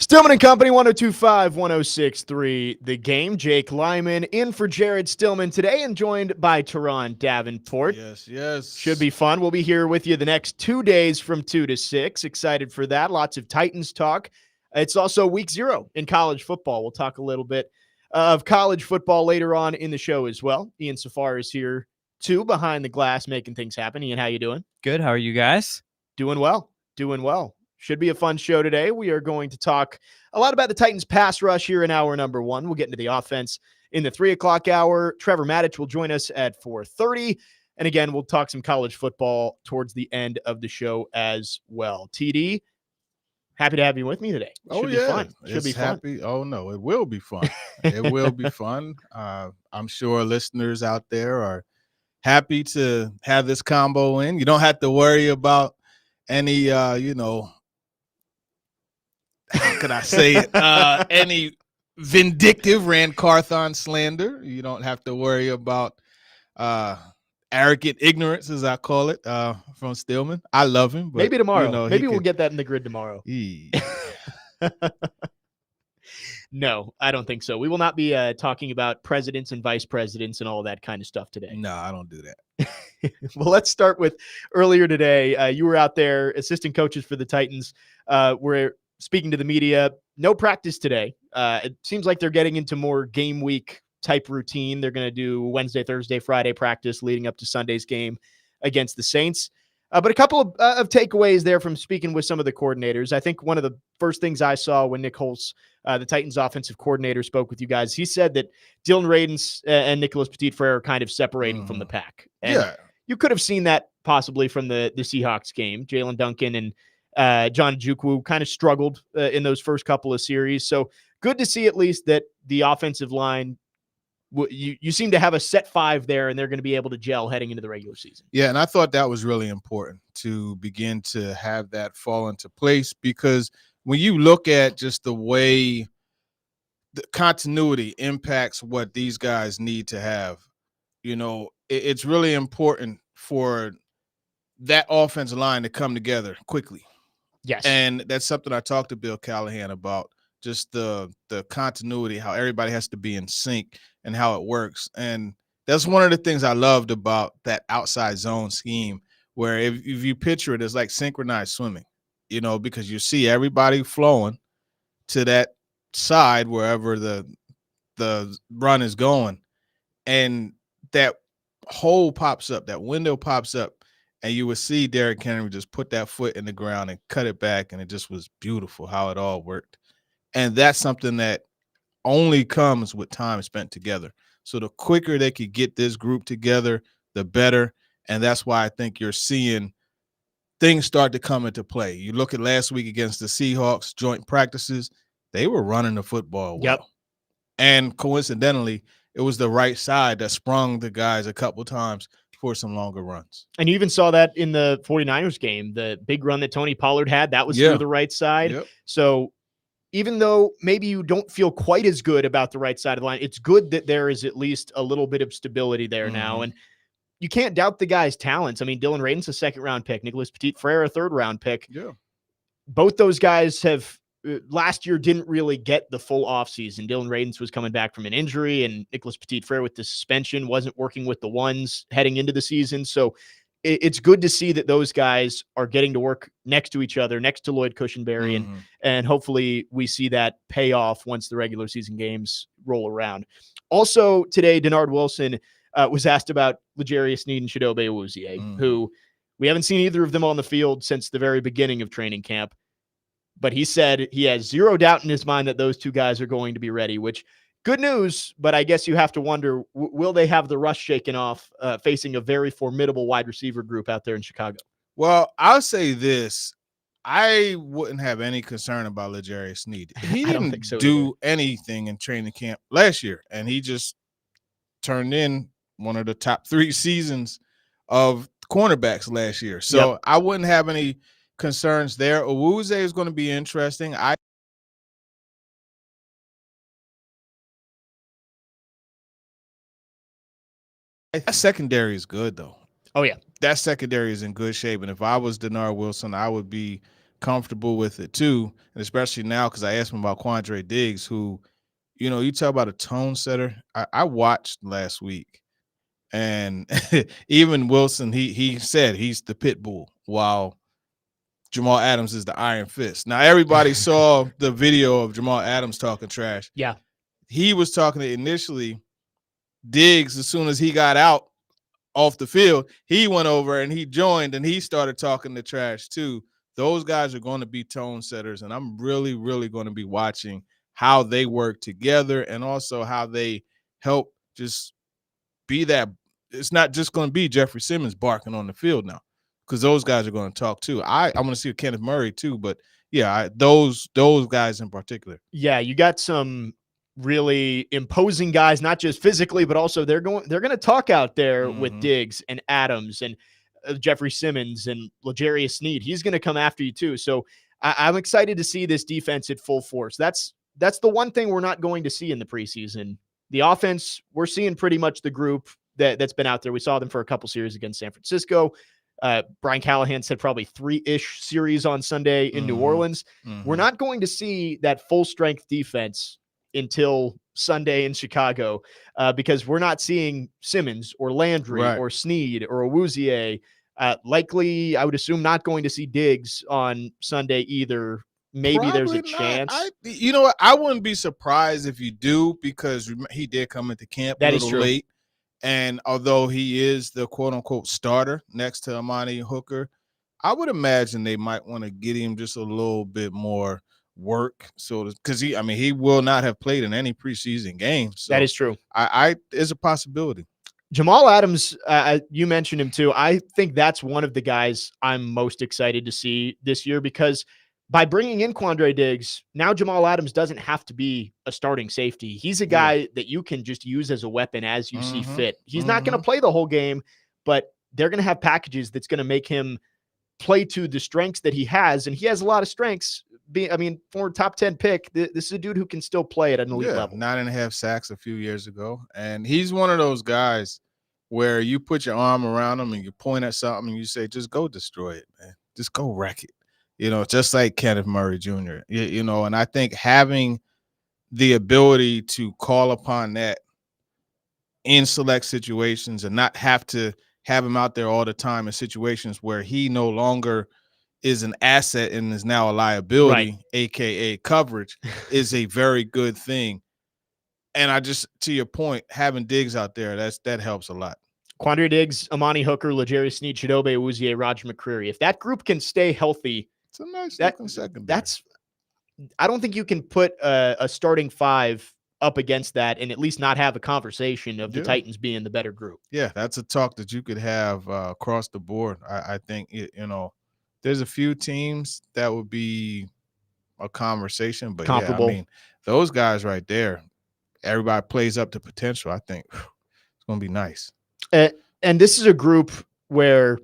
Stillman and Company, 1025, 1063, The Game. Jake Lyman in for Jared Stillman today and joined by Teron Davenport. Yes. Should be fun. We'll be here with you the next 2 days from 2 to 6. Excited for that. Lots of Titans talk. It's also week 0 in college football. We'll talk a little bit of college football later on in the show as well. Ian Safar is here too, behind the glass, making things happen. Ian, how you doing? Good. How are you guys? Doing well. Should be a fun show today. We are going to talk a lot about the Titans pass rush here in hour number 1. We'll get into the offense in the 3 o'clock hour. Trevor Matich will join us at 4:30. And again, we'll talk some college football towards the end of the show as well. TD, happy to have you with me today. Should be fun. Should be fun. Oh, no, it will be fun. It will be fun. I'm sure listeners out there are happy to have this combo in. You don't have to worry about any, how can I say it? Any vindictive Rand Carthon slander. You don't have to worry about arrogant ignorance, as I call it, from Stillman. I love him. But, maybe tomorrow. Maybe we'll get that in the grid tomorrow. No, I don't think so. We will not be talking about presidents and vice presidents and all that kind of stuff today. No, I don't do that. Well, let's start with earlier today. You were out there, assistant coaches for the Titans. Were speaking to the media. No practice today. It seems like they're getting into more game week type routine. They're going to do Wednesday, Thursday, Friday practice leading up to Sunday's game against the Saints. But a couple of takeaways there from speaking with some of the coordinators. I think one of the first things I saw when Nick Holtz, the Titans offensive coordinator, spoke with you guys, he said that Dylan Radins and Nicholas Petit-Frere are kind of separating from the pack. And you could have seen that possibly from the Seahawks game. Jalen Duncan and John Ojukwu kind of struggled in those first couple of series. So good to see at least that the offensive line, you seem to have a set 5 there, and they're going to be able to gel heading into the regular season. Yeah, and I thought that was really important to begin to have that fall into place, because when you look at just the way the continuity impacts what these guys need to have, it's really important for that offensive line to come together quickly. Yes. And that's something I talked to Bill Callahan about, just the continuity, how everybody has to be in sync and how it works. And that's one of the things I loved about that outside zone scheme, where if you picture it, it's like synchronized swimming, because you see everybody flowing to that side wherever the run is going. And that hole pops up, that window pops up, and you would see Derrick Henry just put that foot in the ground and cut it back, and it just was beautiful how it all worked. And that's something that only comes with time spent together. So the quicker they could get this group together, the better. And that's why I think you're seeing things start to come into play. You look at last week against the Seahawks, joint practices, they were running the football well. Yep. And coincidentally, it was the right side that sprung the guys a couple times for some longer runs. And you even saw that in the 49ers game, the big run that Tony Pollard had, that was through the right side. Yep. So even though maybe you don't feel quite as good about the right side of the line, it's good that there is at least a little bit of stability there now. And you can't doubt the guy's talents. I mean, Dylan Radins, a 2nd-round pick. Nicholas Petit-Frere, a 3rd-round pick. Yeah. Both those guys have last year didn't really get the full offseason. Dylan Radins was coming back from an injury, and Nicholas Petit-Frere with the suspension wasn't working with the ones heading into the season. So it's good to see that those guys are getting to work next to each other, next to Lloyd Cushenberry, and hopefully we see that pay off once the regular season games roll around. Also today, Denard Wilson was asked about L'Jarius Sneed and Chidobe Awuzie, who we haven't seen either of them on the field since the very beginning of training camp. But he said he has zero doubt in his mind that those two guys are going to be ready, which good news, but I guess you have to wonder, will they have the rust shaken off facing a very formidable wide receiver group out there in Chicago? Well, I'll say this. I wouldn't have any concern about L'Jarius Sneed. He didn't do anything in training camp last year, and he just turned in one of the top 3 seasons of cornerbacks last year. So I wouldn't have any concerns there. Awuzie is going to be interesting. That secondary is good, though. Oh, yeah. That secondary is in good shape. And if I was Denard Wilson, I would be comfortable with it too, and especially now because I asked him about Quandre Diggs, who, you talk about a tone setter. I watched last week, and even Wilson, he said he's the pit bull, while Jamal Adams is the iron fist. Now everybody saw the video of Jamal Adams talking trash. Yeah, he was talking to initially Diggs. As soon as he got out off the field, he went over and he joined and he started talking the trash too. Those guys are going to be tone setters, and I'm really, really going to be watching how they work together and also how they help just be that. It's not just going to be Jeffrey Simmons barking on the field now, because those guys are going to talk too. I'm going to see Kenneth Murray too, but yeah, those guys in particular. Yeah, you got some really imposing guys, not just physically, but also they're going to talk out there with Diggs and Adams and Jeffrey Simmons and L'Jarius Sneed. He's going to come after you too. So I'm excited to see this defense at full force. That's the one thing we're not going to see in the preseason. The offense, we're seeing pretty much the group that's been out there. We saw them for a couple series against San Francisco. Brian Callahan said probably 3-ish series on Sunday in New Orleans. We're not going to see that full strength defense until Sunday in Chicago, because we're not seeing Simmons or Landry or Sneed or Awuzie. Likely, I would assume not going to see Diggs on Sunday either. Maybe probably there's a chance. You know what? I wouldn't be surprised if you do, because he did come into camp a little late. And although he is the quote-unquote starter next to Amani Hooker, I would imagine they might want to get him just a little bit more work. So, because he will not have played in any preseason games. So that is true. It's a possibility. Jamal Adams, you mentioned him too. I think that's one of the guys I'm most excited to see this year, because by bringing in Quandre Diggs, now Jamal Adams doesn't have to be a starting safety. He's a guy that you can just use as a weapon as you see fit. He's not going to play the whole game, but they're going to have packages that's going to make him play to the strengths that he has. And he has a lot of strengths. Former top 10 pick, this is a dude who can still play at an elite level. 9.5 sacks a few years ago. And he's one of those guys where you put your arm around him and you point at something and you say, just go destroy it, man. Just go wreck it. Just like Kenneth Murray Jr., and I think having the ability to call upon that in select situations and not have to have him out there all the time in situations where he no longer is an asset and is now a liability, AKA coverage, is a very good thing. And to your point, having Diggs out there, that helps a lot. Quandre Diggs, Amani Hooker, L'Jarius Sneed, Chidobe Awuzie, Roger McCreary. If that group can stay healthy, it's a nice looking secondary. I don't think you can put a starting five up against that and at least not have a conversation of the Titans being the better group. Yeah, that's a talk that you could have across the board. I think, there's a few teams that would be a conversation, but comparable. Those guys right there, everybody plays up to potential. I think it's going to be nice. And this is a group where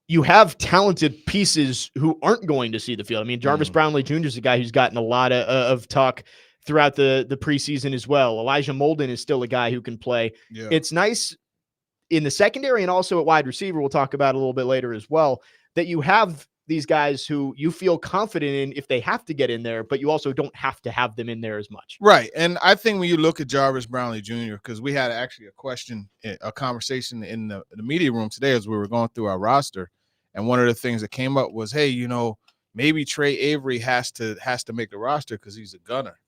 you have talented pieces who aren't going to see the field. Jarvis Brownlee Jr. is a guy who's gotten a lot of talk throughout the preseason as well. Elijah Molden is still a guy who can play. Yeah. It's nice in the secondary and also at wide receiver, we'll talk about a little bit later as well, that you have these guys who you feel confident in if they have to get in there, but you also don't have to have them in there as much. Right. And I think when you look at Jarvis Brownlee Jr., because we had actually a conversation in the media room today as we were going through our roster. And one of the things that came up was, hey, maybe Trey Avery has to make the roster because he's a gunner.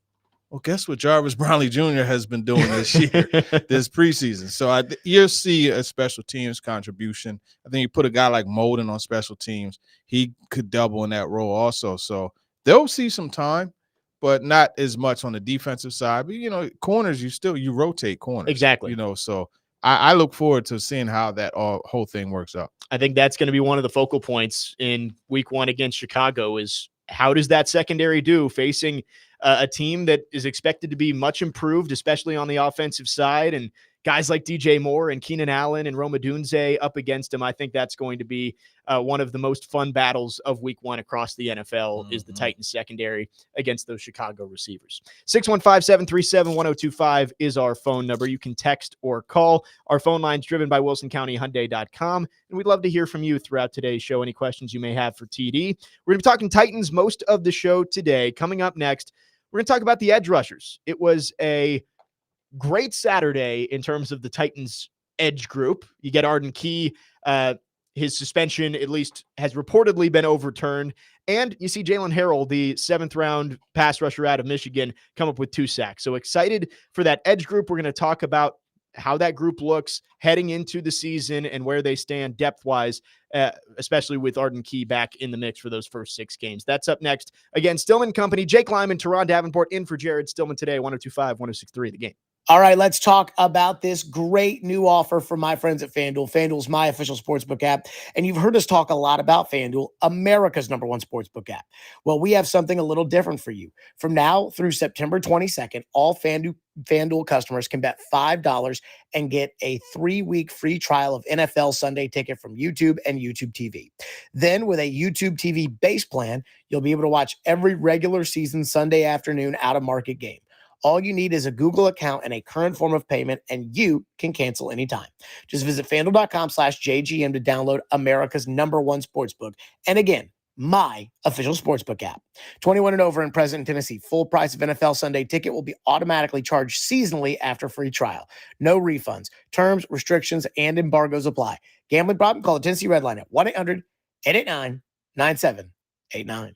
Well, guess what Jarvis Brownlee Jr. has been doing this year, this preseason. So you'll see a special teams contribution. I think you put a guy like Molden on special teams, he could double in that role also. So they'll see some time, but not as much on the defensive side. But, corners, you rotate corners. Exactly. So I look forward to seeing how that whole thing works out. I think that's going to be one of the focal points in week 1 against Chicago is how does that secondary do facing a team that is expected to be much improved, especially on the offensive side, and guys like DJ Moore and Keenan Allen and Rome Odunze up against him, I think that's going to be one of the most fun battles of week 1 across the NFL is the Titans secondary against those Chicago receivers. 615-737-1025 is our phone number. You can text or call. Our phone line's driven by WilsonCountyHyundai.com, and we'd love to hear from you throughout today's show. Any questions you may have for TD. We're going to be talking Titans most of the show today. Coming up next, we're going to talk about the edge rushers. It was a great Saturday in terms of the Titans edge group. You get Arden Key. His suspension, at least, has reportedly been overturned. And you see Jaylen Harrell, the 7th-round pass rusher out of Michigan, come up with 2 sacks. So excited for that edge group. We're going to talk about how that group looks heading into the season and where they stand depth-wise, especially with Arden Key back in the mix for those first 6 games. That's up next. Again, Stillman Company, Jake Lyman, Teron Davenport in for Jared Stillman today, 102.5, 106.3 The Game. All right, let's talk about this great new offer from my friends at FanDuel. FanDuel's my official sportsbook app, and you've heard us talk a lot about FanDuel, America's #1 sportsbook app. Well, we have something a little different for you. From now through September 22nd, all FanDuel customers can bet $5 and get a 3-week free trial of NFL Sunday Ticket from YouTube and YouTube TV. Then with a YouTube TV base plan, you'll be able to watch every regular season Sunday afternoon out-of-market game. All you need is a Google account and a current form of payment, and you can cancel anytime. Just visit FanDuel.com/JGM to download America's #1 sportsbook. And again, my official sportsbook app. 21 and over and present in Tennessee. Full price of NFL Sunday Ticket will be automatically charged seasonally after free trial. No refunds. Terms, restrictions, and embargoes apply. Gambling problem? Call the Tennessee Red Line at 1-800-889-9789.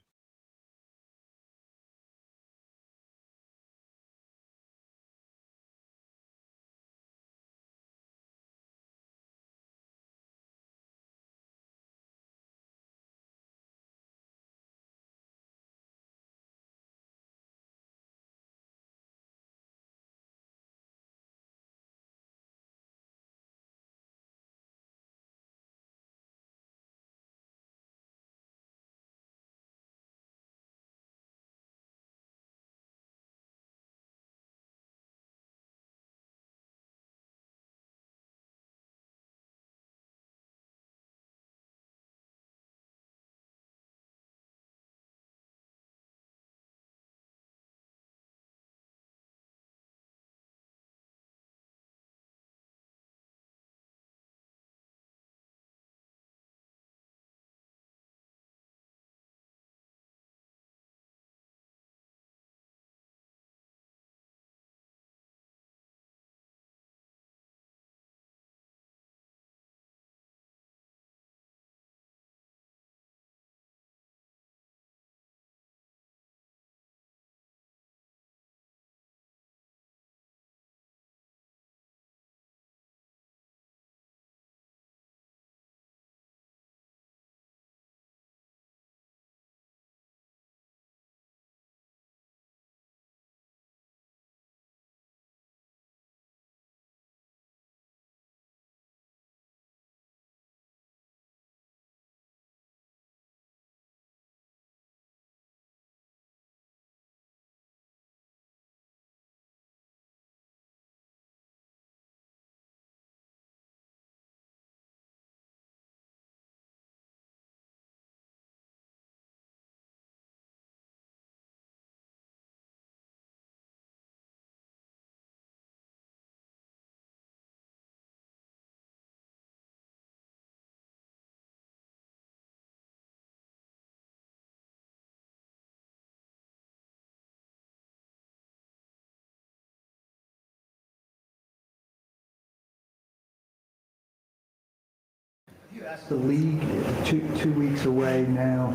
You asked the league 2 weeks away now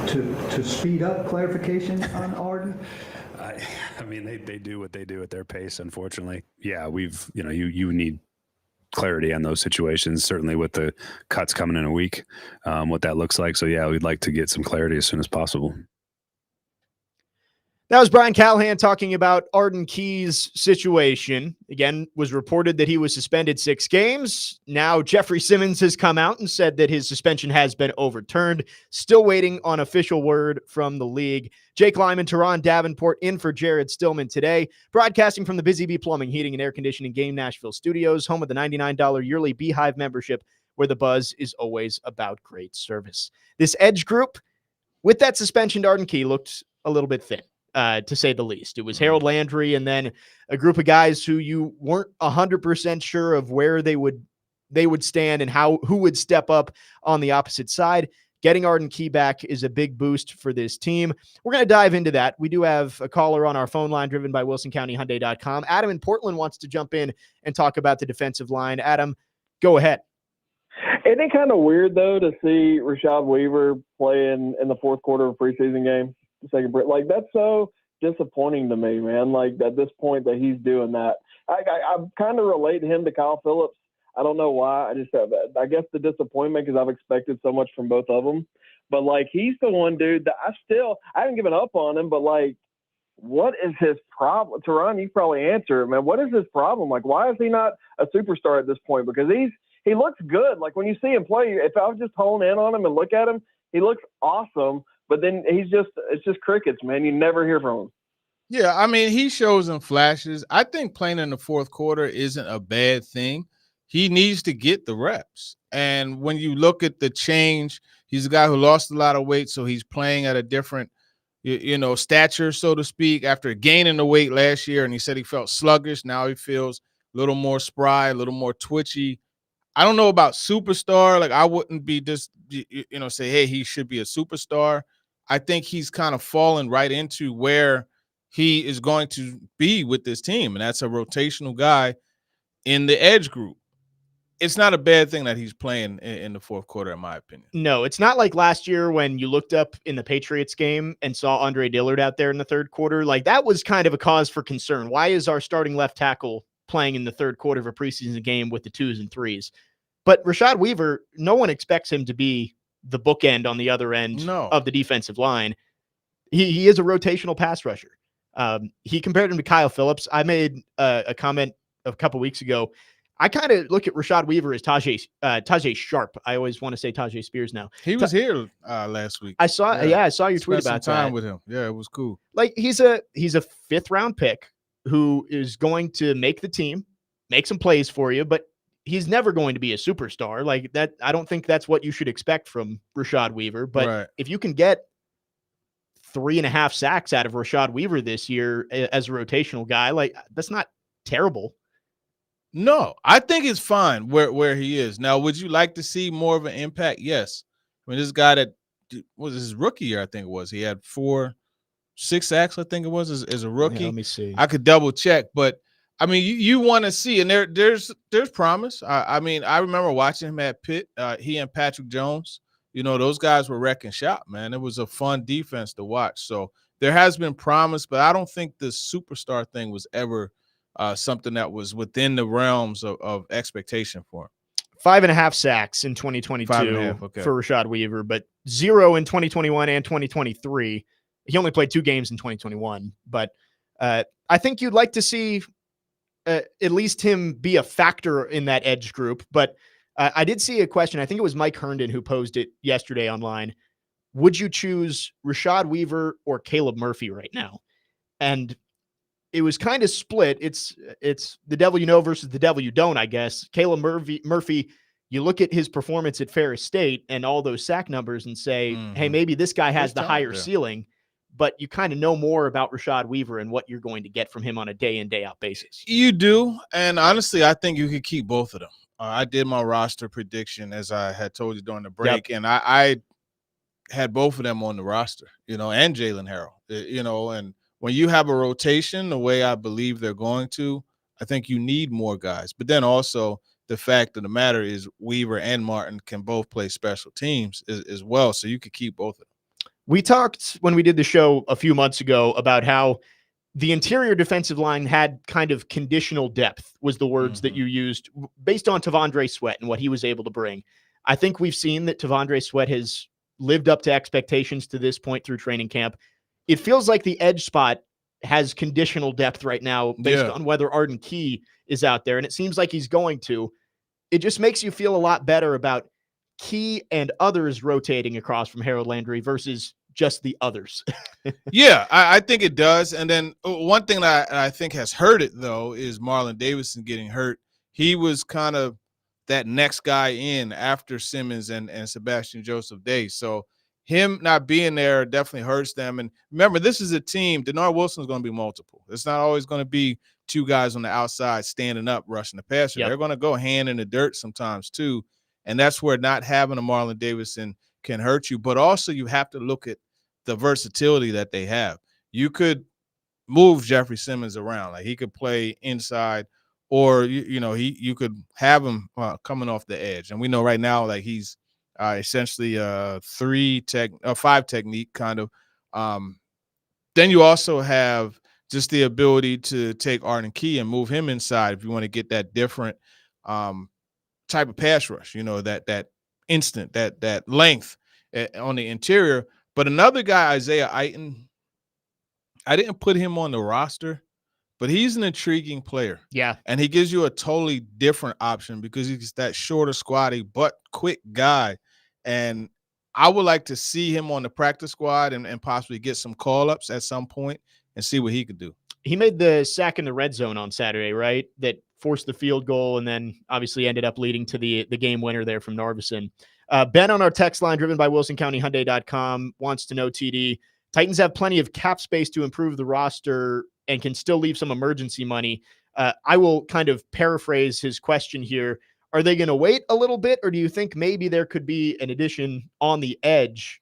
to speed up clarification on Arden? I mean, they do what they do at their pace, unfortunately. Yeah, you need clarity on those situations, certainly with the cuts coming in a week, what that looks like. So, yeah, we'd like to get some clarity as soon as possible. That was Brian Callahan talking about Arden Key's situation. Again, was reported that he was suspended 6 games. Now Jeffrey Simmons has come out and said that his suspension has been overturned. Still waiting on official word from the league. Jake Lyman, Teron Davenport in for Jared Stillman today. Broadcasting from the Busy Bee Plumbing, Heating, and Air Conditioning Game Nashville Studios, home of the $99 yearly Beehive membership, where the buzz is always about great service. This Edge group, with that suspension, Arden Key looked a little bit thin. To say the least. It was Harold Landry and then a group of guys who you weren't 100% sure of where they would stand and who would step up on the opposite side. Getting Arden Key back is a big boost for this team. We're going to dive into that. We do have a caller on our phone line driven by WilsonCountyHyundai.com. Adam in Portland wants to jump in and talk about the defensive line. Adam, go ahead. Isn't it kind of weird, though, to see Rashad Weaver play in the fourth quarter of a preseason game? Second break, like that's so disappointing to me, man. Like at this point that he's doing that, I kind of relate him to Kyle Phillips. I don't know why. I just have that. I guess the disappointment because I've expected so much from both of them. But like he's the one dude that I haven't given up on him. But like, what is his problem? Teron, you probably answer it, man. What is his problem? Like, why is he not a superstar at this point? Because he looks good. Like when you see him play, if I was just hone in on him and look at him, he looks awesome. But then it's just crickets, man. You never hear from him. Yeah, I mean, he shows in flashes. I think playing in the fourth quarter isn't a bad thing. He needs to get the reps. And when you look at the change, he's a guy who lost a lot of weight, so he's playing at a different, stature, so to speak, after gaining the weight last year. And he said he felt sluggish. Now he feels a little more spry, a little more twitchy. I don't know about superstar. Like I wouldn't be just, say, hey, he should be a superstar. I think he's kind of fallen right into where he is going to be with this team, and that's a rotational guy in the edge group. It's not a bad thing that he's playing in the fourth quarter, in my opinion. No, it's not like last year when you looked up in the Patriots game and saw Andre Dillard out there in the third quarter. Like that was kind of a cause for concern. Why is our starting left tackle playing in the third quarter of a preseason game with the 2s and 3s? But Rashad Weaver, no one expects him to be the bookend on the other end of the defensive line. He is a rotational pass rusher. He compared him to Kyle Phillips. I made a comment a couple weeks ago. I kind of look at Rashad Weaver as Tajay Sharp. I always want to say Tajay Spears now. He was here last week. I saw your tweet about some time that. with him. Yeah, it was cool. Like he's a 5th round pick who is going to make the team, make some plays for you, but he's never going to be a superstar like that. I don't think that's what you should expect from Rashad Weaver. But if you can get 3.5 sacks out of Rashad Weaver this year as a rotational guy, like that's not terrible. No, I think it's fine where he is. Now, would you like to see more of an impact? Yes. I mean, this guy that was his rookie year, I think it was. He had 6 sacks, I think it was, as a rookie. Yeah, let me see. I could double check, but I mean, you want to see, and there's promise. I mean, I remember watching him at Pitt. He and Patrick Jones, those guys were wrecking shop, man. It was a fun defense to watch. So there has been promise, but I don't think the superstar thing was ever something that was within the realms of expectation for him. 5.5 sacks in 2022 for Rashad Weaver, but 0 in 2021 and 2023. He only played 2 games in 2021, but I think you'd like to see at least him be a factor in that edge group. But I did see a question. I think it was Mike Herndon who posed it yesterday online. Would you choose Rashad Weaver or Caleb Murphy right now? And it was kind of split. It's the devil you know versus the devil you don't, I guess. Caleb Murphy, you look at his performance at Ferris State and all those sack numbers and say, hey, maybe this guy has the higher ceiling. But you kind of know more about Rashad Weaver and what you're going to get from him on a day in, day out basis. You do. And honestly, I think you could keep both of them. I did my roster prediction, as I had told you during the break, and I had both of them on the roster, and Jaylen Harrell, and when you have a rotation the way I believe they're going to, I think you need more guys. But then also the fact of the matter is Weaver and Martin can both play special teams as well, so you could keep both of them. We talked when we did the show a few months ago about how the interior defensive line had kind of conditional depth was the words that you used based on Tavondre Sweat and what he was able to bring. I think we've seen that Tavondre Sweat has lived up to expectations to this point through training camp. it feels like the edge spot has conditional depth right now based Yeah. on whether Arden Key is out there. And it seems like he's going to. It just makes you feel a lot better about Key and others rotating across from Harold Landry versus just the others. Yeah, I think it does. And then one thing that I think has hurt it, though, is Marlon Davidson getting hurt. He was kind of that next guy in after Simmons and Sebastian Joseph Day. So him not being there definitely hurts them. And remember, this is a team. Denard Wilson is going to be multiple. It's not always going to be two guys on the outside standing up rushing the passer. Yep. They're going to go hand in the dirt sometimes too. And that's where not having a Marlon Davidson can hurt you. But also you have to look at the versatility that they have. You could move Jeffrey Simmons around. Like he could play inside, or you could have him coming off the edge. And we know right now, like he's essentially a 5 technique kind of. Then you also have just the ability to take Arden Key and move him inside if you want to get that different type of pass rush. That instant, that length on the interior. But another guy, Isaiah Aiton, I didn't put him on the roster, but he's an intriguing player. Yeah. And he gives you a totally different option because he's that shorter, squatty, but quick guy. And I would like to see him on the practice squad and possibly get some call-ups at some point and see what he could do. He made the sack in the red zone on Saturday, right? That forced the field goal and then obviously ended up leading to the game winner there from Narvison. Ben on our text line, driven by WilsonCountyHyundai.com, wants to know, TD, Titans have plenty of cap space to improve the roster and can still leave some emergency money. I will kind of paraphrase his question here. Are they going to wait a little bit, or do you think maybe there could be an addition on the edge?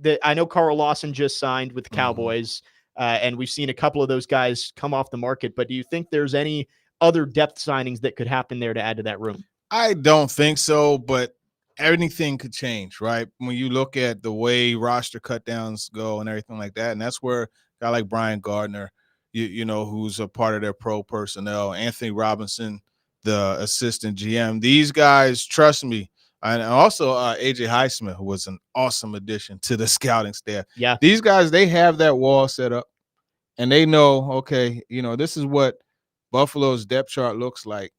That I know Carl Lawson just signed with the Cowboys, and we've seen a couple of those guys come off the market, but do you think there's any other depth signings that could happen there to add to that room? I don't think so, but anything could change, right? When you look at the way roster cutdowns go and everything like that, and that's where a guy like Brian Gardner, who's a part of their pro personnel, Anthony Robinson, the assistant GM, these guys trust me. And also AJ Highsmith, who was an awesome addition to the scouting staff. Yeah. These guys, they have that wall set up, and they know, okay, this is what Buffalo's depth chart looks like.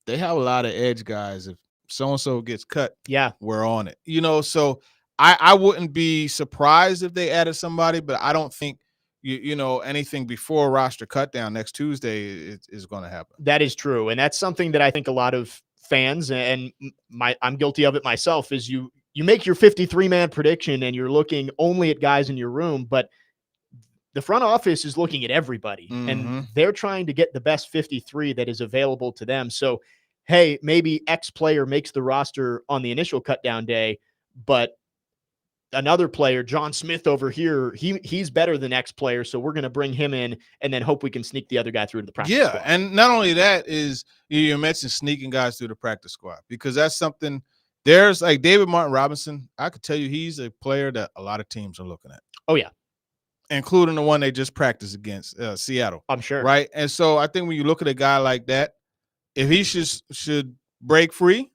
They have a lot of edge guys. If so-and-so gets cut, yeah, we're on it. So I wouldn't be surprised if they added somebody, but I don't think anything before roster cut down next Tuesday is going to happen. That is true. And that's something that I think a lot of fans, and I'm guilty of it myself, is you make your 53-man prediction and you're looking only at guys in your room, but the front office is looking at everybody and they're trying to get the best 53 that is available to them. So, hey, maybe X player makes the roster on the initial cut down day, but another player, John Smith over here, he's better than X player, so we're going to bring him in and then hope we can sneak the other guy through to the practice squad. And not only that is you mentioned sneaking guys through the practice squad, because that's something. There's like David Martin Robinson. I could tell you he's a player that a lot of teams are looking at. Oh yeah, including the one they just practiced against, Seattle. I'm sure, right? And so I think when you look at a guy like that, if he should break free,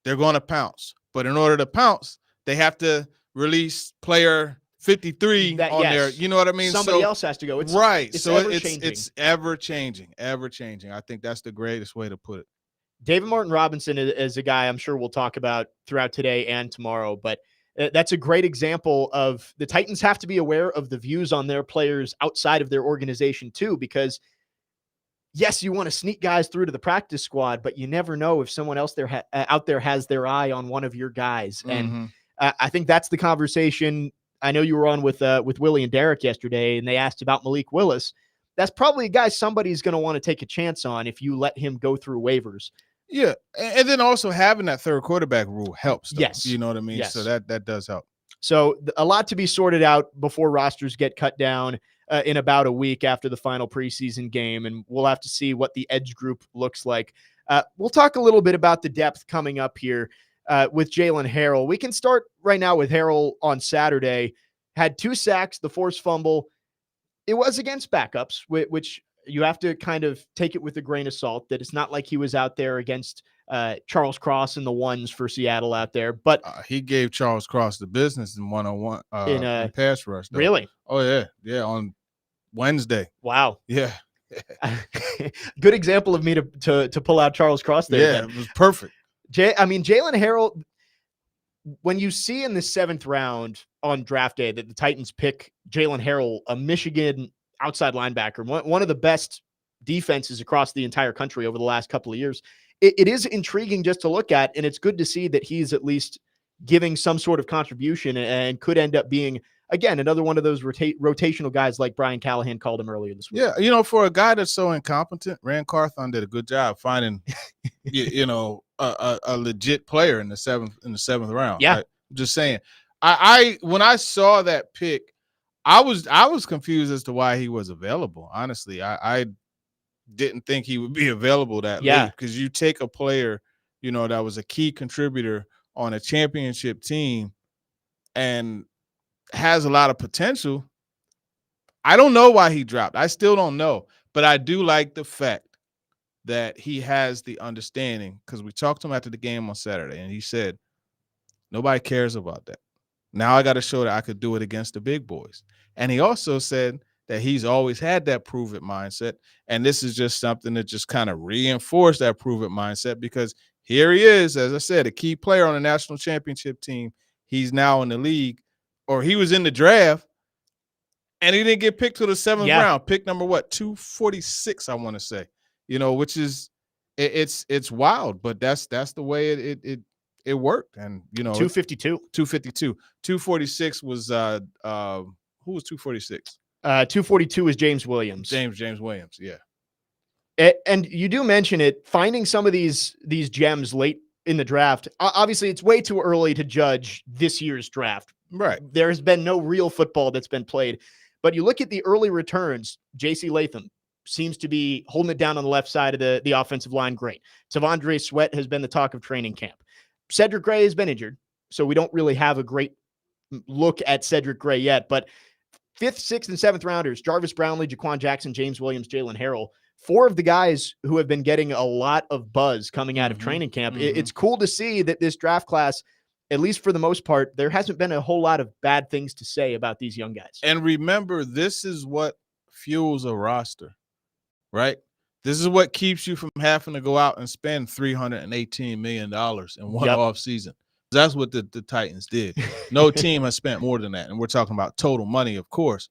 they're going to pounce. But in order to pounce, they have to release player 53 there. You know what I mean? Somebody else has to go. It's ever changing. I think that's the greatest way to put it. David Martin Robinson is a guy I'm sure we'll talk about throughout today and tomorrow, but that's a great example of the Titans have to be aware of the views on their players outside of their organization too, because yes, you want to sneak guys through to the practice squad, but you never know if someone else out there has their eye on one of your guys. And I think that's the conversation. I know you were on with Willie and Derek yesterday, and they asked about Malik Willis. That's probably a guy somebody's going to want to take a chance on if you let him go through waivers. Yeah, and then also having that third quarterback rule helps. Though. Yes. You know what I mean? Yes. So that does help. So a lot to be sorted out before rosters get cut down in about a week after the final preseason game, and we'll have to see what the edge group looks like. We'll talk a little bit about the depth coming up here with Jaylen Harrell. We can start right now with Harrell on Saturday. Had 2 sacks, the forced fumble. It was against backups, which you have to kind of take it with a grain of salt, that it's not like he was out there against Charles Cross and the ones for Seattle out there. But he gave Charles Cross the business in one-on-one in pass rush. Though. Really? Oh, yeah, on Wednesday. Wow. Yeah. Good example of me to pull out Charles Cross there. Yeah, it was perfect. Jaylen Harrell, when you see in the 7th round on draft day that the Titans pick Jaylen Harrell, a Michigan outside linebacker, one of the best defenses across the entire country over the last couple of years, it is intriguing just to look at, and it's good to see that he's at least giving some sort of contribution and could end up being, again, another one of those rotational guys like Brian Callahan called him earlier this week. Yeah, for a guy that's so incompetent, Rand Carthon did a good job finding, a legit player in the seventh round. Yeah, right? Just saying. I when I saw that pick, I was confused as to why he was available. Honestly, I didn't think he would be available that late, because you take a player, that was a key contributor on a championship team and has a lot of potential. I don't know why he dropped. I still don't know, but I do like the fact that he has the understanding, because we talked to him after the game on Saturday, and he said, nobody cares about that. Now I got to show that I could do it against the big boys. And he also said that he's always had that prove it mindset. And this is just something that just kind of reinforced that prove it mindset, because here he is, as I said, a key player on a national championship team. He's now in the league, or he was in the draft, and he didn't get picked to the 7th round. Pick number 246, I want to say, which is it's wild, but that's the way it worked. And 252. 246 was who was 246? 242 is James Williams. James Williams, yeah. And you do mention it, finding some of these gems late in the draft. Obviously, it's way too early to judge this year's draft. Right. There has been no real football that's been played. But you look at the early returns, J.C. Latham seems to be holding it down on the left side of the offensive line. Great. Tavondre Sweat has been the talk of training camp. Cedric Gray has been injured, so we don't really have a great look at Cedric Gray yet. But 5th, 6th, and 7th rounders, Jarvis Brownlee, Jaquan Jackson, James Williams, Jaylen Harrell, 4 of the guys who have been getting a lot of buzz coming out of training camp. It's cool to see that this draft class, at least for the most part, there hasn't been a whole lot of bad things to say about these young guys. And remember, this is what fuels a roster, right? This is what keeps you from having to go out and spend $318 million in one off season. That's what the Titans did. No team has spent more than that. And we're talking about total money, of course.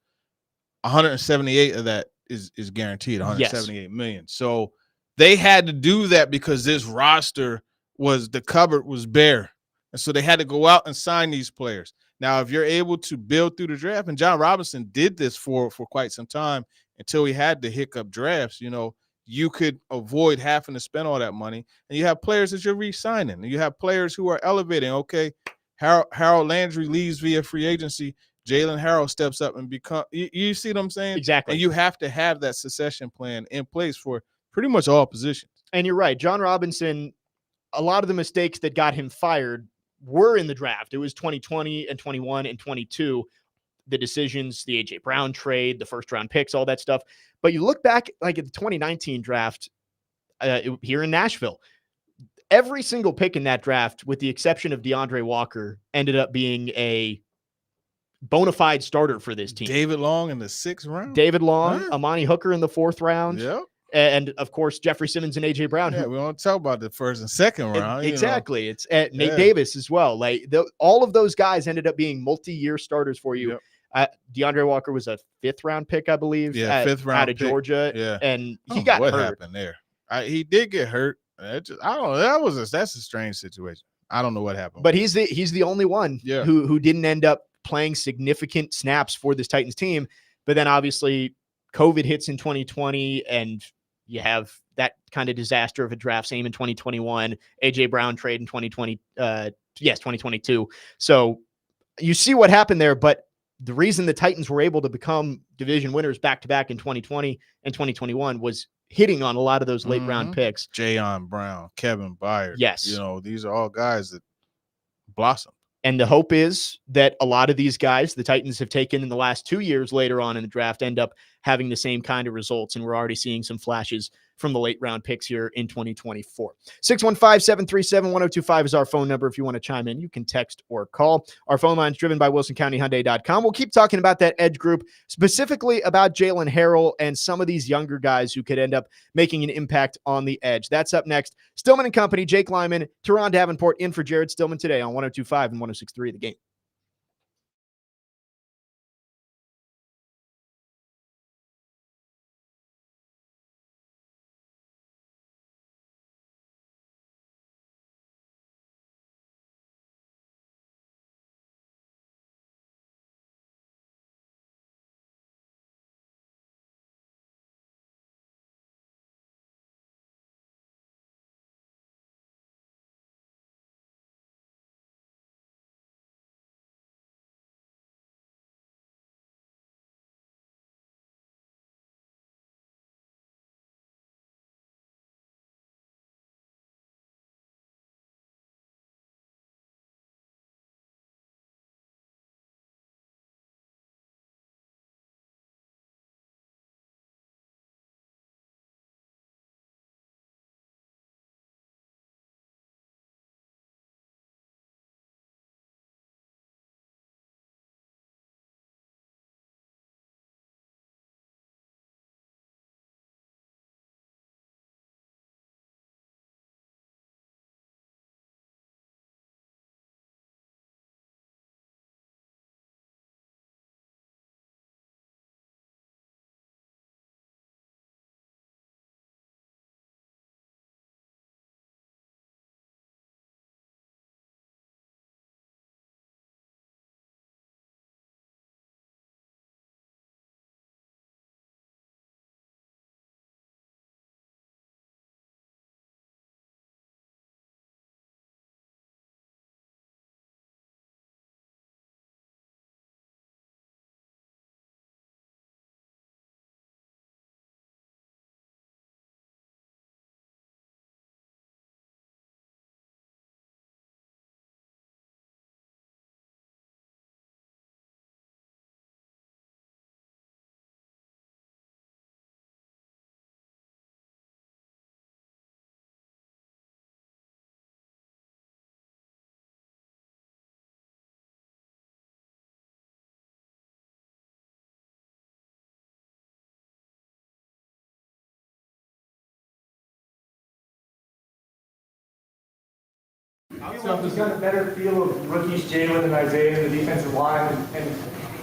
178 of that is guaranteed, 178 million. So they had to do that because this roster the cupboard was bare. And so they had to go out and sign these players. Now, if you're able to build through the draft, and John Robinson did this for quite some time until he had the hiccup drafts, you could avoid having to spend all that money. And you have players that you're re-signing. And you have players who are elevating. Okay, Harold Landry leaves via free agency. Jaylen Harrell steps up and you see what I'm saying? Exactly. And you have to have that succession plan in place for pretty much all positions. And you're right. John Robinson, a lot of the mistakes that got him fired were in the draft. It was 2020 and 21 and 22. The decisions, the A.J. Brown trade, the first-round picks, all that stuff. But you look back like at the 2019 draft here in Nashville, every single pick in that draft, with the exception of DeAndre Walker, ended up being a bona fide starter for this team. David Long in the 6th round? David Long, Amani Hooker in the 4th round. Yeah. And, of course, Jeffrey Simmons and A.J. Brown. Yeah, we don't talk about the 1st and 2nd round. Exactly. It's Nate Davis as well. Like all of those guys ended up being multi-year starters for you. Yep. DeAndre Walker was a 5th round pick, I believe. Yeah, 5th round out of pick. Georgia. Yeah, and he got hurt. What happened there? He did get hurt. I don't know. That's a strange situation. I don't know what happened. But he's the only one who didn't end up playing significant snaps for this Titans team. But then obviously COVID hits in 2020, and you have that kind of disaster of a draft. Same in 2021. A.J. Brown trade in 2022. So you see what happened there, but the reason the Titans were able to become division winners back-to-back in 2020 and 2021 was hitting on a lot of those late-round picks. Jayon Brown, Kevin Byard. Yes. These are all guys that blossom. And the hope is that a lot of these guys the Titans have taken in the last 2 years later on in the draft end up having the same kind of results, and we're already seeing some flashes from the late round picks here in 2024. 615-737-1025 is our phone number. If you want to chime in, you can text or call. Our phone line is driven by WilsonCountyHyundai.com. We'll keep talking about that edge group, specifically about Jaylen Harrell and some of these younger guys who could end up making an impact on the edge. That's up next. Stillman and Company, Jake Lyman, Teron Davenport in for Jared Stillman today on 102.5 and 106.3 The Game. So he's got a better feel of rookies Jaylen and Isaiah in the defensive line and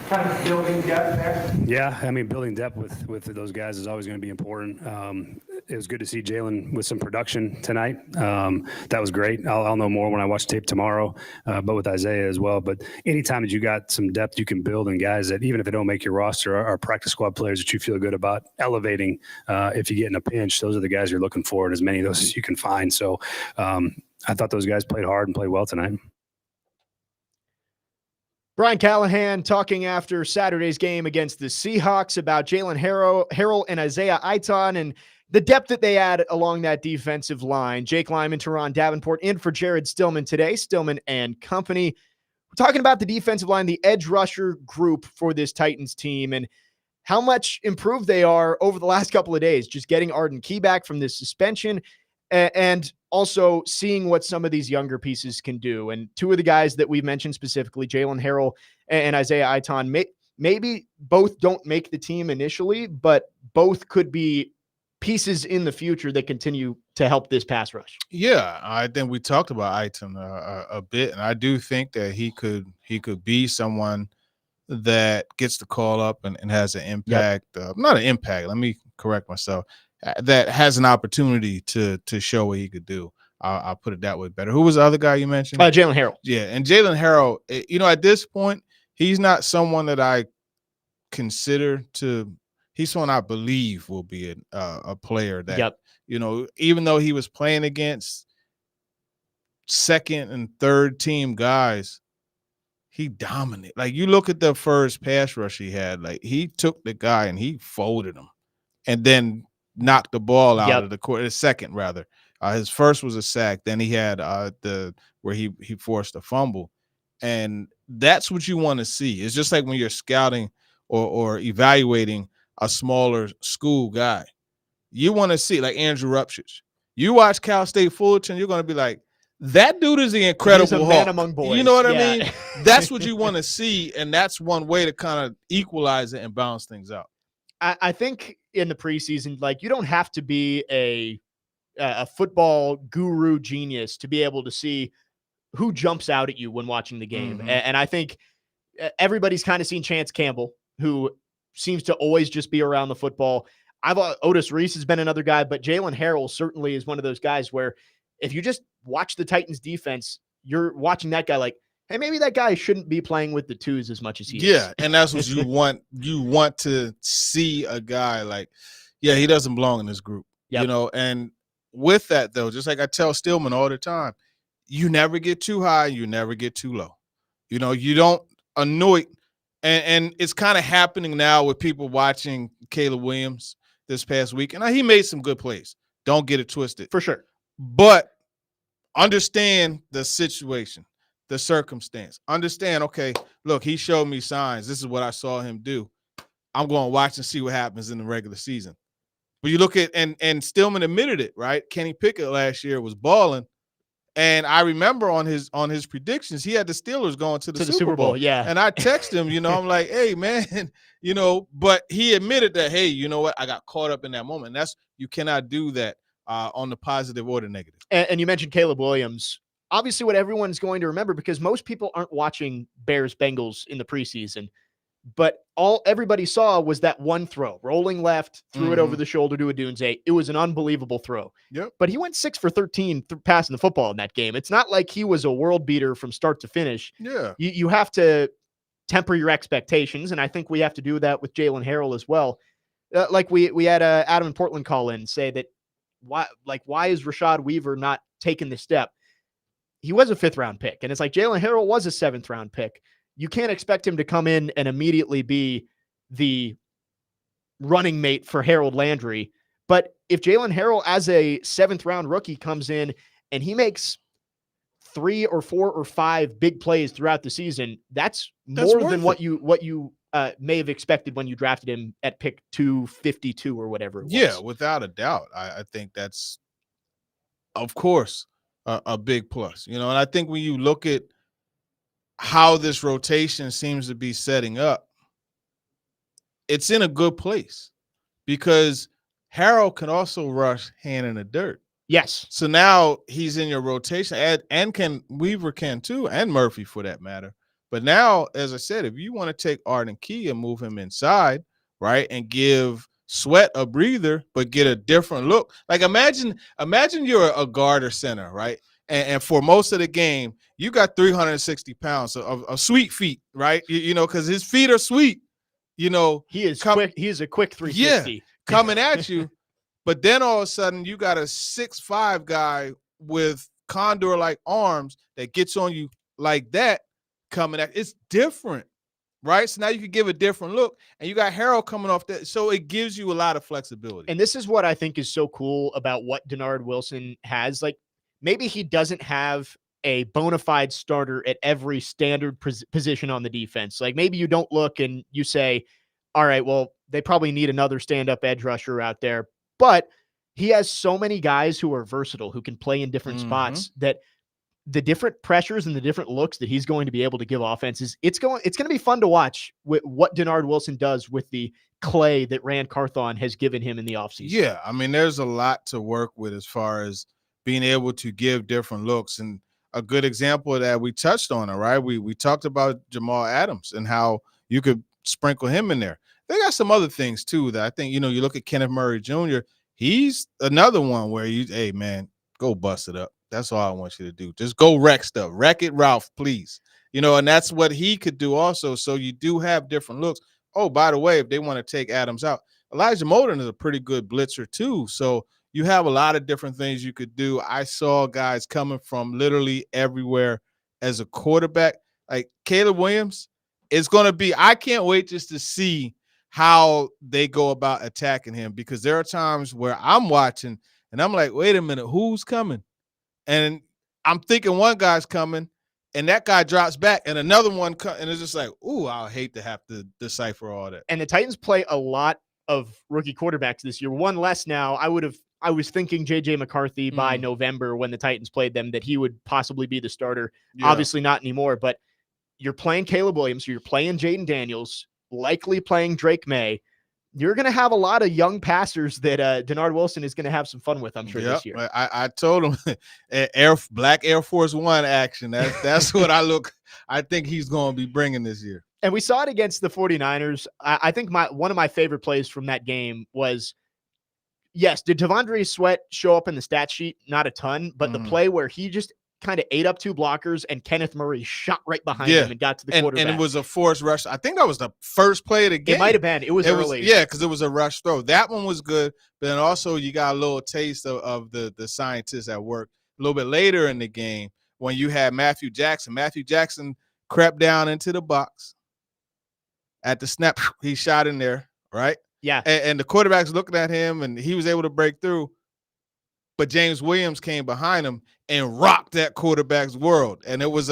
kind of building depth there. Yeah, I mean, building depth with those guys is always going to be important. It was good to see Jaylen with some production tonight. That was great. I'll know more when I watch tape tomorrow, but with Isaiah as well. But anytime that you got some depth you can build, and guys that even if they don't make your roster are practice squad players that you feel good about elevating if you get in a pinch, those are the guys you're looking for, and as many of those as you can find. So I thought those guys played hard and played well tonight. Brian Callahan talking after Saturday's game against the Seahawks about Jaylen Harrell and Isaiah Aiton and the depth that they add along that defensive line. Jake Lyman, Teron Davenport in for Jared Stillman today, Stillman and Company. We're talking about the defensive line, the edge rusher group for this Titans team, and how much improved they are over the last couple of days, just getting Arden Key back from this suspension and also seeing what some of these younger pieces can do. And two of the guys that we mentioned specifically, Jaylen Harrell and Isaiah Aiton, maybe both don't make the team initially, but both could be pieces in the future that continue to help this pass rush. Yeah, I think we talked about Aiton a bit, and I do think that he could be someone that gets the call up and has an impact. Yep. Not an impact. Let me correct myself. That has an opportunity to show what he could do. I'll put it that way better. Who was the other guy you mentioned? Jaylen Harrell. Yeah, and Jaylen Harrell, at this point, he's not someone that I consider to – he's someone I believe will be a player that, even though he was playing against second and third team guys, he dominated. Like, you look at the first pass rush he had, like, he took the guy and he folded him and then knocked the ball out of the court. His second, rather. His first was a sack. Then he had where he forced a fumble. And that's what you want to see. It's just like when you're scouting or evaluating a smaller school guy. you want to see, like Andrew Rupchich. You watch Cal State Fullerton, you're going to be like, that dude is the Incredible He's a Hulk. man among boys. You know what I Yeah. mean? That's what you want to see, and that's one way to kind of equalize it and balance things out. I think in the preseason, like, you don't have to be a football guru genius to be able to see who jumps out at you when watching the game. Mhm. And I think everybody's kind of seen Chance Campbell, who seems to always just be around the football. Otis Reese has been another guy, but Jaylen Harrell certainly is one of those guys where if you just watch the Titans defense, you're watching that guy like, hey, maybe that guy shouldn't be playing with the twos as much as he is. Yeah, and that's what you want. You want to see a guy like, yeah, he doesn't belong in this group. Yep. You know, and with that, though, just like I tell Stillman all the time, you never get too high, you never get too low. You know, you don't anoint, and it's kind of happening now with people watching Caleb Williams this past week, and he made some good plays. Don't get it twisted. For sure. But understand the situation, the circumstance. Understand, okay, look, he showed me signs. This is what I saw him do. I'm going to watch and see what happens in the regular season. But you look at, and Stillman admitted it, right? Kenny Pickett last year was balling. And I remember on his predictions, he had the Steelers going to the Super Bowl. Yeah. And I text him, you know, I'm like, hey, man, you know, but he admitted that, hey, you know what? I got caught up in that moment. And you cannot do that on the positive or the negative. And you mentioned Caleb Williams. Obviously, what everyone's going to remember, because most people aren't watching Bears-Bengals in the preseason, but everybody saw was that one throw, rolling left, threw it over the shoulder to Odunze. It was an unbelievable throw. Yep. But he went 6 for 13 passing the football in that game. It's not like he was a world beater from start to finish. Yeah. You have to temper your expectations, and I think we have to do that with Jaylen Harrell as well. Like we had Adam in Portland call in, say that why is Rashad Weaver not taking the step? He was a 5th-round pick, and it's like Jaylen Harrell was a 7th-round pick. You can't expect him to come in and immediately be the running mate for Harold Landry. But if Jaylen Harrell, as a 7th-round rookie, comes in and he makes 3 or 4 or 5 big plays throughout the season, that's more than what you may have expected when you drafted him at pick 252 or whatever it was. Yeah, without a doubt. I think that's, of course, a big plus. You know, and I think when you look at how this rotation seems to be setting up, it's in a good place because Harrell can also rush hand in the dirt. Yes. So now he's in your rotation, and Weaver can too, and Murphy for that matter. But now, as I said, if you want to take Arden Key and move him inside, right, and give Sweat a breather, but get a different look. Like imagine you're a guard or center, right? And for most of the game, you got 360 pounds of sweet feet, right? You know, because his feet are sweet. You know, He is quick. He is a quick 360. Yeah, coming at you. But then all of a sudden, you got a 6'5" guy with condor-like arms that gets on you like that coming at. It's different, right? So now you can give a different look, and you got Harrell coming off that. So it gives you a lot of flexibility. And this is what I think is so cool about what Denard Wilson has. Like, maybe he doesn't have a bona fide starter at every standard position on the defense. Like, maybe you don't look and you say, all right, well, they probably need another stand-up edge rusher out there. But he has so many guys who are versatile, who can play in different spots, that the different pressures and the different looks that he's going to be able to give offenses, it's going to be fun to watch what Denard Wilson does with the clay that Rand Carthon has given him in the offseason. Yeah, I mean, there's a lot to work with as far as being able to give different looks. And a good example of that, we touched on it, right? We talked about Jamal Adams and how you could sprinkle him in there. They got some other things too that I think, you know, you look at Kenneth Murray Jr., he's another one where hey man, go bust it up. That's all I want you to do. Just go wreck stuff. Wreck it, Ralph, please. You know, and that's what he could do also. So you do have different looks. Oh, by the way, if they want to take Adams out, Elijah Molden is a pretty good blitzer too. So you have a lot of different things you could do. I saw guys coming from literally everywhere as a quarterback. Like Caleb Williams, it's going to be, I can't wait just to see how they go about attacking him, because there are times where I'm watching and I'm like, wait a minute, who's coming? And I'm thinking one guy's coming and that guy drops back and another one comes, and it's just like, ooh, I'll hate to have to decipher all that. And the Titans play a lot of rookie quarterbacks this year. One less now. I was thinking JJ McCarthy by November when the Titans played them that he would possibly be the starter. Yeah. Obviously not anymore, but you're playing Caleb Williams, you're playing Jaden Daniels, likely playing Drake May. You're going to have a lot of young passers that Denard Wilson is going to have some fun with, I'm sure, this year. I told him Black Air Force One action. That's what I think he's going to be bringing this year. And we saw it against the 49ers. I think one of my favorite plays from that game was, yes, did Devondre Sweat show up in the stat sheet? Not a ton, but the play where he just kind of ate up two blockers and Kenneth Murray shot right behind him and got to the quarterback. And it was a forced rush. I think that was the first play of the game. It might have been. It was early. Because it was a rush throw. That one was good. But then also you got a little taste of the scientists at work a little bit later in the game when you had Matthew Jackson. Matthew Jackson crept down into the box. At the snap, he shot in there, right? Yeah. And the quarterback's looking at him, and he was able to break through. But James Williams came behind him and rocked that quarterback's world. And it was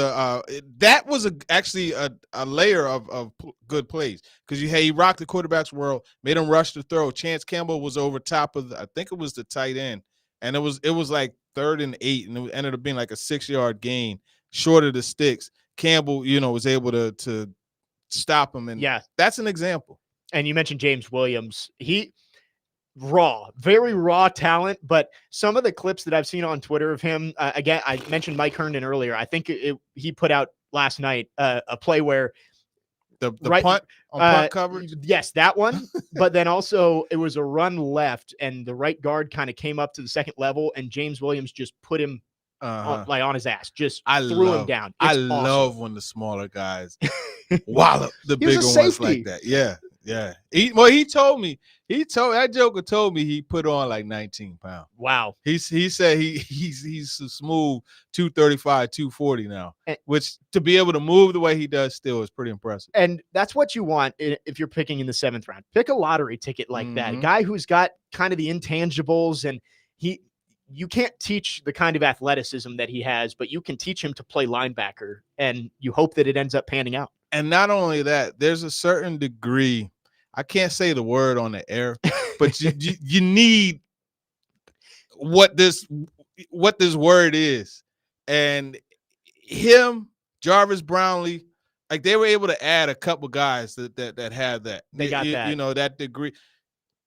actually a layer of good plays because he rocked the quarterback's world, made him rush the throw. Chance Campbell was over top of I think it was the tight end, and it was like 3rd and 8, and it ended up being like a 6-yard gain short of the sticks. Campbell, was able to stop him, and that's an example. And you mentioned James Williams. Very raw talent, but some of the clips that I've seen on Twitter of him, again, I mentioned Mike Herndon earlier. I think he put out last night a play where the punt on punt coverage. Yes, that one. But then also it was a run left, and the right guard kind of came up to the second level, and James Williams just put him on his ass, just threw him down. It's awesome. Love when the smaller guys wallop the bigger ones like that. Yeah. Yeah. He told me that joker told me he put on like 19 pounds. Wow. He said he's a smooth 235, 240 now, which to be able to move the way he does still is pretty impressive. And that's what you want if you're picking in the 7th round. Pick a lottery ticket like that. A guy who's got kind of the intangibles, and you can't teach the kind of athleticism that he has, but you can teach him to play linebacker, and you hope that it ends up panning out. And not only that, there's a certain degree, I can't say the word on the air, but you need what this word is. And him, Jarvis Brownlee, like they were able to add a couple guys that have that. They got that. That degree.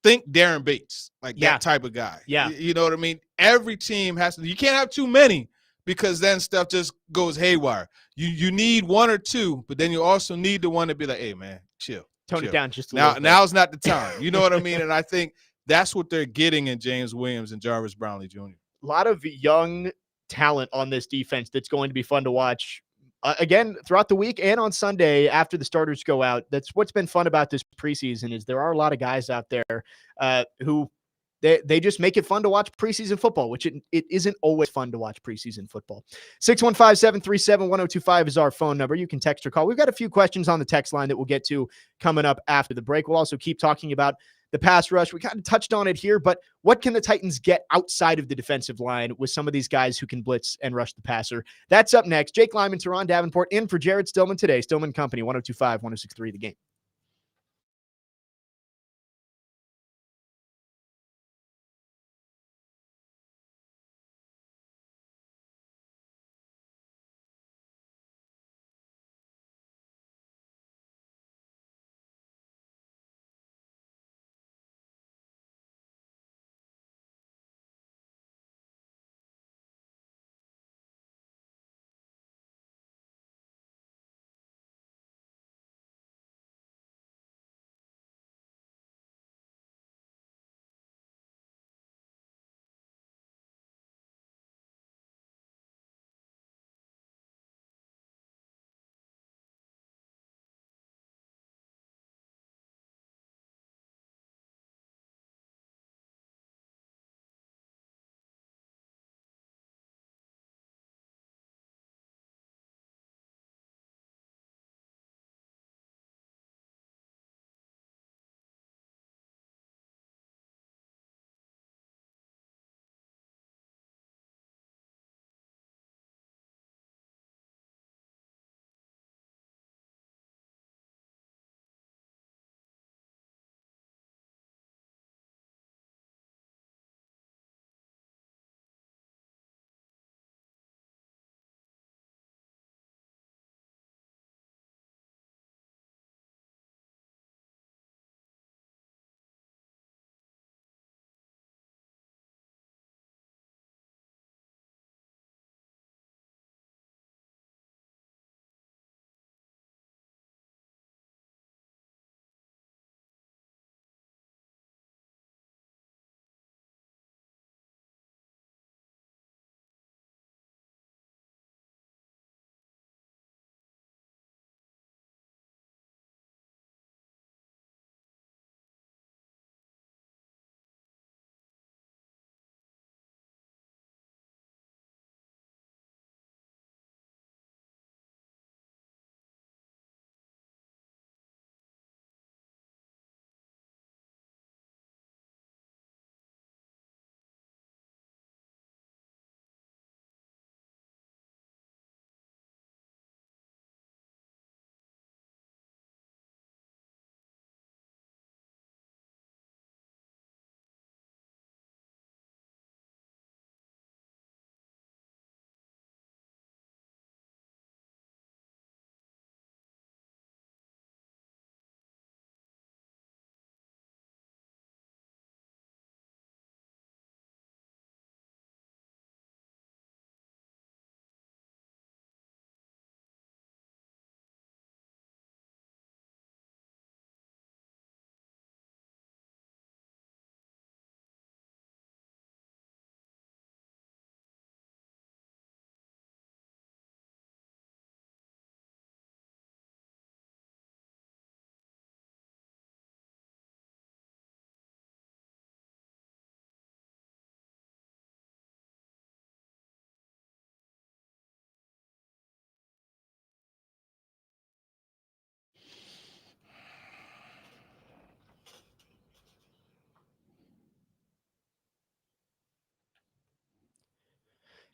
Think Darren Bates, like that type of guy. Yeah. You know what I mean? Every team has to, you can't have too many because then stuff just goes haywire. You need one or two, but then you also need the one to be like, hey, man, chill. Tone it down just a little bit. Now's not the time. You know what I mean? And I think that's what they're getting in James Williams and Jarvis Brownlee Jr. A lot of young talent on this defense that's going to be fun to watch. Again, throughout the week and on Sunday after the starters go out. That's what's been fun about this preseason is there are a lot of guys out there who they just make it fun to watch preseason football, which it isn't always fun to watch preseason football. 615-737-1025 is our phone number. You can text or call. We've got a few questions on the text line that we'll get to coming up after the break. We'll also keep talking about the pass rush. We kind of touched on it here, but what can the Titans get outside of the defensive line with some of these guys who can blitz and rush the passer? That's up next. Jake Lyman, Teron Davenport in for Jared Stillman today. Stillman Company, 102.5, 106.3 The Game.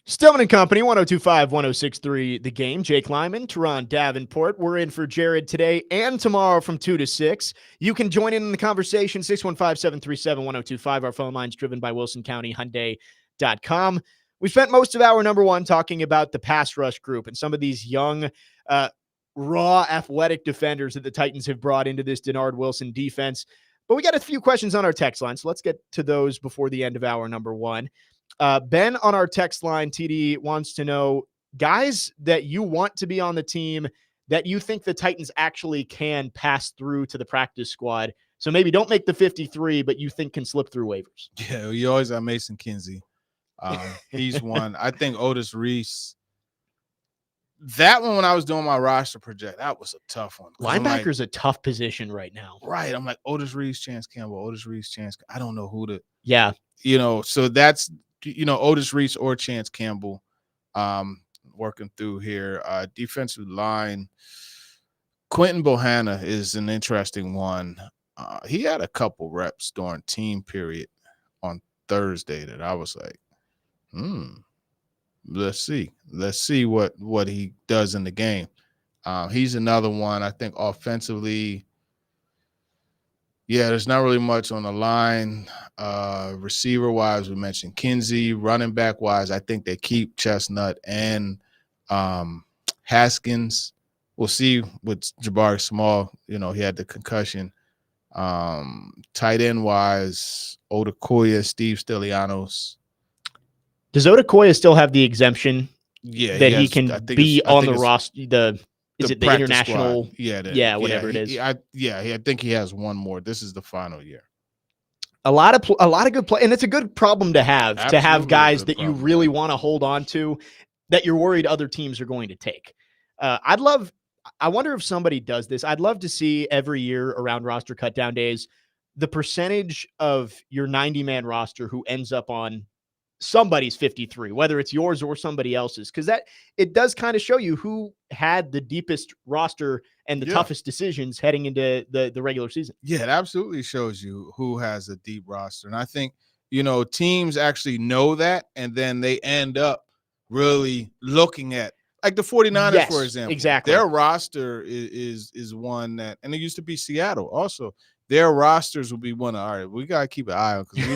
Stillman and Company, 102.5, 106.3 The Game. Jake Lyman, Teron Davenport. We're in for Jared today and tomorrow from 2 to 6. You can join in the conversation, 615-737-1025. Our phone line's driven by WilsonCountyHyundai.com. We spent most of hour number one talking about the pass rush group and some of these young, raw athletic defenders that the Titans have brought into this Denard Wilson defense. But we got a few questions on our text line, so let's get to those before the end of hour number one. Ben on our text line, TD, wants to know guys that you want to be on the team that you think the Titans actually can pass through to the practice squad. So maybe don't make the 53, but you think can slip through waivers. Yeah, you always have Mason Kinsey. He's one. I think Otis Reese. That one, when I was doing my roster project, that was a tough one. Linebacker's a tough position right now. Right. I'm like, Otis Reese, Chance Campbell, Otis Reese, Chance. I don't know who to. Yeah. So that's, Otis Reese or Chance Campbell working through here. Defensive line, Quentin Bohanna is an interesting one. He had a couple reps during team period on Thursday that I was like, let's see what he does in the game. He's another one. I think offensively, yeah, there's not really much on the line. Receiver wise, we mentioned Kinsey. Running back wise, I think they keep Chestnut and Haskins. We'll see with Jabari Small. He had the concussion. Tight end wise, Odakoya, Steve Stylianos. Does Odakoya still have the exemption? Yeah, that he can be on the roster. Is it the international? Squad. Whatever it is. I think he has one more. This is the final year. A lot of good play, and it's a good problem to have. Absolutely, to have guys that you really want to hold on to, that you're worried other teams are going to take. I wonder if somebody does this. I'd love to see every year around roster cutdown days the percentage of your 90-man roster who ends up on somebody's 53, whether it's yours or somebody else's, because that it does kind of show you who had the deepest roster and the toughest decisions heading into the regular season. Yeah, it absolutely shows you who has a deep roster. And I think, teams actually know that, and then they end up really looking at, like the 49ers, for example. Exactly. Their roster is one that, and it used to be Seattle also. Their rosters will be one of, all right, we got to keep an eye on, because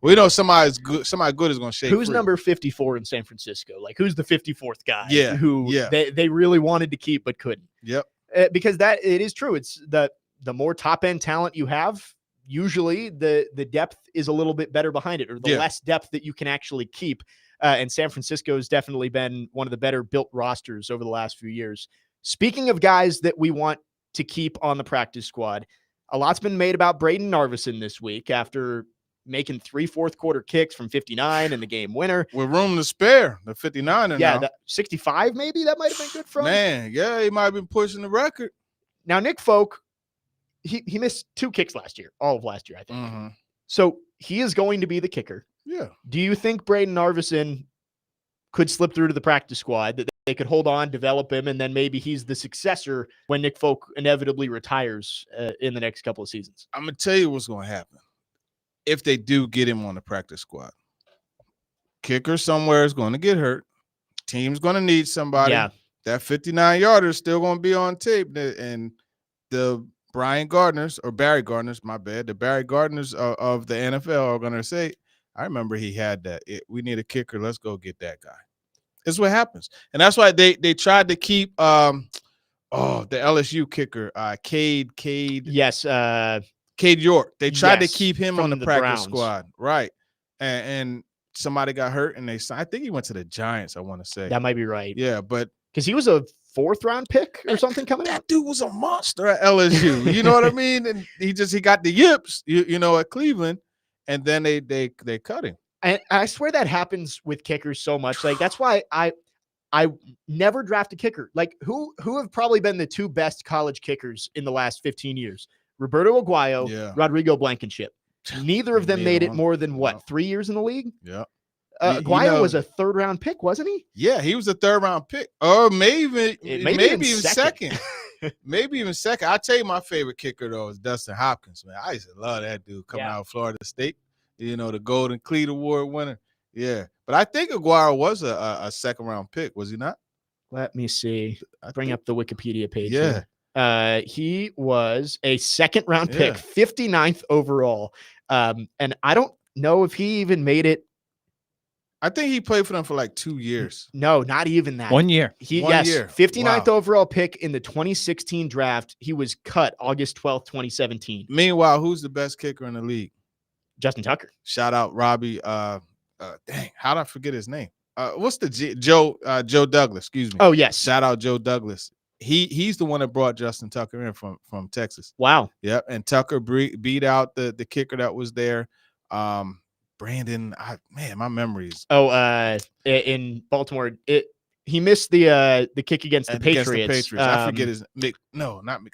we know somebody good is going to shake. Who's free. number 54 in San Francisco? Like, who's the 54th guy who Yeah. they really wanted to keep but couldn't? Yep. Because it is true. It's the more top-end talent you have, usually the depth is a little bit better behind it, or the less depth that you can actually keep. And San Francisco has definitely been one of the better built rosters over the last few years. Speaking of guys that we want to keep on the practice squad, a lot's been made about Braden Narveson this week after making 3 fourth-quarter kicks from 59 in the game winner. With room to spare, the 59er Yeah, now. 65 maybe, that might have been good for him. Man, yeah, he might have been pushing the record. Now, Nick Folk, he missed 2 kicks last year, all of last year, I think. Mm-hmm. So he is going to be the kicker. Yeah. Do you think Braden Narveson could slip through to the practice squad, that they could hold on, develop him, and then maybe he's the successor when Nick Folk inevitably retires in the next couple of seasons? I'm going to tell you what's going to happen if they do get him on the practice squad. Kicker somewhere is going to get hurt. Team's going to need somebody. Yeah. That 59-yarder is still going to be on tape. And the Barry Gardners, the Barry Gardners of the NFL are going to say, I remember he had that. We need a kicker. Let's go get that guy. It's what happens. And that's why they tried to keep the LSU kicker, Cade. Yes. Cade York. They tried to keep him on the practice Browns. squad. Right. And somebody got hurt, and I think he went to the Giants, I want to say. That might be right. Yeah, but because he was a 4th-round pick or something coming out. That dude was a monster at LSU. You know what I mean? And he got the yips, at Cleveland, and then they cut him. And I swear that happens with kickers so much. Like, that's why I never draft a kicker. Like, who have probably been the 2 best college kickers in the last 15 years? Roberto Aguayo, Rodrigo Blankenship. Neither of them made it more than 3 years in the league? Yeah. Aguayo was a 3rd-round pick, wasn't he? Yeah, he was a 3rd-round pick. Or maybe even second. Maybe even second. I'll tell you, my favorite kicker, though, is Dustin Hopkins, man. I used to love that dude coming out of Florida State. The Golden Cleat Award winner. Yeah. But I think Aguero was a second round pick, was he not? Let me see. I Bring think- up the Wikipedia page. Yeah. Here. He was a second round pick, Yeah. 59th overall. And I don't know if he even made it. I think he played for them for like 2 years. No, not even that. 1 year. One year. 59th Wow. overall pick in the 2016 draft. He was cut August 12th, 2017. Meanwhile, who's the best kicker in the league? Justin Tucker. Shout out Robbie. Dang, how did I forget his name? What's the Joe Douglas? Excuse me. Oh, yes. Shout out Joe Douglas. He's the one that brought Justin Tucker in from Texas. Wow. Yep, and Tucker beat out the kicker that was there. Brandon, my memories. Oh, in Baltimore, he missed the kick against the Patriots. I forget his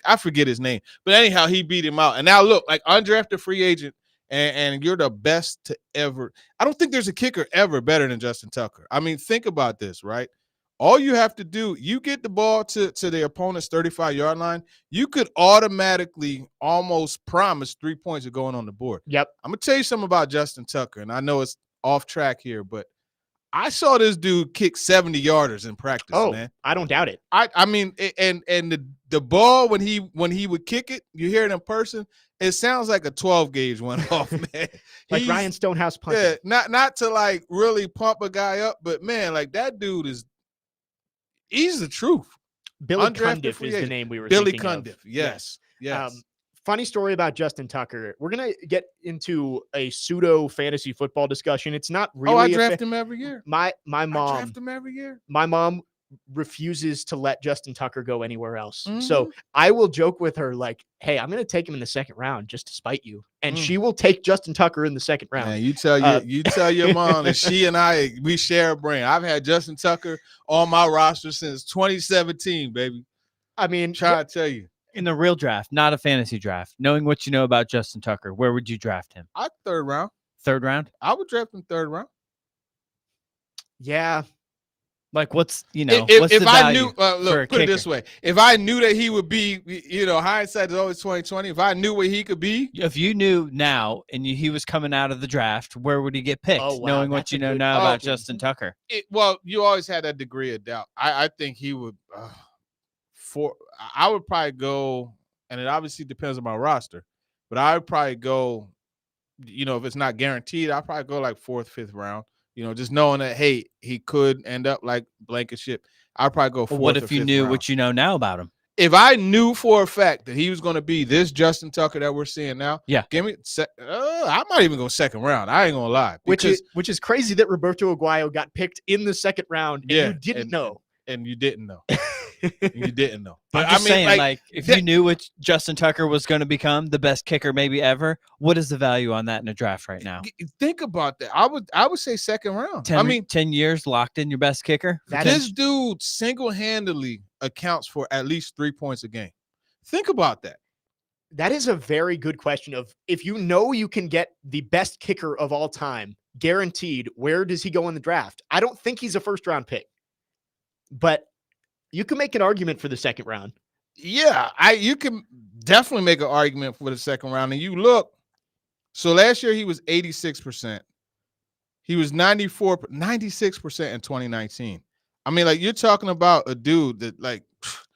I forget his name. But anyhow, he beat him out. And now look, like undrafted free agent, and you're the best to ever. I don't think there's a kicker ever better than Justin Tucker. I mean, think about this, right? All you have to do, you get the ball to the opponent's 35-yard line, you could automatically almost promise 3 points of going on the board. Yep. I'm going to tell you something about Justin Tucker, and I know it's off track here, but I saw this dude kick 70-yarders in practice, man. I don't doubt it. I mean, and the ball, when he would kick it, you hear it in person, it sounds like a 12 gauge went off, man. Like Ryan Stonehouse punching. Yeah, not to like really pump a guy up, but man, like that dude he's the truth. Billy Undrafted Cundiff free is the agent. name we were Billy thinking Cundiff. of. Yes. Funny story about Justin Tucker. We're going to get into a pseudo fantasy football discussion. It's not really. I draft him every year. My I mom. draft him every year. My mom refuses to let Justin Tucker go anywhere else. Mhm. So I will joke with her like, "Hey, I'm going to take him in the second round just to spite you," and she will take Justin Tucker in the second round. Man, you tell your mom that she and we share a brain. I've had Justin Tucker on my roster since 2017, baby. I mean, Try to tell you. In the real draft, not a fantasy draft, knowing what you know about Justin Tucker, where would you draft him? Third round. Third round? I would draft him third round. yeah. Like what's If the I value knew, for a look, put it kicker? this way: if I knew that he would be, hindsight is always 20/20. If I knew what he could be, If you knew now and he was coming out of the draft, where would he get picked? Oh, wow, Knowing what that's you a know good now about question. Justin Tucker. you always had that degree of doubt. I think he would. I would probably go, and it obviously depends on my roster, but I would probably go. If it's not guaranteed, I'd probably go like 4th, 5th round. Just knowing that, hey, he could end up like Blankenship. I'd probably go 4th. Well, what or if you 5th knew round. what you know now about him? If I knew for a fact that he was going to be this Justin Tucker that we're seeing now, Yeah. give me. I might even go second round. I ain't gonna lie, Which is crazy that Roberto Aguayo got picked in the second round and you didn't know. and you didn't know. You didn't know. I'm But just saying, like if that- you knew what Justin Tucker was going to become, the best kicker maybe ever, what is the value on that in a draft right now? think about that. I would say second round. 10 years locked in your best kicker? This dude single-handedly accounts for at least 3 points a game. Think about that. That is a very good question of if you know you can get the best kicker of all time, guaranteed, where does he go in the draft? I don't think he's a first round pick, but you can make an argument for the second round. Yeah, you can definitely make an argument for the second round. And you look, so last year he was 86%. He was 96% in 2019. I mean, like you're talking about a dude that like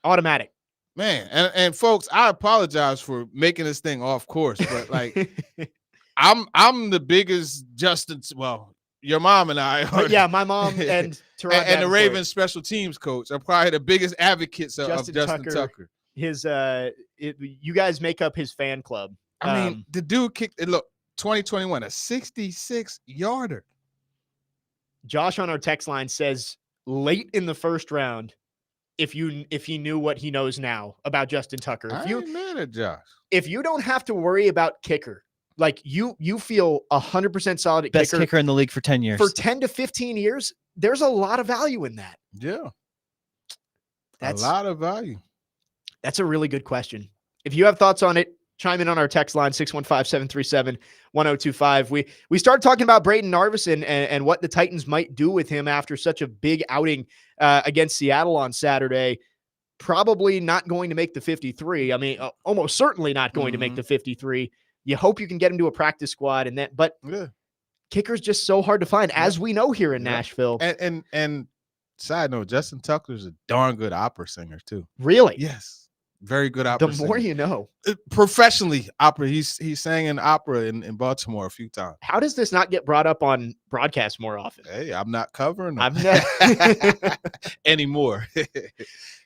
Automatic. man, and folks, I apologize for making this thing off course, but like I'm the biggest Justin. Well, your mom and I are. Yeah, my mom and Teron and the Davenport. Ravens special teams coach are probably the biggest advocates of Justin Justin Tucker. Tucker. His you guys make up his fan club. I mean, the dude kicked it. Look, 2021, a 66-yarder. Josh on our text line says late in the first round, if he knew what he knows now about Justin Tucker, I ain't mad at Josh. if you don't have to worry about kicker, like you feel 100% solid at Best kicker in the league for 10 years. for 10 to 15 years, there's a lot of value in that. Yeah, That's a lot of value. That's a really good question. If you have thoughts on it, chime in on our text line, 615-737-1025. We started talking about Braden Narvison and what the Titans might do with him after such a big outing against Seattle on Saturday. Probably not going to make the 53. I mean, almost certainly not going to make the 53. You hope you can get him to a practice squad, but Yeah. kicker's just so hard to find, as we know here in Yeah. Nashville. And side note, Justin Tucker's a darn good opera singer too. Really? Yes, very good The opera more singer. you know. Professionally opera. He sang in opera in Baltimore a few times. How does this not get brought up on broadcast more often? Hey, I'm not covering them I'm anymore.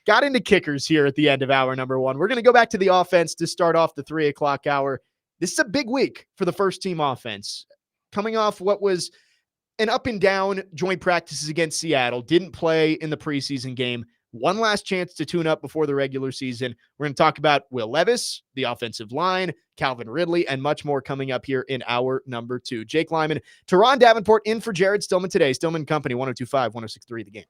got into kickers here at the end of hour number 1. We're going to go back to the offense to start off the 3 o'clock hour. This is a big week for the first team offense. Coming off what was an up and down joint practices against Seattle, didn't play in the preseason game. One last chance to tune up before the regular season. We're going to talk about Will Levis, the offensive line, Calvin Ridley, and much more coming up here in hour number 2. Jake Lyman, Teron Davenport in for Jared Stillman today. Stillman Company, 102.5, 106.3 The Game.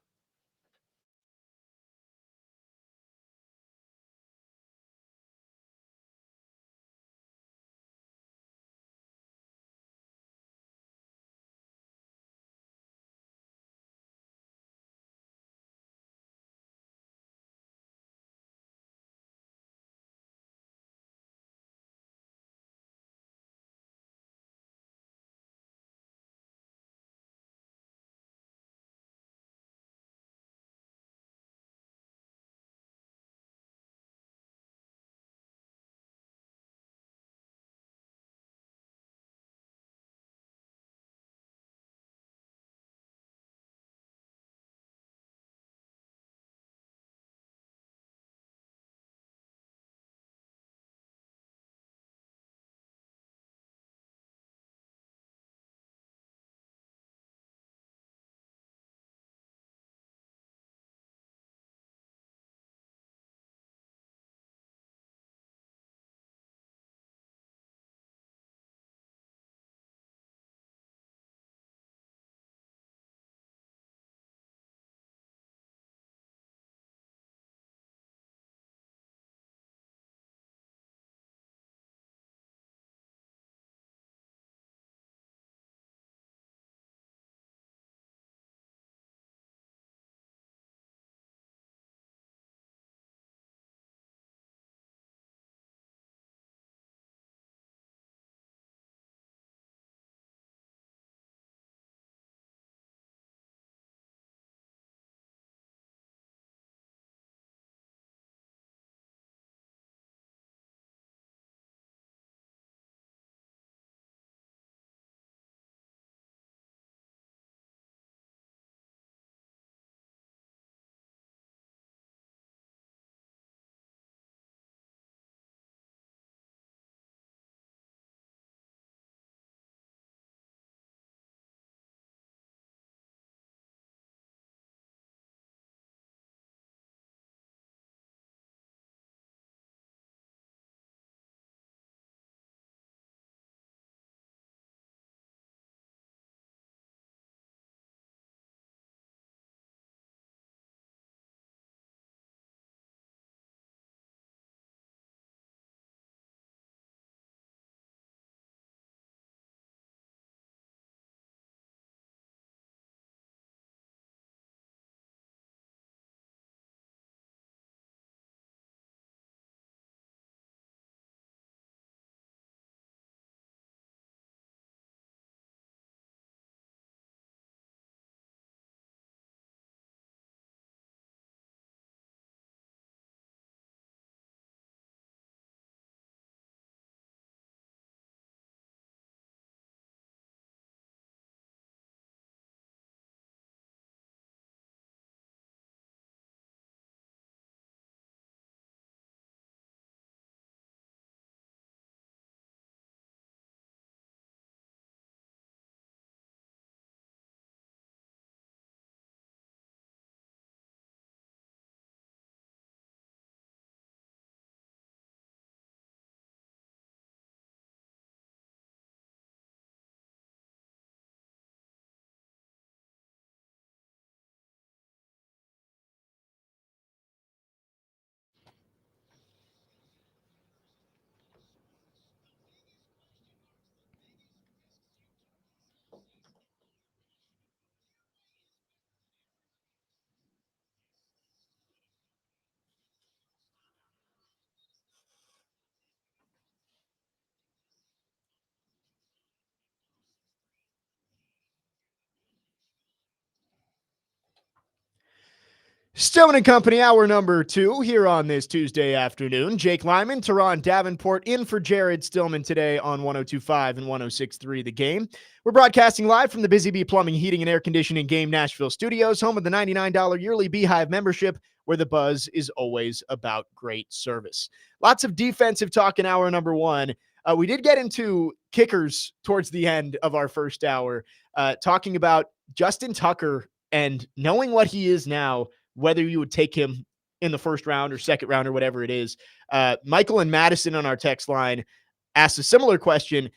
Stillman and Company, hour number 2 here on this Tuesday afternoon. Jake Lyman, Teron Davenport in for Jared Stillman today on 102.5 and 106.3 The Game. We're broadcasting live from the Busy Bee Plumbing, Heating, and Air Conditioning Game Nashville studios, home of the $99 yearly Beehive membership, where the buzz is always about great service. Lots of defensive talk in hour number 1. We did get into kickers towards the end of our first hour, talking about Justin Tucker and knowing what he is now, whether you would take him in the first round or second round or whatever it is. Michael and Madison on our text line asked a similar question.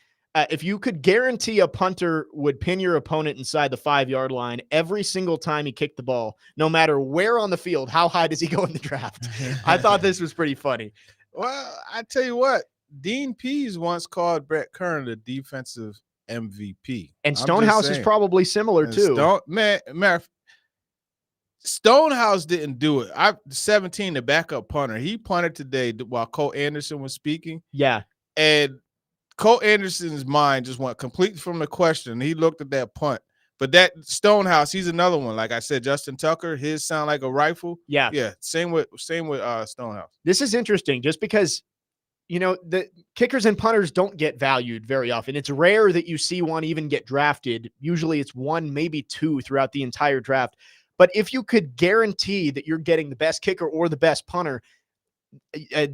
If you could guarantee a punter would pin your opponent inside the 5-yard line every single time he kicked the ball, no matter where on the field, how high does he go in the draft? I thought this was pretty funny. Well, I tell you what, Dean Pease once called Brett Kern the defensive MVP. And Stonehouse is probably similar too. Stonehouse didn't do it. 17, the backup punter. He punted today while Cole Anderson was speaking. Yeah. And Cole Anderson's mind just went completely from the question. He looked at that punt. But that Stonehouse, he's another one. Like I said, Justin Tucker, his sound like a rifle. Yeah. Yeah. Same with Stonehouse. This is interesting just because, the kickers and punters don't get valued very often. It's rare that you see one even get drafted. Usually it's 1, maybe 2 throughout the entire draft. But if you could guarantee that you're getting the best kicker or the best punter,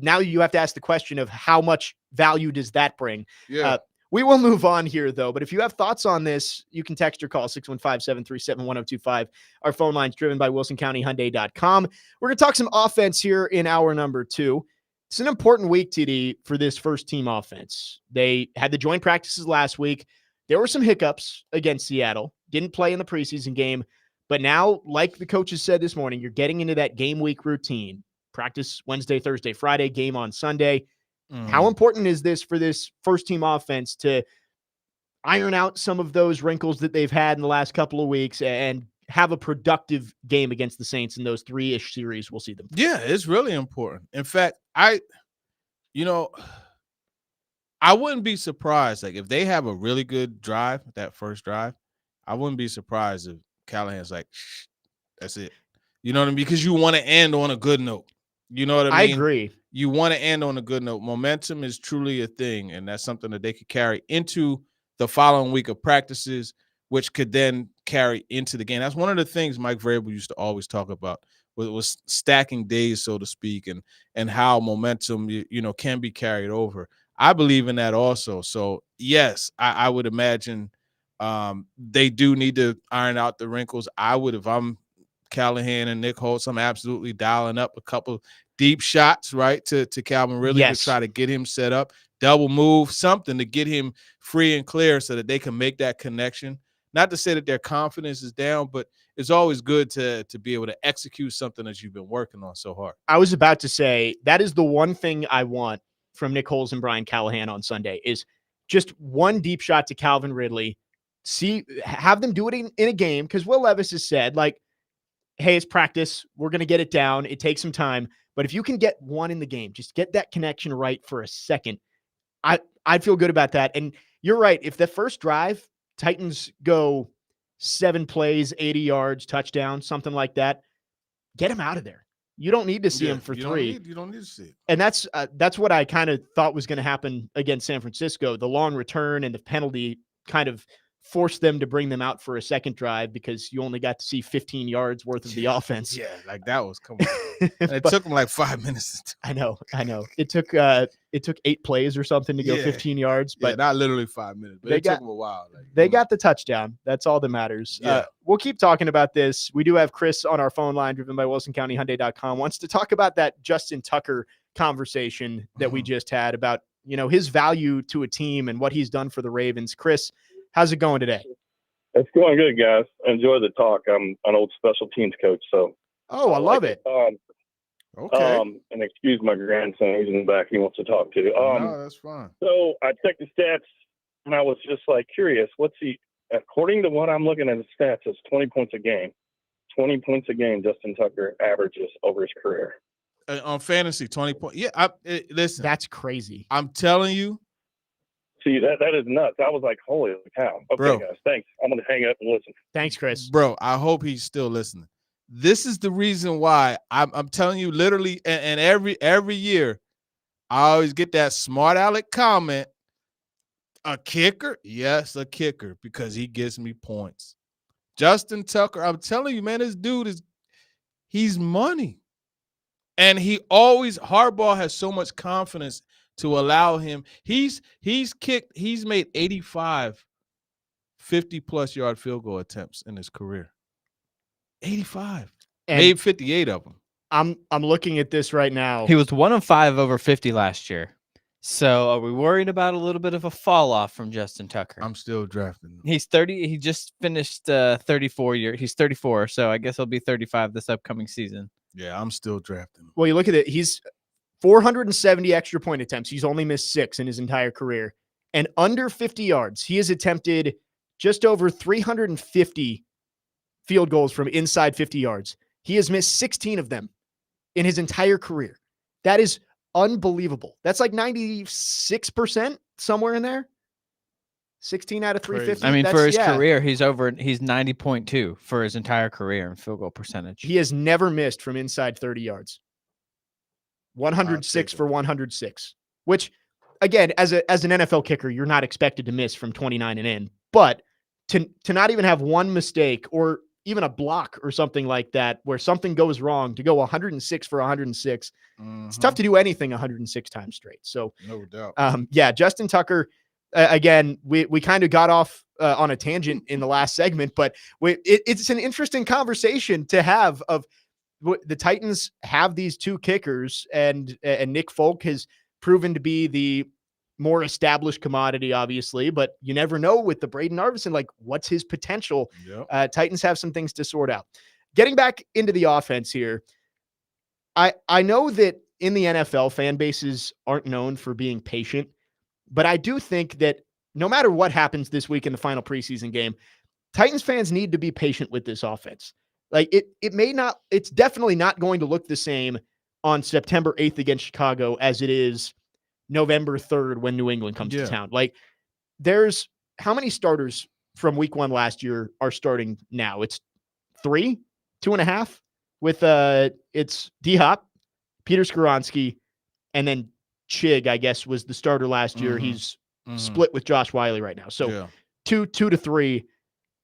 now you have to ask the question of how much value does that bring? Yeah. We will move on here, though. But if you have thoughts on this, you can text or call 615-737-1025. Our phone line's driven by WilsonCountyHyundai.com. We're going to talk some offense here in hour number 2. It's an important week, TD, for this first-team offense. They had the joint practices last week. There were some hiccups against Seattle. Didn't play in the preseason game. But now, like the coaches said this morning, you're getting into that game week routine. Practice Wednesday, Thursday, Friday, game on Sunday. How important is this for this first-team offense to iron out some of those wrinkles that they've had in the last couple of weeks and have a productive game against the Saints in those 3-ish series? We'll see them. Yeah, it's really important. In fact, I wouldn't be surprised. Like, if they have a really good drive, that first drive, I wouldn't be surprised if Callahan's like, that's it. You know what I mean? Because you want to end on a good note. You know what I mean? I agree. You want to end on a good note. Momentum is truly a thing, and that's something that they could carry into the following week of practices, which could then carry into the game. That's one of the things Mike Vrabel used to always talk about was stacking days, so to speak, and how momentum can be carried over. I believe in that also. So yes, I would imagine they do need to iron out the wrinkles. I would, if I'm Callahan and Nick Holtz, I'm absolutely dialing up a couple deep shots, right, to Calvin Ridley to try to get him set up, double move, something to get him free and clear so that they can make that connection. Not to say that their confidence is down, but it's always good to be able to execute something that you've been working on so hard. I was about to say, that is the one thing I want from Nick Holtz and Brian Callahan on Sunday is just one deep shot to Calvin Ridley. Have them do it in a game, because Will Levis has said, like, hey, it's practice. We're going to get it down. It takes some time. But if you can get one in the game, just get that connection right for a second, I'd feel good about that. And you're right. If the first drive, Titans go 7 plays, 80 yards, touchdown, something like that, get him out of there. You don't need to see him for 3. You don't need to see it. And that's what I kind of thought was going to happen against San Francisco. The long return and the penalty kind of forced them to bring them out for a second drive because you only got to see 15 yards worth of the offense. Yeah, like that was coming. It took them like 5 minutes. I know. It took 8 plays or something to go 15 yards, but not literally 5 minutes. But it took them a while. They got the touchdown. That's all that matters. Yeah. We'll keep talking about this. We do have Chris on our phone line, driven by WilsonCountyHyundai.com, wants to talk about that Justin Tucker conversation that we just had about his value to a team and what he's done for the Ravens. Chris, how's it going today? It's going good, guys. Enjoy the talk. I'm an old special teams coach, so. Oh, I love it. Okay. And excuse my grandson. He's in the back. He wants to talk to. No, that's fine. So I checked the stats, and I was just like curious. According to what I'm looking at the stats, it's 20 points a game. 20 points a game Justin Tucker averages over his career. On fantasy, 20 points. Yeah, listen. That's crazy. I'm telling you. See, that is nuts. I was like, holy cow. Okay, Bro. guys, thanks. I'm going to hang up and listen. Thanks, Chris. Bro, I hope he's still listening. This is the reason why I'm telling you literally, and every year I always get that smart aleck comment. A kicker? Yes, a kicker, because he gives me points. Justin Tucker, I'm telling you, man, this dude he's money. And Harbaugh has so much confidence to allow him. He's made 85 50-plus yard field goal attempts in his career. 85. And made 58 of them. I'm looking at this right now. He was 1 of 5 over 50 last year. So are we worried about a little bit of a fall off from Justin Tucker? I'm still drafting him. He's 30. He just finished 34 year. He's 34. So I guess he'll be 35 this upcoming season. Yeah, I'm still drafting him. Well, you look at it. He's 470 extra point attempts. He's only missed 6 in his entire career. And under 50 yards, he has attempted just over 350 field goals from inside 50 yards. He has missed 16 of them in his entire career. That is unbelievable. That's like 96%, somewhere in there. 16 out of 350. I mean, That's, for his career, he's 90.2 for his entire career in field goal percentage. He has never missed from inside 30 yards. 106 for 106, which, again, as an NFL kicker, you're not expected to miss from 29 and in. But to not even have one mistake or even a block or something like that where something goes wrong, to go 106 for 106, it's tough to do anything 106 times straight. So, no doubt. Yeah, Justin Tucker, again, we kind of got off on a tangent in the last segment, but it's an interesting conversation to have of the Titans have these 2 kickers, and Nick Folk has proven to be the more established commodity, obviously, but you never know with the Braden Arvison, like, what's his potential? Yep. Titans have some things to sort out. Getting back into the offense here, I know that in the NFL, fan bases aren't known for being patient, but I do think that no matter what happens this week in the final preseason game, Titans fans need to be patient with this offense. Like, it's definitely not going to look the same on September 8th against Chicago as it is November 3rd when New England comes to town. Like, there's how many starters from week 1 last year are starting now? It's 3, 2.5 with it's D-Hop, Peter Skoronski, and then Chig, I guess, was the starter last year. He's split with Josh Wiley right now. So 2 to 3.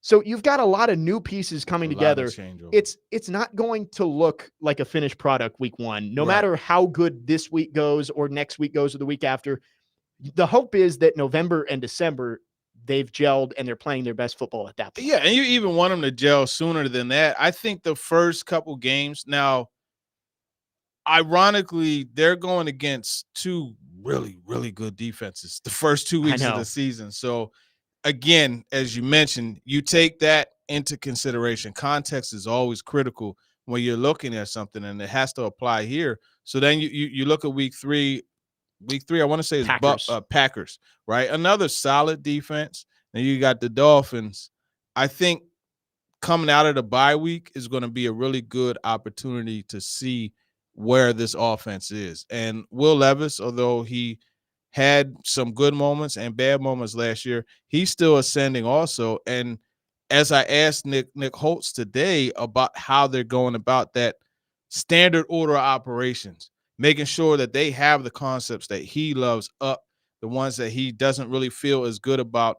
So you've got a lot of new pieces coming together. It's not going to look like a finished product week 1, no matter how good this week goes or next week goes or the week after. The hope is that November and December, they've gelled and they're playing their best football at that point. Yeah, and you even want them to gel sooner than that. I think the first couple games now, ironically, they're going against 2 really, really good defenses the first 2 weeks of the season. So, again, as you mentioned, you take that into consideration. Context is always critical when you're looking at something, and it has to apply here. So then you look at week 3. Week 3, I want to say, is Packers, right? Another solid defense. And you got the Dolphins. I think coming out of the bye week is going to be a really good opportunity to see where this offense is. And Will Levis, although he had some good moments and bad moments last year, he's still ascending also. And as I asked Nick Holtz today about how they're going about that standard order of operations, making sure that they have the concepts that he loves up, the ones that he doesn't really feel as good about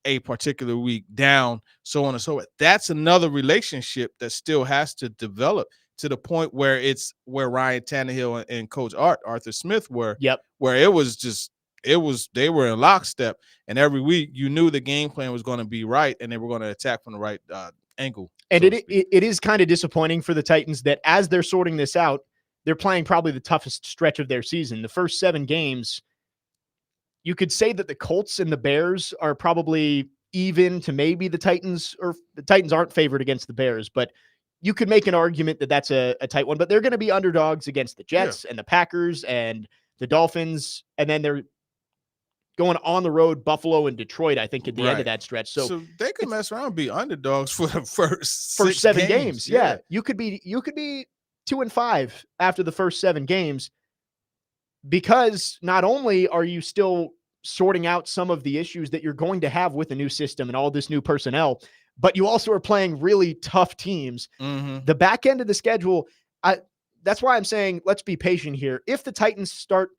a particular week down, so on and so forth. That's another relationship that still has to develop to the point where where Ryan Tannehill and Coach Arthur Smith were, where they were in lockstep, and every week you knew the game plan was going to be right and they were going to attack from the right angle. And it is kind of disappointing for the Titans that as they're sorting this out, they're playing probably the toughest stretch of their season. The first 7 games, you could say that the Colts and the Bears are probably even to maybe the Titans, or the Titans aren't favored against the Bears, but you could make an argument that that's a tight one. But they're going to be underdogs against the Jets and the Packers and the Dolphins, and then they're going on the road, Buffalo and Detroit, I think, at the end of that stretch. So they could mess around and be underdogs for the first 7 games. Yeah. You could be 2-5 after the first 7 games, because not only are you still sorting out some of the issues that you're going to have with the new system and all this new personnel, but you also are playing really tough teams. The back end of the schedule, that's why I'm saying let's be patient here. If the Titans start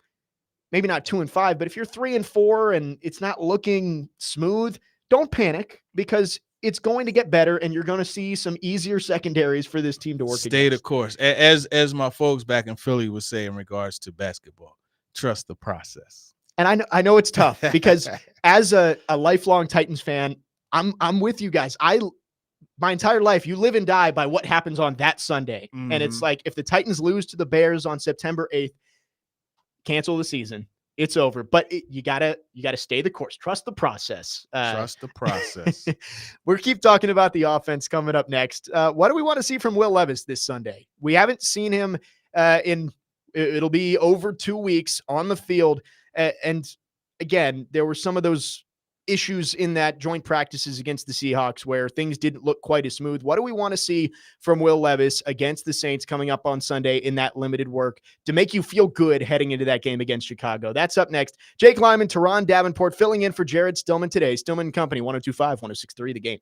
maybe not 2-5, but if you're 3-4 and it's not looking smooth, don't panic, because it's going to get better and you're going to see some easier secondaries for this team to work Stay against. the course. As my folks back in Philly would say in regards to basketball, trust the process. And I know it's tough because as a lifelong Titans fan, I'm with you guys. My entire life, you live and die by what happens on that Sunday. And it's like, if the Titans lose to the Bears on September 8th, cancel the season. It's over. But you gotta stay the course. Trust the process. Trust the process. We'll keep talking about the offense coming up next. What do we want to see from Will Levis this Sunday? We haven't seen him it'll be over 2 weeks on the field. And again, there were some of those issues in that joint practices against the Seahawks where things didn't look quite as smooth. What do we want to see from Will Levis against the Saints coming up on Sunday in that limited work to make you feel good heading into that game against Chicago? That's up next. Jake Lyman, Teron Davenport filling in for Jared Stillman today. Stillman & Company, 102.5, 106.3 The Game.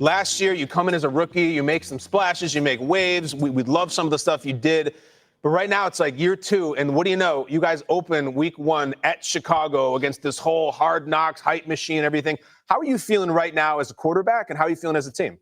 Last year, you come in as a rookie, you make some splashes, you make waves. We love some of the stuff you did. But right now, it's like year 2, and what do you know? You guys open week 1 at Chicago against this whole hard knocks, hype machine, everything. How are you feeling right now as a quarterback, and how are you feeling as a team?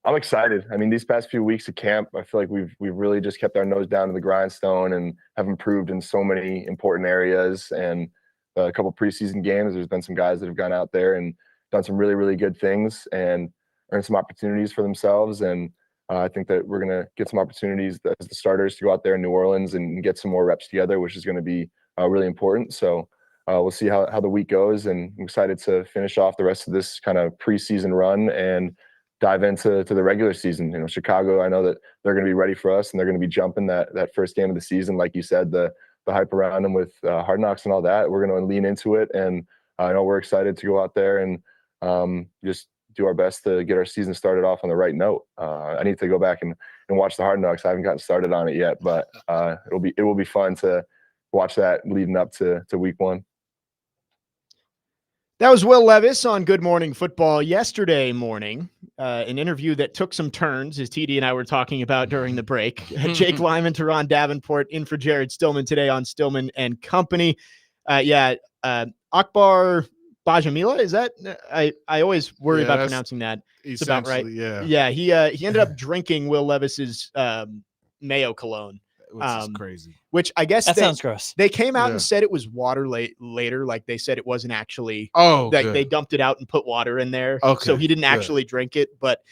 I'm excited. I mean, these past few weeks of camp, I feel like we've really just kept our nose down to the grindstone and have improved in so many important areas. And a couple preseason games, there's been some guys that have gone out there and done some really, really good things and earned some opportunities for themselves. And I think that we're going to get some opportunities as the starters to go out there in New Orleans and get some more reps together, which is going to be really important. So we'll see how the week goes. And I'm excited to finish off the rest of this kind of preseason run and dive into the regular season. You know, Chicago, I know that they're going to be ready for us and they're going to be jumping that first game of the season. Like you said, the hype around them with Hard Knocks and all that, we're going to lean into it. And I know we're excited to go out there and just do our best to get our season started off on the right note. I need to go back and watch the Hard Knocks. I haven't gotten started on it yet, but it will be fun to watch that leading up to week 1. That was Will Levis on Good Morning Football yesterday morning, an interview that took some turns, as TD and I were talking about during the break. Jake Lyman, Teron Davenport in for Jared Stillman today on Stillman and Company. Akbar Bajamila, is that? I always worry about pronouncing that. It's about right. Yeah. He ended up drinking Will Levis's mayo cologne. Which is crazy. Which I guess sounds gross. They came out and said it was water later. Like they said it wasn't actually. They dumped it out and put water in there. Okay, so he didn't actually drink it. But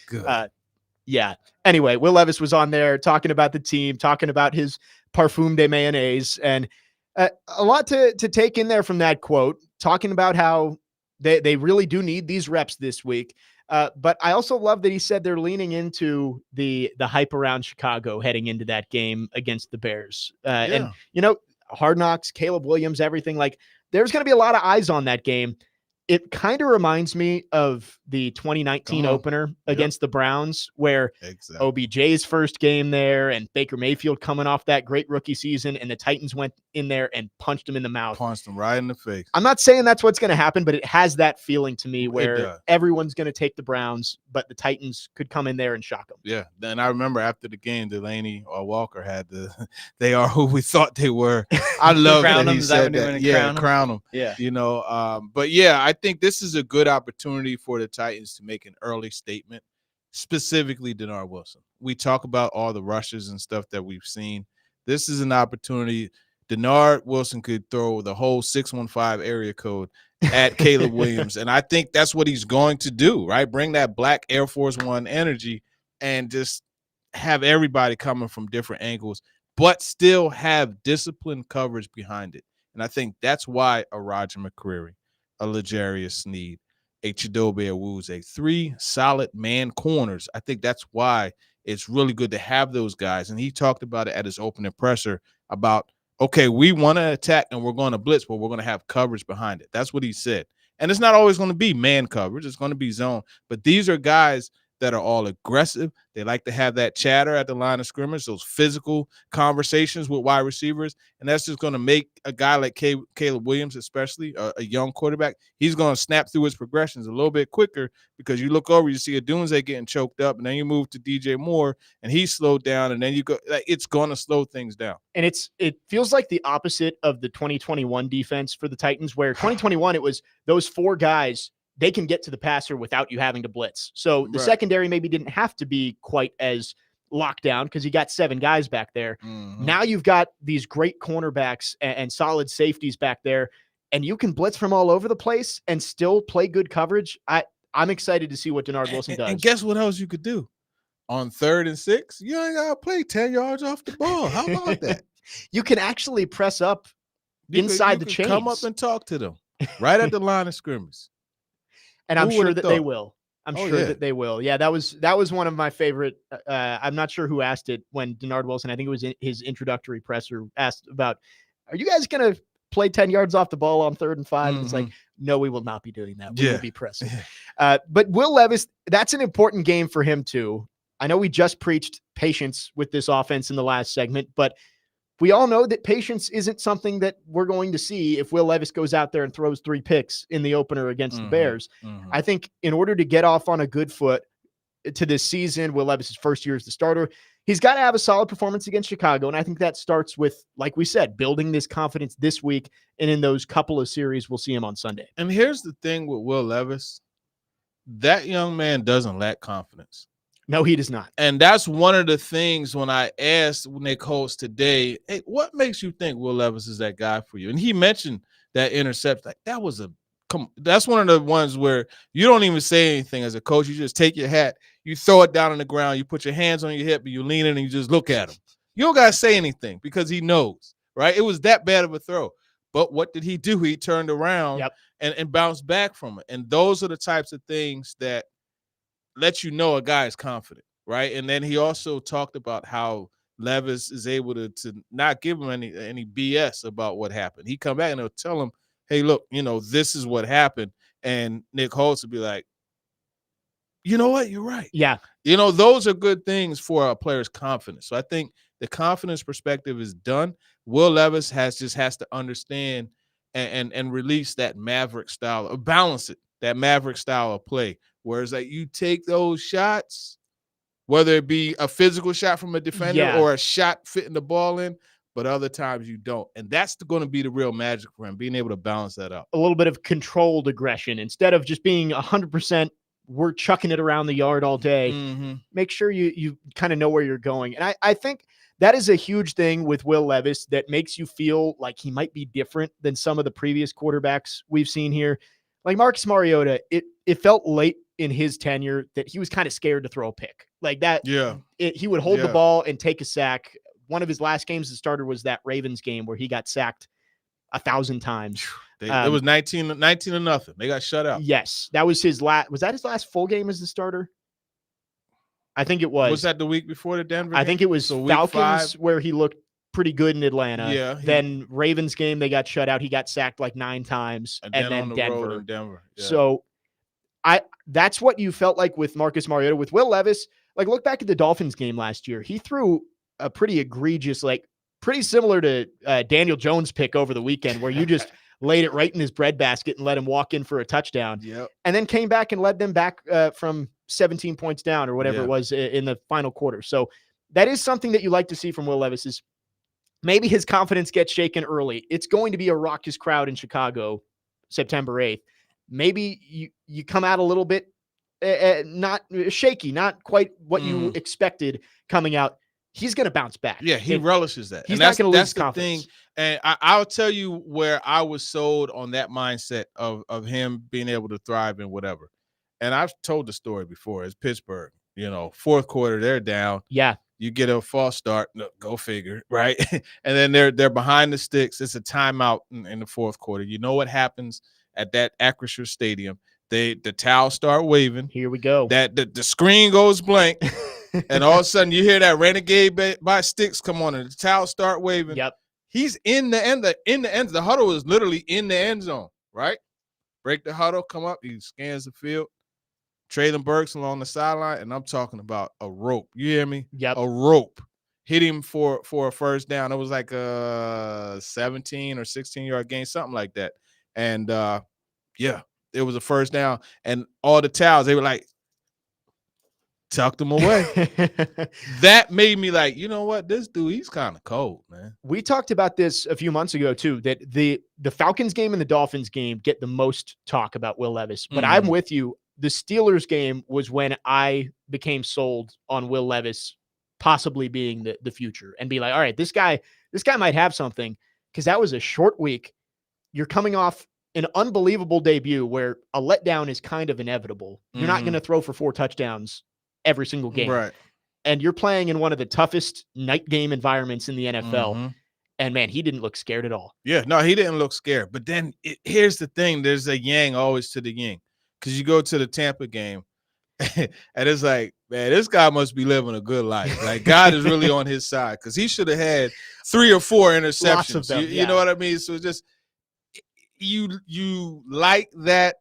yeah. Anyway, Will Levis was on there talking about the team, talking about his parfum de mayonnaise, and a lot to take in there from that quote. Talking about how they really do need these reps this week. But I also love that he said they're leaning into the hype around Chicago heading into that game against the Bears. And, you know, Hard Knocks, Caleb Williams, everything. Like, there's going to be a lot of eyes on that game. It kind of reminds me of the 2019 opener against the Browns, where OBJ's first game there and Baker Mayfield coming off that great rookie season, and the Titans went in there and punched him in the mouth. Punched him right in the face. I'm not saying that's what's going to happen, but it has that feeling to me where everyone's going to take the Browns, but the Titans could come in there and shock them. Yeah. And I remember after the game, Delaney or Walker had they are who we thought they were. I love that he said that. Yeah, crown them. Yeah. You know, but yeah, I think this is a good opportunity for the Titans to make an early statement, specifically Denard Wilson. We talk about all the rushes and stuff that we've seen. This is an opportunity. Denard Wilson could throw the whole 615 area code at Caleb Williams, and I think that's what he's going to do, right? Bring that black Air Force One energy and just have everybody coming from different angles, but still have disciplined coverage behind it. And I think that's why a Roger McCreary, a L'Jarius Sneed, a Chidobe Awuzie, 3 solid man corners. I think that's why it's really good to have those guys. And he talked about it at his opening presser about, okay, we want to attack and we're going to blitz, but we're going to have coverage behind it. That's what he said. And it's not always going to be man coverage. It's going to be zone. But these are guys that are all aggressive. They like to have that chatter at the line of scrimmage, those physical conversations with wide receivers. And that's just going to make a guy like Caleb Williams, especially a young quarterback, he's going to snap through his progressions a little bit quicker, because you look over, you see a Dunze getting choked up, and then you move to DJ Moore and he's slowed down, and then you go, it's going to slow things down. And it feels like the opposite of the 2021 defense for the Titans, where 2021, it was those 4 guys, they can get to the passer without you having to blitz. So the secondary maybe didn't have to be quite as locked down because you got 7 guys back there. Now you've got these great cornerbacks and solid safeties back there, and you can blitz from all over the place and still play good coverage. I'm excited to see what Denard Wilson does. And guess what else you could do? On 3rd and 6, you ain't got to play 10 yards off the ball. How about that? You can actually press up inside the chains. Come up and talk to them right at the line of scrimmage. And I'm sure that they will. I'm sure that they will. Yeah, that was one of my favorite. I'm not sure who asked it when Denard Wilson, I think it was in his introductory presser, asked about, are you guys going to play 10 yards off the ball on 3rd and 5? And it's like, no, we will not be doing that. We will be pressing. But Will Levis, that's an important game for him too. I know we just preached patience with this offense in the last segment, but we all know that patience isn't something that we're going to see if Will Levis goes out there and throws 3 picks in the opener against the Bears. I think in order to get off on a good foot, to this season. Will Levis' first year as the starter. He's got to have a solid performance against Chicago. And I think that starts with, like we said, building this confidence this week. And in those couple of series, we'll see him on Sunday. And here's the thing with Will Levis. That young man doesn't lack confidence. No, he does not. And that's one of the things when I asked Nick Holtz today, hey, what makes you think Will Levis is that guy for you? And he mentioned that intercept. Like, that's one of the ones where you don't even say anything as a coach. You just take your hat, you throw it down on the ground, you put your hands on your hip, and you lean in and you just look at him. You don't got to say anything because he knows, right? It was that bad of a throw. But what did he do? He turned around and bounced back from it. And those are the types of things that let you know a guy is confident, right? And then he also talked about how Levis is able to not give him any BS about what happened. He come back and he'll tell him, hey, look, this is what happened. And Nick Holtz would be like, you know what? You're right. Yeah. Those are good things for a player's confidence. So I think the confidence perspective is done. Will Levis has to understand and release that Maverick style, balance it, that Maverick style of play. Whereas like you take those shots, whether it be a physical shot from a defender or a shot fitting the ball in, but other times you don't. And that's going to be the real magic for him, being able to balance that out. A little bit of controlled aggression instead of just being 100%. We're chucking it around the yard all day. Mm-hmm. Make sure you kind of know where you're going. And I think that is a huge thing with Will Levis that makes you feel like he might be different than some of the previous quarterbacks we've seen here. Like Marcus Mariota, it felt late in his tenure that he was kind of scared to throw a pick. Like that, he would hold the ball and take a sack. One of his last games as starter was that Ravens game where he got sacked 1,000 times. It was 19-0. They got shut out. Yes. That was his last. Was that his last full game as the starter? I think it was. Was that the week before the Denver game? I think it was Falcons where he looked pretty good in Atlanta. Yeah. Then Ravens game, they got shut out. He got sacked like 9 times. And then on the Denver. road in Denver. Yeah. So that's what you felt like with Marcus Mariota. With Will Levis, like look back at the Dolphins game last year. He threw a pretty egregious, like pretty similar to Daniel Jones' pick over the weekend where you just laid it right in his breadbasket and let him walk in for a touchdown. Yep. And then came back and led them back from 17 points down or whatever it was in the final quarter. So that is something that you like to see from Will Levis is maybe his confidence gets shaken early. It's going to be a raucous crowd in Chicago September 8th. Maybe you come out a little bit not shaky, not quite what you expected coming out. He's going to bounce back. Yeah, he relishes that. He's not going to lose confidence. Thing. And I'll tell you where I was sold on that mindset of him being able to thrive in whatever. And I've told the story before. It's Pittsburgh. Fourth quarter, they're down. Yeah. You get a false start. No, go figure, right? And then they're behind the sticks. It's a timeout in the fourth quarter. You know what happens at that Acrisure Stadium? The towels start waving. Here we go. That the screen goes blank. And all of a sudden you hear that renegade by sticks come on and the towels start waving. Yep. He's in the end. The huddle is literally in the end zone, right? Break the huddle, come up, he scans the field. Traylon Burks along the sideline, and I'm talking about a rope. You hear me? Yep. A rope. Hit him for a first down. It was like a 17 or 16-yard gain, something like that. And, it was a first down. And all the towels, they were like, tucked them away. That made me like, you know what? This dude, he's kind of cold, man. We talked about this a few months ago, too, that the Falcons game and the Dolphins game get the most talk about Will Levis. But I'm with you. The Steelers game was when I became sold on Will Levis possibly being the future and be like, all right, this guy might have something because that was a short week. You're coming off an unbelievable debut where a letdown is kind of inevitable. You're not going to throw for 4 touchdowns every single game. Right. And you're playing in one of the toughest night game environments in the NFL. And man, he didn't look scared at all. Yeah, no, he didn't look scared. But then here's the thing. There's a yang always to the yin. Because you go to the Tampa game, and it's like, man, this guy must be living a good life. Like, God is really on his side because he should have had 3 or 4 interceptions. Lots of them, you know what I mean? So just you like that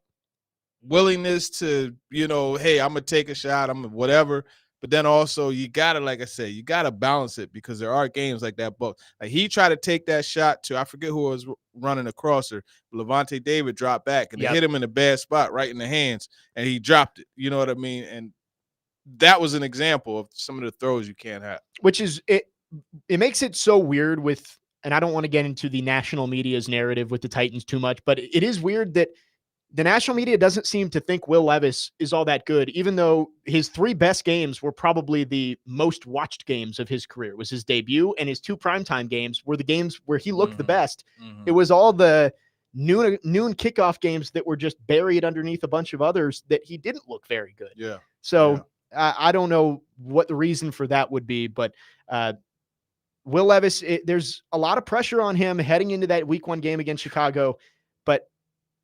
willingness to, hey, I'm going to take a shot, I'm whatever. But then also you got to, like I said, you got to balance it because there are games like that. But like he tried to take that shot to, I forget who was running across her. Levante David dropped back and they hit him in a bad spot right in the hands and he dropped it. You know what I mean? And that was an example of some of the throws you can't have. Which is it makes it so weird with, and I don't want to get into the national media's narrative with the Titans too much, but it is weird that the national media doesn't seem to think Will Levis is all that good, even though his 3 best games were probably the most watched games of his career. It was his debut, and his 2 primetime games were the games where he looked the best. It was all the noon kickoff games that were just buried underneath a bunch of others that he didn't look very good. Yeah. So I don't know what the reason for that would be, but Will Levis, there's a lot of pressure on him heading into that week 1 game against Chicago, but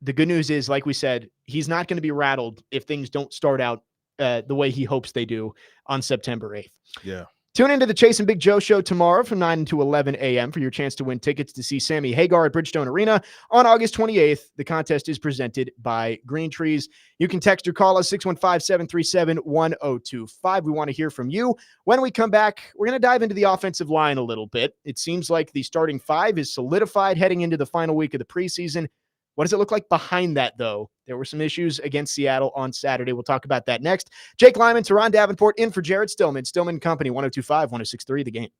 the good news is, like we said, he's not going to be rattled if things don't start out the way he hopes they do on September 8th. Yeah. Tune into the Chase and Big Joe show tomorrow from 9 to 11 a.m. for your chance to win tickets to see Sammy Hagar at Bridgestone Arena on August 28th. The contest is presented by Green Trees. You can text or call us 615-737-1025. We want to hear from you. When we come back, we're going to dive into the offensive line a little bit. It seems like the starting 5 is solidified heading into the final week of the preseason. What does it look like behind that, though? There were some issues against Seattle on Saturday. We'll talk about that next. Jake Lyman, Teron Davenport, in for Jared Stillman. Stillman Company, 102.5, 106.3, The Game.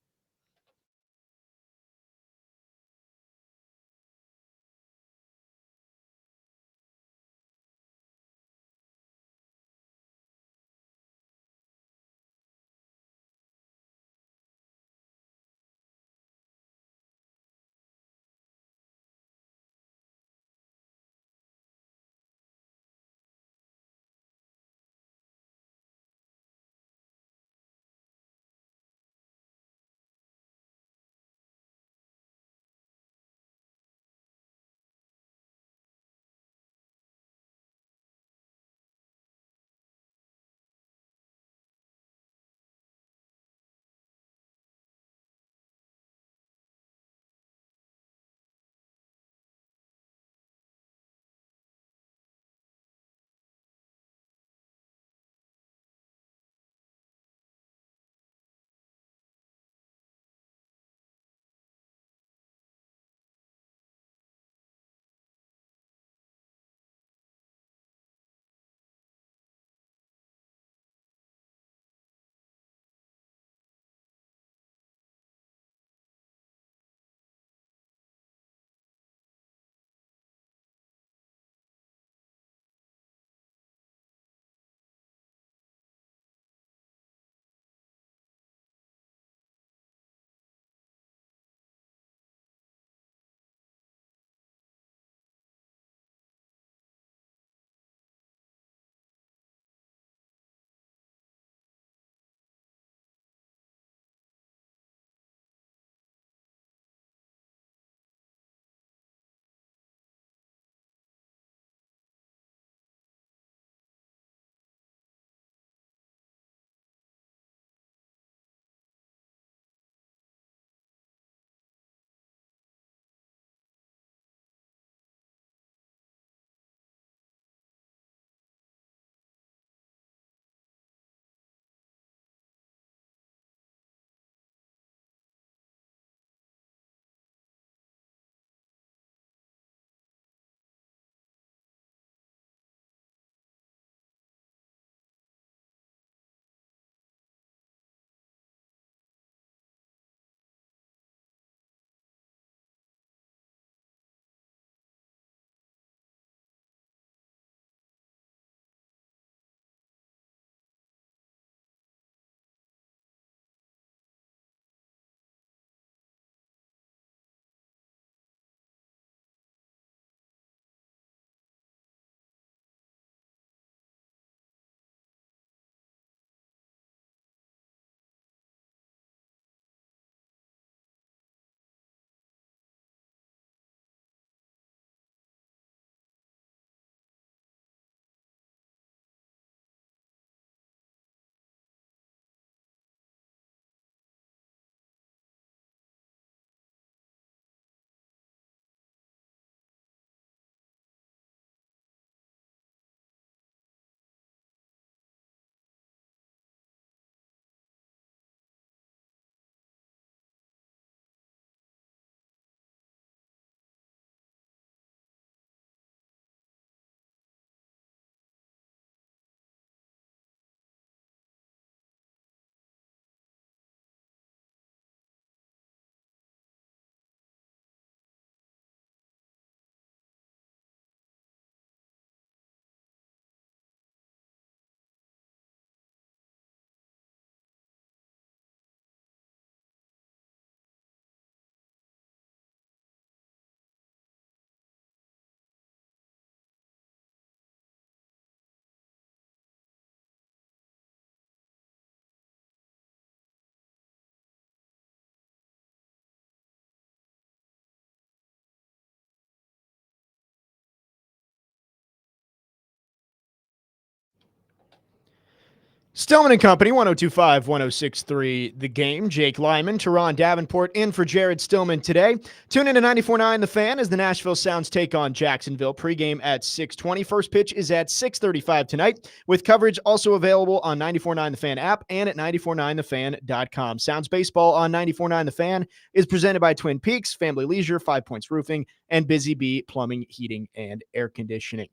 Stillman and Company, 102.5, 106.3 The Game. Jake Lyman, Teron Davenport in for Jared Stillman today. Tune in to 94.9 The Fan as the Nashville Sounds take on Jacksonville. Pregame at 6:20. First pitch is at 6:35 tonight, with coverage also available on 94.9 The Fan app and at 949thefan.com. Sounds Baseball on 94.9 The Fan is presented by Twin Peaks, Family Leisure, 5 Points Roofing, and Busy Bee Plumbing, Heating, and Air Conditioning.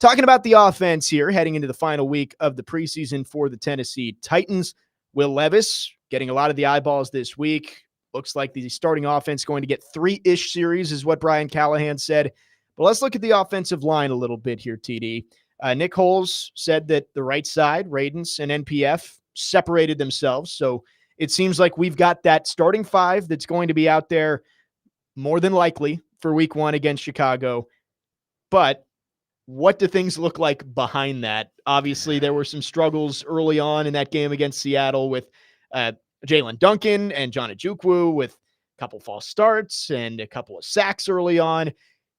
Talking about the offense here, heading into the final week of the preseason for the Tennessee Titans. Will Levis getting a lot of the eyeballs this week. Looks like the starting offense going to get 3-ish series is what Brian Callahan said. But let's look at the offensive line a little bit here, TD. Nick Holes said that the right side, Radens and NPF, separated themselves. So it seems like we've got that starting five that's going to be out there more than likely for week one against Chicago. But what do things look like behind that? Obviously, there were some struggles early on in that game against Seattle with Jalen Duncan and John Ojukwu with a couple false starts and a couple of sacks early on.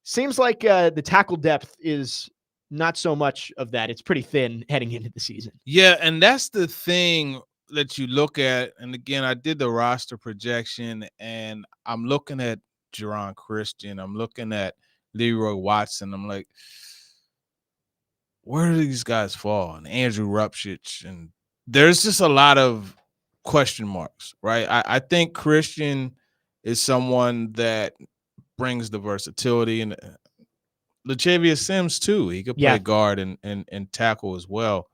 Seems like the tackle depth is not so much of that. It's pretty thin heading into the season. Yeah, and that's the thing that you look at. And again, I did the roster projection, and I'm looking at Jerron Christian. I'm looking at Leroy Watson. I'm like, where do these guys fall? And Andrew Rupchich, and there's just a lot of question marks, right? I think Christian is someone that brings the versatility, and Latavius Sims too. He could play guard and tackle as well.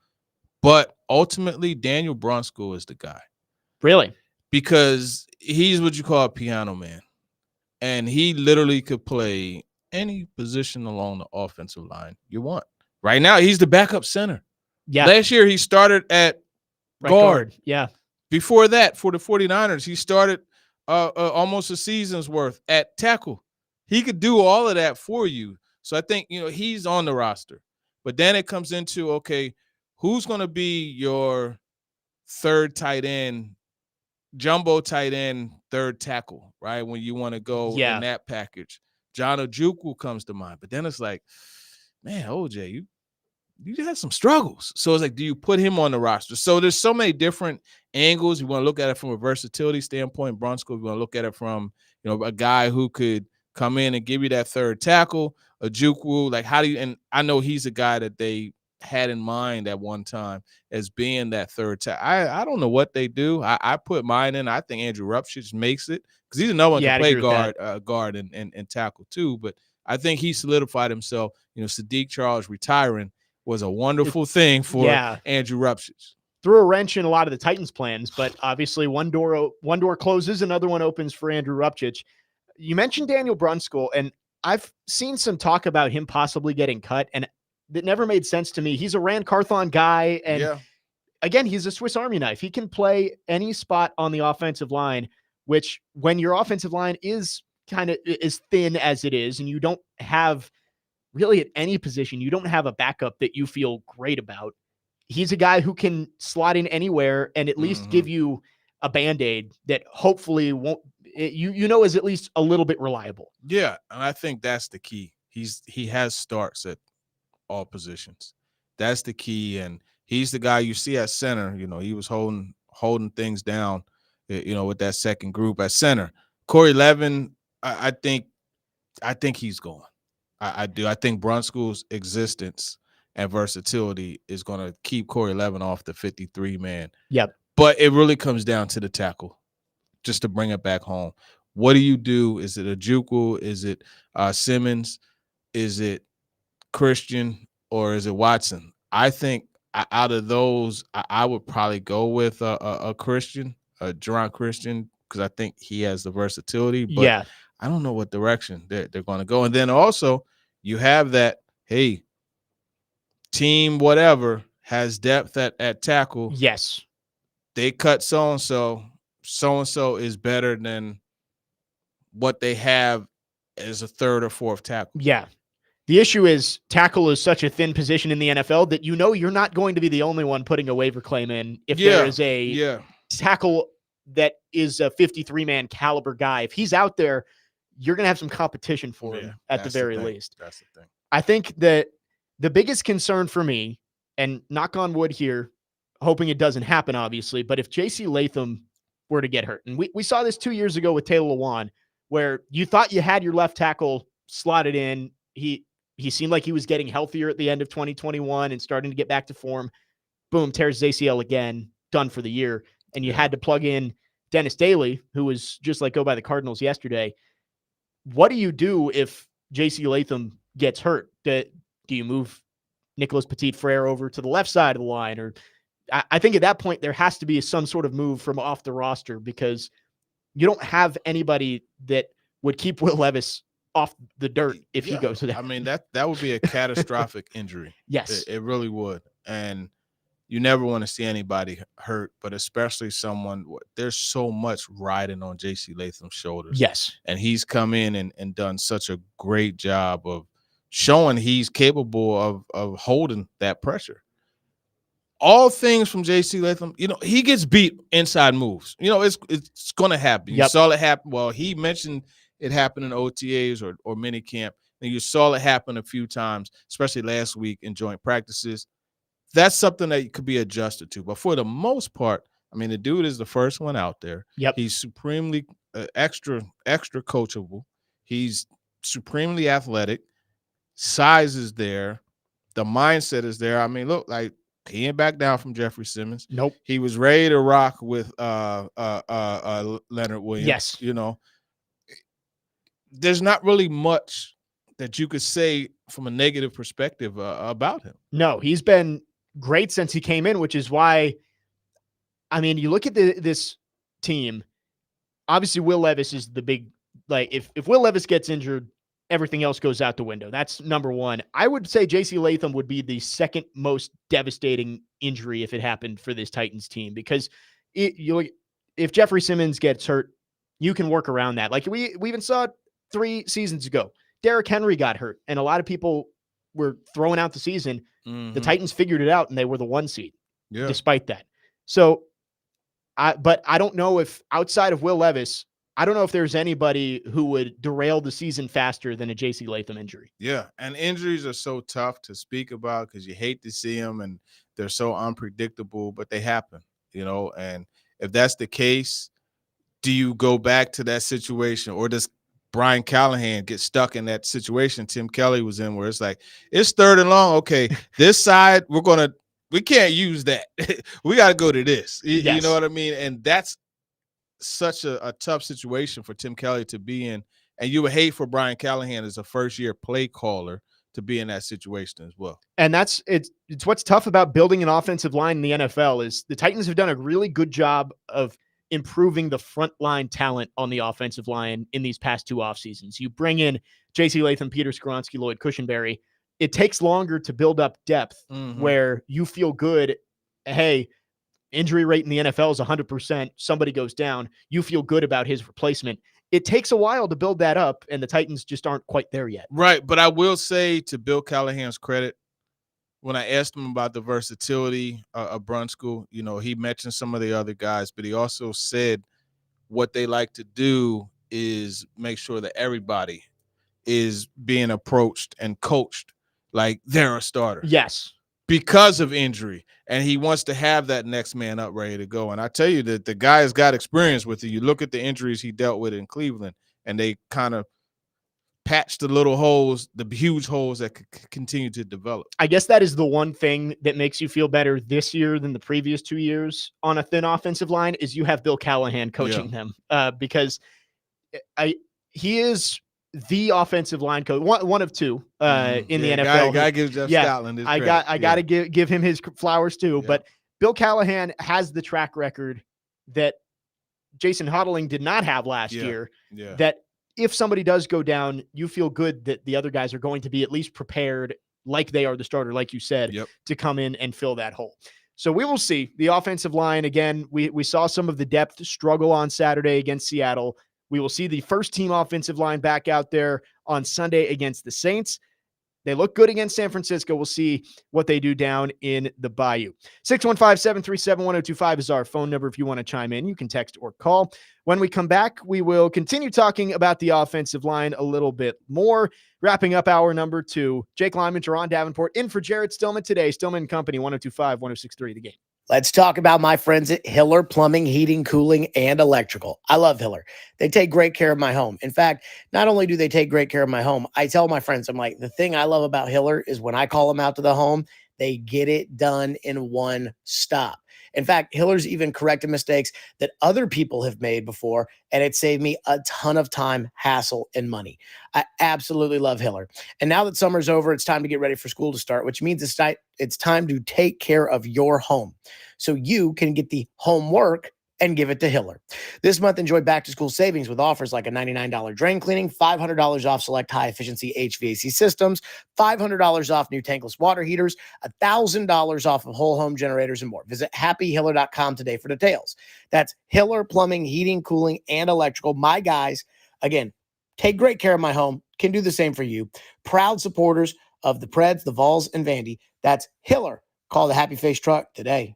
But ultimately, Daniel Brunskill is the guy. Really? Because he's what you call a piano man. And he literally could play any position along the offensive line you want. Right now, he's the backup center. Yeah. Last year, he started at guard. Yeah. Before that, for the 49ers, he started almost a season's worth at tackle. He could do all of that for you. So I think, he's on the roster. But then it comes into, okay, who's going to be your third tight end, jumbo tight end, third tackle, right? When you want to go in that package. John Ojukwu comes to mind. But then it's like, man, OJ, you had some struggles. So it's like, do you put him on the roster? So there's so many different angles. You want to look at it from a versatility standpoint. Brunskill, you want to look at it from, a guy who could come in and give you that third tackle. Ojukwu, like how do you, and I know he's a guy that they had in mind at one time as being that third tackle. I don't know what they do. I put mine in. I think Andrew Rupchich makes it because he's another one to play guard and tackle too. But I think he solidified himself. Sadiq Charles retiring was a wonderful thing for Andrew Rupchich. Threw a wrench in a lot of the Titans' plans, but obviously one door closes, another one opens for Andrew Rupchich. You mentioned Daniel Brunskill, and I've seen some talk about him possibly getting cut, and that never made sense to me. He's a Rand Carthon guy, and again, he's a Swiss Army knife. He can play any spot on the offensive line, which when your offensive line is kind of as thin as it is, and you don't have really at any position, you don't have a backup that you feel great about. He's a guy who can slot in anywhere and at least give you a Band-Aid that hopefully won't, is at least a little bit reliable. Yeah, and I think that's the key. He has starts at all positions. That's the key, and he's the guy you see at center. He was holding things down, with that second group at center. Corey Levin, I think he's gone. I do. I think Brunskill's existence and versatility is going to keep Corey Levin off the 53-man. Yep. But it really comes down to the tackle, just to bring it back home. What do you do? Is it Ojukwu? Is it Simmons? Is it Christian? Or is it Watson? I think out of those, I would probably go with a Christian, a Jerron Christian, because I think he has the versatility. But I don't know what direction they're going to go. And then also you have that, hey, team whatever has depth at tackle. Yes. They cut so-and-so. So-and-so is better than what they have as a third or fourth tackle. Yeah. The issue is tackle is such a thin position in the NFL that you're not going to be the only one putting a waiver claim in if there is a tackle that is a 53-man caliber guy. If he's out there, you're going to have some competition for him at the very least. That's the thing. I think that the biggest concern for me, and knock on wood here, hoping it doesn't happen, obviously. But if J.C. Latham were to get hurt, and we saw this 2 years ago with Taylor Lewan, where you thought you had your left tackle slotted in. He seemed like he was getting healthier at the end of 2021 and starting to get back to form. Boom, tears his ACL again, done for the year. And you had to plug in Dennis Daly, who was just let go by the Cardinals yesterday. What do you do if J.C. Latham gets hurt? Do you move Nicholas Petit-Frere over to the left side of the line? Or I think at that point there has to be some sort of move from off the roster, because you don't have anybody that would keep Will Levis off the dirt if he goes to that. I mean, that would be a catastrophic injury. Yes. It really would. And you never want to see anybody hurt, but especially someone, there's so much riding on J.C. Latham's shoulders. Yes. And he's come in and done such a great job of showing he's capable of holding that pressure. All things from J.C. Latham, he gets beat inside moves. It's going to happen. You saw it happen. Well, he mentioned it happened in OTAs or mini camp, and you saw it happen a few times, especially last week in joint practices. That's something that could be adjusted to. But for the most part, I mean, the dude is the first one out there. Yep. He's supremely extra coachable. He's supremely athletic. Size is there. The mindset is there. I mean, look, like, he ain't back down from Jeffrey Simmons. Nope. He was ready to rock with Leonard Williams. Yes. There's not really much that you could say from a negative perspective about him. No, he's been great since he came in, which is why, I mean, you look at this team, obviously Will Levis is the big, like, if Will Levis gets injured, everything else goes out the window. That's number one. I would say J.C. Latham would be the second most devastating injury if it happened for this Titans team, because if Jeffrey Simmons gets hurt, you can work around that. Like we even saw 3 seasons ago, Derrick Henry got hurt, and a lot of people were throwing out the season. Mm-hmm. The Titans figured it out, and they were the 1 seed despite that. So, but I don't know if outside of Will Levis, I don't know if there's anybody who would derail the season faster than a J.C. Latham injury. Yeah, and injuries are so tough to speak about because you hate to see them, and they're so unpredictable, but they happen, and if that's the case, do you go back to that situation, or does Brian Callahan get stuck in that situation Tim Kelly was in, where it's like, it's 3rd and long. Okay, this side, we can't use that. We got to go to this. You know what I mean? And that's such a tough situation for Tim Kelly to be in. And you would hate for Brian Callahan as a first-year play caller to be in that situation as well. And it's what's tough about building an offensive line in the NFL is the Titans have done a really good job of improving the frontline talent on the offensive line in these past 2 off seasons. You bring in J.C. Latham, Peter Skoronski, Lloyd Cushenberry. It takes longer to build up depth where you feel good. Hey, injury rate in the NFL is 100%. Somebody goes down. You feel good about his replacement. It takes a while to build that up, and the Titans just aren't quite there yet. Right, but I will say, to Bill Callahan's credit, when I asked him about the versatility of Brunskill, he mentioned some of the other guys, but he also said what they like to do is make sure that everybody is being approached and coached like they're a starter. Yes. Because of injury. And he wants to have that next man up ready to go. And I tell you that the guy has got experience with it. You look at the injuries he dealt with in Cleveland, and they kind of patched the little holes, the huge holes that could continue to develop. I guess that is the one thing that makes you feel better this year than the previous 2 years on a thin offensive line is you have Bill Callahan coaching them, because he is the offensive line coach, one of 2 in the NFL. Guy gives Jeff Stoutland his credit. I got to give him his flowers too. Yeah. But Bill Callahan has the track record that Jason Hodling did not have last year. Yeah. That if somebody does go down, you feel good that the other guys are going to be at least prepared, like they are the starter, like you said, to come in and fill that hole. So we will see. The offensive line, again, we saw some of the depth struggle on Saturday against Seattle. We will see the first-team offensive line back out there on Sunday against the Saints. They look good against San Francisco. We'll see what they do down in the Bayou. 615-737-1025 is our phone number if you want to chime in. You can text or call. When we come back, we will continue talking about the offensive line a little bit more, wrapping up hour number 2. Jake Lyman, Teron Davenport, in for Jared Stillman today. Stillman & Company, 102.5, 106.3 The Game. Let's talk about my friends at Hiller Plumbing, Heating, Cooling, and Electrical. I love Hiller. They take great care of my home. In fact, not only do they take great care of my home, I tell my friends, I'm like, the thing I love about Hiller is when I call them out to the home, they get it done in one stop. In fact, Hiller's even corrected mistakes that other people have made before, and it saved me a ton of time, hassle, and money. I absolutely love Hiller. And now that summer's over, it's time to get ready for school to start, which means it's time to take care of your home so you can get the homework and give it to Hiller. This month, enjoy back-to-school savings with offers like a $99 drain cleaning, $500 off select high-efficiency HVAC systems, $500 off new tankless water heaters, $1,000 off of whole home generators, and more. Visit happyhiller.com today for details. That's Hiller Plumbing, Heating, Cooling, and Electrical. My guys, again, take great care of my home, can do the same for you. Proud supporters of the Preds, the Vols, and Vandy. That's Hiller. Call the Happy Face Truck today.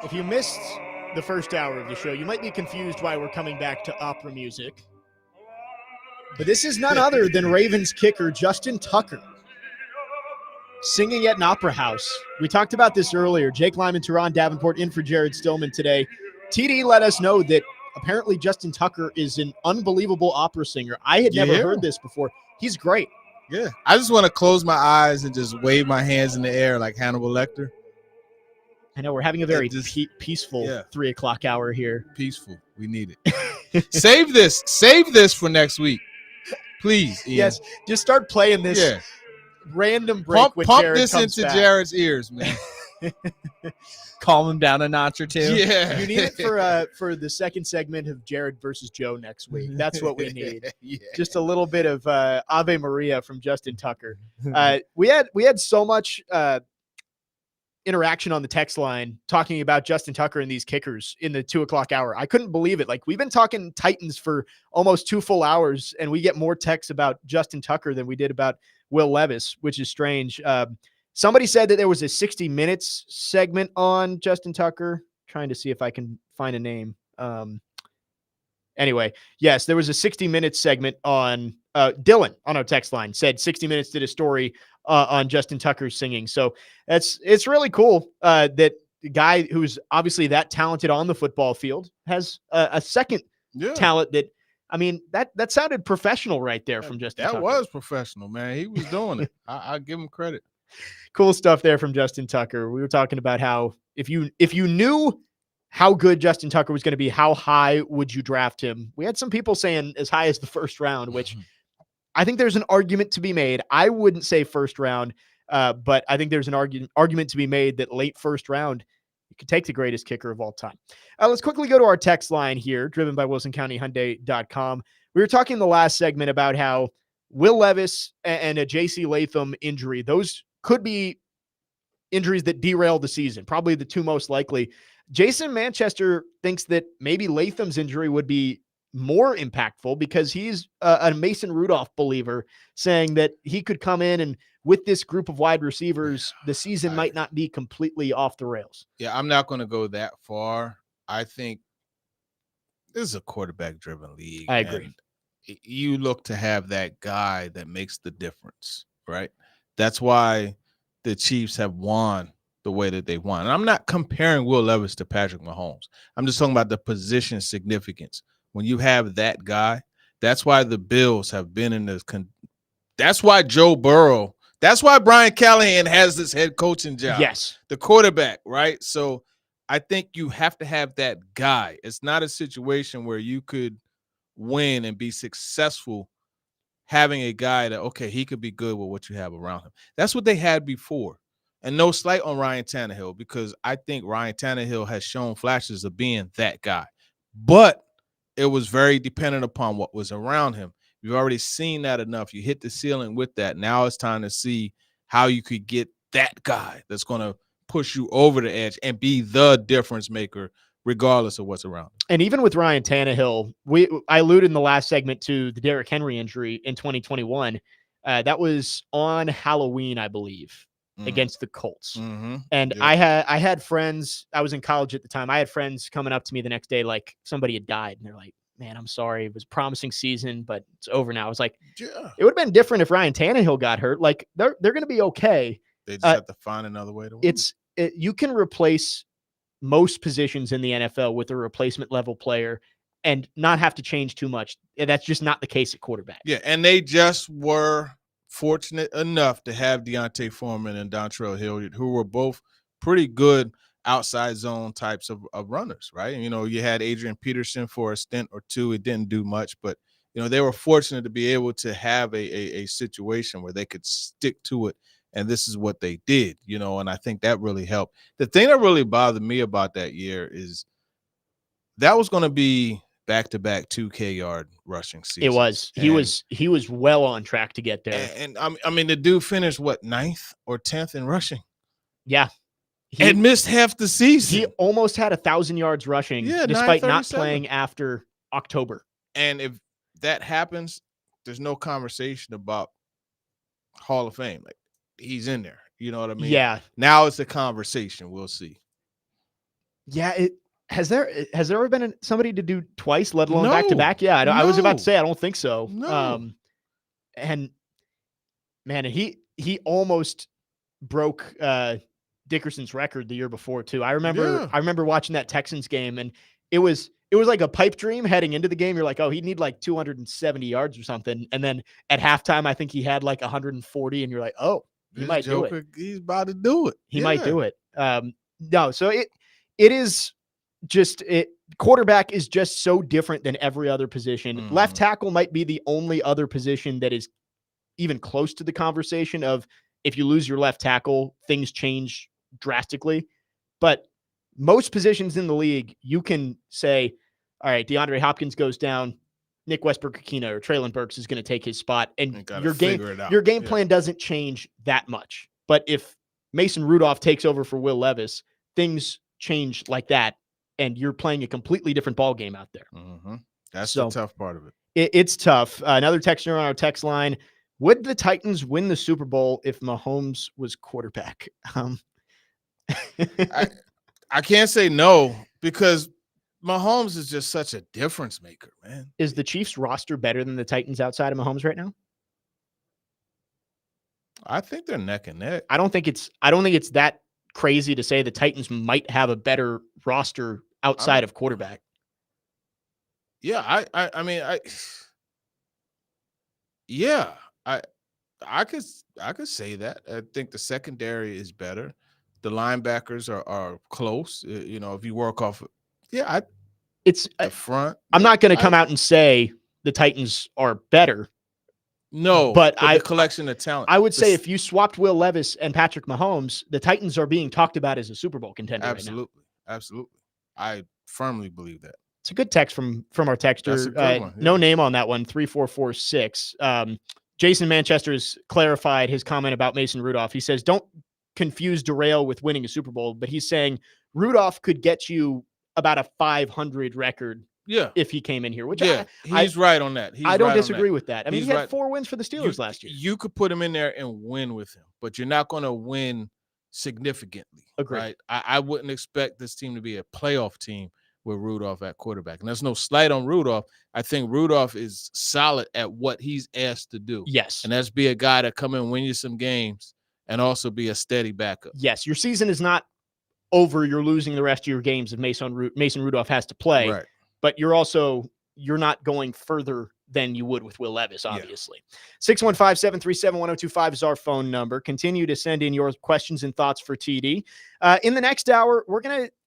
If you missed the first hour of the show. You might be confused why we're coming back to opera music. But this is none other than Ravens kicker Justin Tucker singing at an opera house. We talked about this earlier. Jake Lyman, Teron Davenport in for Jared Stillman today. TD let us know that apparently Justin Tucker is an unbelievable opera singer. I had never heard this before. He's great. Yeah. I just want to close my eyes and just wave my hands in the air like Hannibal Lecter. I know we're having a very peaceful 3 o'clock hour here. Peaceful. We need it. Save this for next week. Please, Ian. Yes, just start playing this random break when pump Jared this comes into back. Jared's ears, man. Calm him down a notch or two. Yeah. You need it for the second segment of Jared versus Joe next week. That's what we need. Just a little bit of Ave Maria from Justin Tucker. We had so much interaction on the text line talking about Justin Tucker and these kickers in the 2 o'clock hour. I couldn't believe it. Like, we've been talking Titans for almost 2 full hours, and we get more texts about Justin Tucker than we did about Will Levis, which is strange. Somebody said that there was a 60 Minutes segment on Justin Tucker. Trying to see if I can find a name. Anyway, yes, there was a 60 Minutes segment on Dylan on our text line said 60 Minutes did a story on Justin Tucker's singing. So it's really cool that the guy who's obviously that talented on the football field has a second talent that, I mean, that sounded professional right there from Justin Tucker. That was professional, man. He was doing it. I give him credit. Cool stuff there from Justin Tucker. We were talking about how if you knew how good Justin Tucker was going to be, how high would you draft him? We had some people saying as high as the first round, which I think there's an argument to be made. I wouldn't say first round, but I think there's an argument to be made that late first round, you could take the greatest kicker of all time. Let's quickly go to our text line here, driven by WilsonCountyHyundai.com. We were talking in the last segment about how Will Levis and a J.C. Latham injury, those could be injuries that derail the season, probably the two most likely. Jason Manchester thinks that maybe Latham's injury would be more impactful because he's a Mason Rudolph believer, saying that he could come in and with this group of wide receivers, the season might not be completely off the rails. Yeah, I'm not going to go that far. I think this is a quarterback-driven league. I agree. You look to have that guy that makes the difference, right? That's why the Chiefs have won the way that they won. And I'm not comparing Will Levis to Patrick Mahomes. I'm just talking about the position significance. When you have that guy, that's why the Bills have been in this. That's why Joe Burrow, that's why Brian Callahan has this head coaching job. Yes. The quarterback, right? So I think you have to have that guy. It's not a situation where you could win and be successful having a guy that, okay, he could be good with what you have around him. That's what they had before. And no slight on Ryan Tannehill, because I think Ryan Tannehill has shown flashes of being that guy. But it was very dependent upon what was around him. You've already seen that enough. You hit the ceiling with that. Now it's time to see how you could get that guy that's going to push you over the edge and be the difference maker regardless of what's around him. And even with Ryan Tannehill, I alluded in the last segment to the Derrick Henry injury in 2021. That was on Halloween, I believe, against the Colts. And I had friends, I was in college at the time. I had friends coming up to me the next day like somebody had died. And they're like, man, I'm sorry. It was a promising season, but it's over now. I was like, it would have been different if Ryan Tannehill got hurt. Like, they're going to be okay. They just have to find another way to win. You can replace most positions in the NFL with a replacement level player and not have to change too much. That's just not the case at quarterback. Yeah, and they just were fortunate enough to have Deontay Foreman and Dontrell Hilliard, who were both pretty good outside zone types of runners, right? You know, you had Adrian Peterson for a stint or two. It didn't do much, but, you know, they were fortunate to be able to have a situation where they could stick to it. And this is what they did, you know, and I think that really helped. The thing that really bothered me about that year is that was going to be back-to-back 2K yard rushing season. It was. He was well on track to get there. And I mean, the dude finished, what, 9th or 10th in rushing? Yeah. He missed half the season. He almost had 1,000 yards rushing despite not playing after October. And if that happens, there's no conversation about Hall of Fame. Like, he's in there. You know what I mean? Yeah. Now it's a conversation. We'll see. Yeah, Has there ever been somebody to do twice, let alone No, back to back? Yeah, I was about to no, say I don't think so. no. And man, he almost broke Dickerson's record the year before too. I Yeah. remember watching that Texans game, and it was like a pipe dream heading into the game. You're like, oh, he'd need like 270 yards or something, and then at halftime, I think he had like 140, and you're like, oh, he This might do it. Joker, he's about to do it. He might do it. No, so it is just it. Quarterback is just so different than every other position. Left tackle might be the only other position that is even close to the conversation of if you lose your left tackle, things change drastically. But most positions in the league, you can say, all right, DeAndre Hopkins goes down, Nick Westbrook-Akina or Treylon Burks is going to take his spot, and your game plan doesn't change that much. But if Mason Rudolph takes over for Will Levis, things change like that, and you're playing a completely different ball game out there. That's the tough part of it. It's tough. Another texter on our text line: would the Titans win the Super Bowl if Mahomes was quarterback? I can't say no because Mahomes is just such a difference maker, man. Is the Chiefs roster better than the Titans outside of Mahomes right now? I think they're neck and neck. I don't think it's that crazy to say the Titans might have a better roster outside of quarterback. Yeah, I mean, I could say that. I think the secondary is better. The linebackers are close. You know, if you work off, it's the front. I'm not going to come out and say the Titans are better. No, but the collection of talent. I would say if you swapped Will Levis and Patrick Mahomes, the Titans are being talked about as a Super Bowl contender. Absolutely, absolutely. I firmly believe that. It's a good text from our texter. That's a good one. No name on that one. 3446. Jason Manchester's clarified his comment about Mason Rudolph. He says, "Don't confuse derail with winning a Super Bowl," but he's saying Rudolph could get you about a 500 record. Yeah, if he came in here, which he's right on that. I don't disagree with that. I mean, he had 4 wins for the Steelers last year. You could put him in there and win with him, but you're not going to win significantly. Agreed. Right? I wouldn't expect this team to be a playoff team with Rudolph at quarterback. And there's no slight on Rudolph. I think Rudolph is solid at what he's asked to do. Yes. And that's be a guy that come in and win you some games and also be a steady backup. Yes. Your season is not over. You're losing the rest of your games if Mason Rudolph has to play. Right. But you're not going further than you would with Will Levis, obviously. 615-737-1025 is our phone number. Continue to send in your questions and thoughts for TD. In the next hour,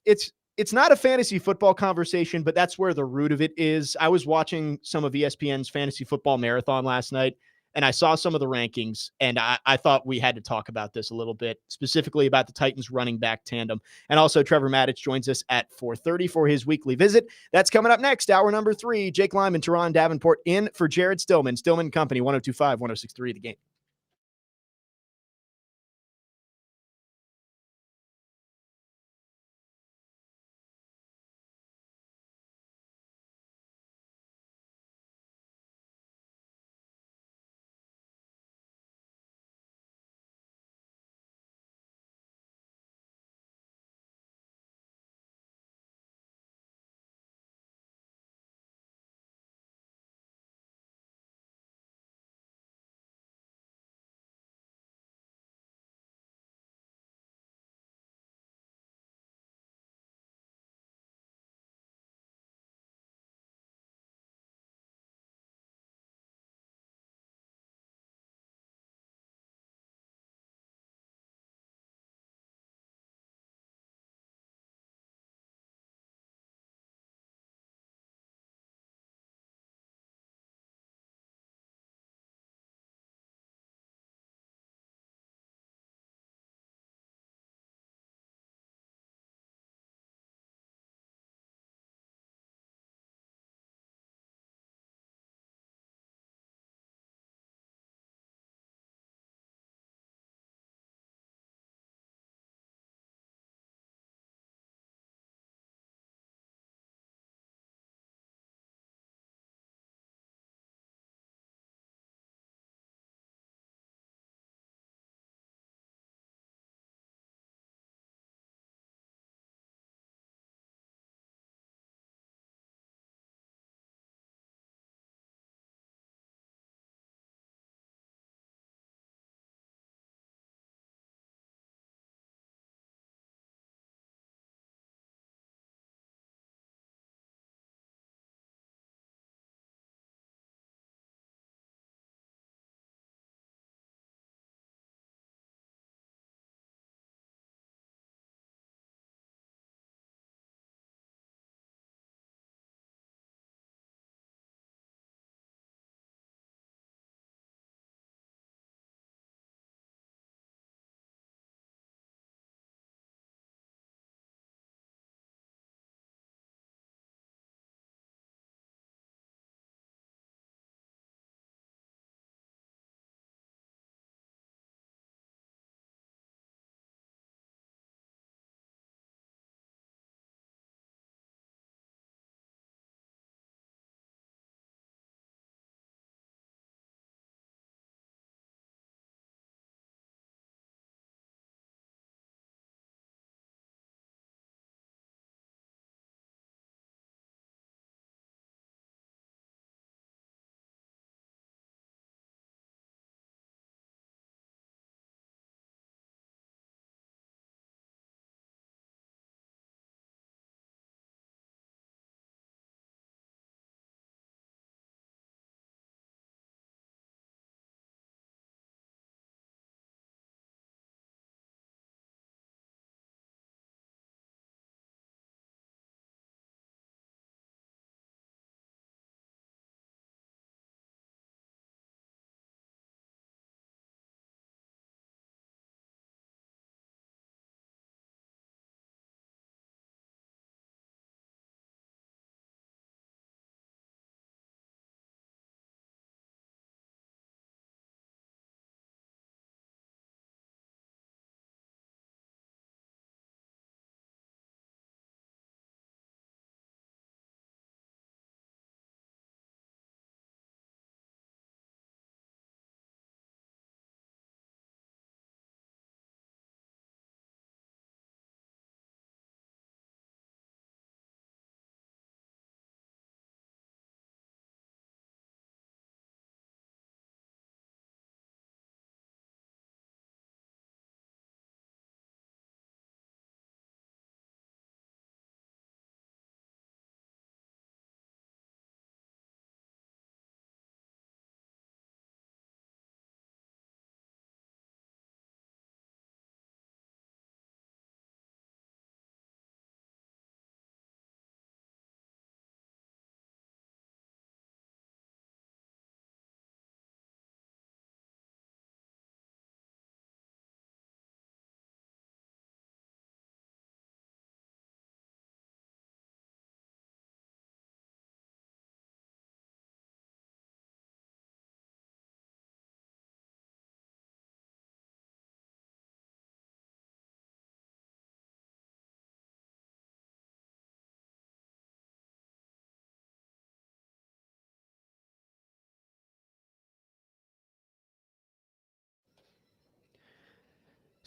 it's not a fantasy football conversation, but that's where the root of it is. I was watching some of ESPN's fantasy football marathon last night, and I saw some of the rankings, and I thought we had to talk about this a little bit, specifically about the Titans running back tandem. And also Trevor Matich joins us at 4:30 for his weekly visit. That's coming up next, hour number 3. Jake Lyman, Teron Davenport in for Jared Stillman. Stillman Company, 102.5, 106.3 The Game.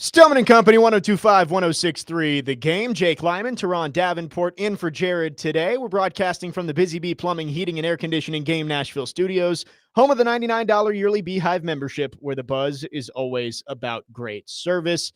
Stillman and Company, 102.5, 106.3. The Game. Jake Lyman, Teron Davenport in for Jared today. We're broadcasting from the Busy Bee Plumbing, Heating, and Air Conditioning Game Nashville studios, home of the $99 yearly Beehive membership, where the buzz is always about great service.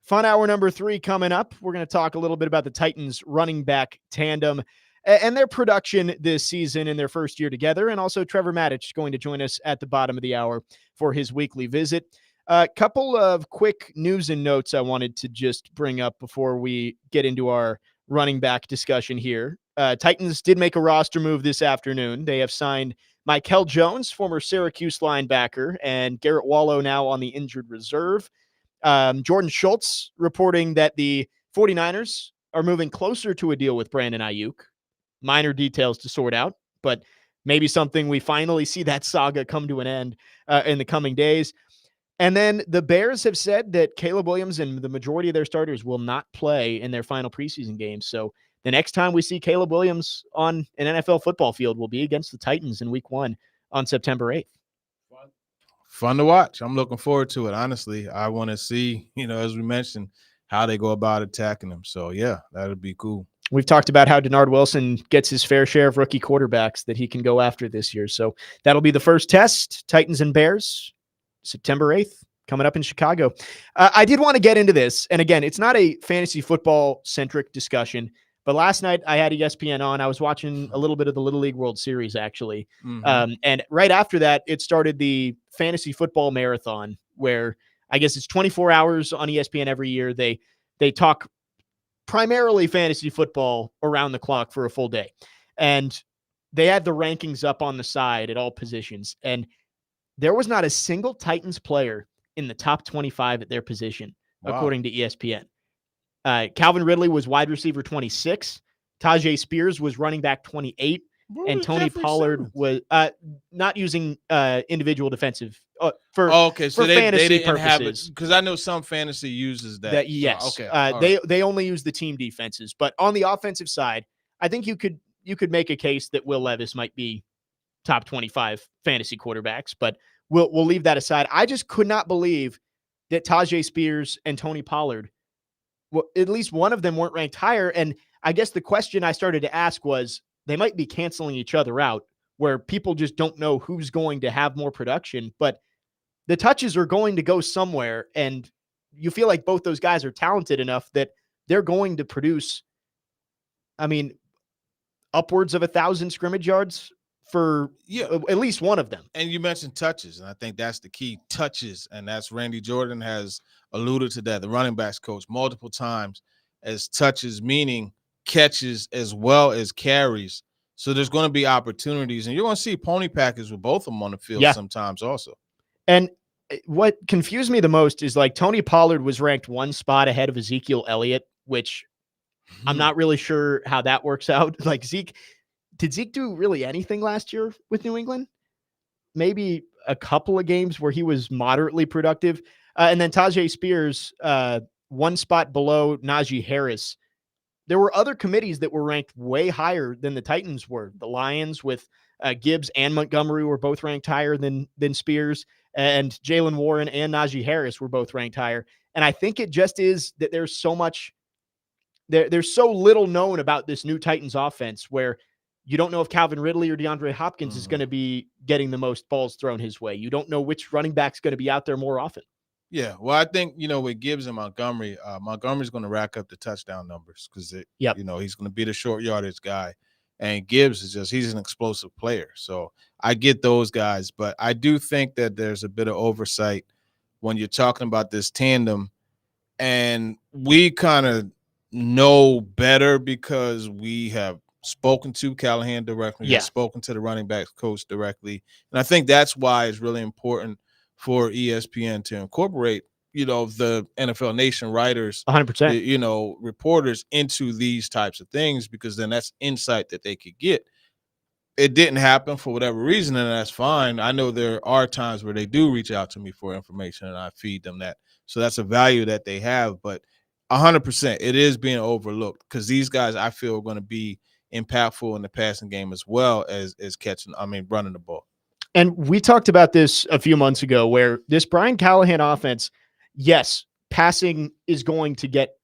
Fun hour number 3 coming up. We're going to talk a little bit about the Titans running back tandem and their production this season in their first year together. And also Trevor Matich going to join us at the bottom of the hour for his weekly visit. A couple of quick news and notes I wanted to just bring up before we get into our running back discussion here. Titans did make a roster move this afternoon. They have signed Mikel Jones, former Syracuse linebacker, and Garrett Wallow now on the injured reserve. Jordan Schultz reporting that the 49ers are moving closer to a deal with Brandon Ayuk. Minor details to sort out, but maybe something we finally see that saga come to an end in the coming days. And then the Bears have said that Caleb Williams and the majority of their starters will not play in their final preseason games. So the next time we see Caleb Williams on an NFL football field will be against the Titans in week 1 on September 8th. Fun to watch. I'm looking forward to it. Honestly, I want to see, as we mentioned, how they go about attacking them. So, yeah, that would be cool. We've talked about how Denard Wilson gets his fair share of rookie quarterbacks that he can go after this year. So that'll be the first test, Titans and Bears. September 8th, coming up in Chicago. I did want to get into this. And again, it's not a fantasy football-centric discussion, but last night I had ESPN on. I was watching a little bit of the Little League World Series, actually. And right after that, it started the fantasy football marathon, where I guess it's 24 hours on ESPN every year. They talk primarily fantasy football around the clock for a full day. And they had the rankings up on the side at all positions. And there was not a single Titans player in the top 25 at their position, according to ESPN. Calvin Ridley was wide receiver 26. Tajay Spears was running back 28. And Tony Pollard was not using individual defensive for fantasy didn't purposes. Because I know some fantasy uses that. Yes. Okay. They only use the team defenses. But on the offensive side, I think you could make a case that Will Levis might be top 25 fantasy quarterbacks, but we'll leave that aside. I just could not believe that Tajay Spears and Tony Pollard, well, at least one of them weren't ranked higher. And I guess the question I started to ask was, they might be canceling each other out, where people just don't know who's going to have more production, but the touches are going to go somewhere. And you feel like both those guys are talented enough that they're going to produce, upwards of 1,000 scrimmage yards for at least one of them. And you mentioned touches, and I think that's the key, touches. And that's Randy Jordan has alluded to that, the running backs coach, multiple times as touches, meaning catches as well as carries. So there's going to be opportunities, and you're going to see pony packers with both of them on the field sometimes also. And what confused me the most is like Tony Pollard was ranked one spot ahead of Ezekiel Elliott, which I'm not really sure how that works out. Like did Zeke do really anything last year with New England? Maybe a couple of games where he was moderately productive. And then Tajay Spears, one spot below Najee Harris. There were other committees that were ranked way higher than the Titans were. The Lions with Gibbs and Montgomery were both ranked higher than Spears, and Jalen Warren and Najee Harris were both ranked higher. And I think it just is that there's so much, there's so little known about this new Titans offense, where you don't know if Calvin Ridley or DeAndre Hopkins is going to be getting the most balls thrown his way. You don't know which running back's going to be out there more often. Yeah, well, I think, with Gibbs and Montgomery, Montgomery's going to rack up the touchdown numbers because, he's going to be the short yardage guy. And Gibbs he's an explosive player. So I get those guys. But I do think that there's a bit of oversight when you're talking about this tandem. And we kind of know better because we have spoken to Callahan directly, spoken to the running backs coach directly. And I think that's why it's really important for ESPN to incorporate, the NFL Nation writers, 100%, reporters into these types of things, because then that's insight that they could get. It didn't happen for whatever reason, and that's fine. I know there are times where they do reach out to me for information, and I feed them that. So that's a value that they have, but 100%, it is being overlooked because these guys, I feel, are going to be impactful in the passing game as well as running the ball. And we talked about this a few months ago, where this Brian Callahan offense, yes, passing is going to get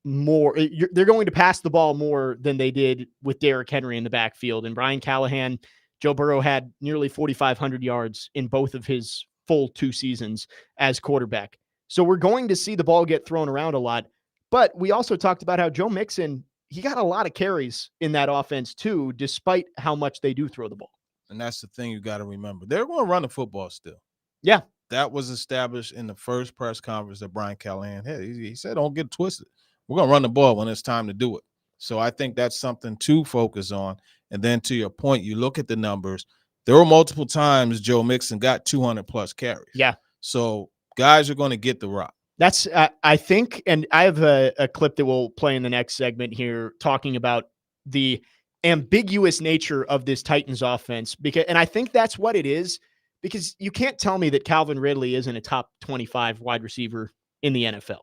more. They're going to pass the ball more than they did with Derrick Henry in the backfield. And Brian Callahan, Joe Burrow had nearly 4,500 yards in both of his full 2 seasons as quarterback. So we're going to see the ball get thrown around a lot. But we also talked about how Joe Mixon, he got a lot of carries in that offense too, despite how much they do throw the ball. And that's the thing you got to remember. They're going to run the football still. Yeah. That was established in the first press conference that Brian Callahan had. He said, don't get twisted. We're going to run the ball when it's time to do it. So I think that's something to focus on. And then to your point, you look at the numbers. There were multiple times Joe Mixon got 200-plus carries. Yeah. So guys are going to get the rock. That's, I think, and I have a clip that we'll play in the next segment here talking about the ambiguous nature of this Titans offense. And I think that's what it is, because you can't tell me that Calvin Ridley isn't a top 25 wide receiver in the NFL.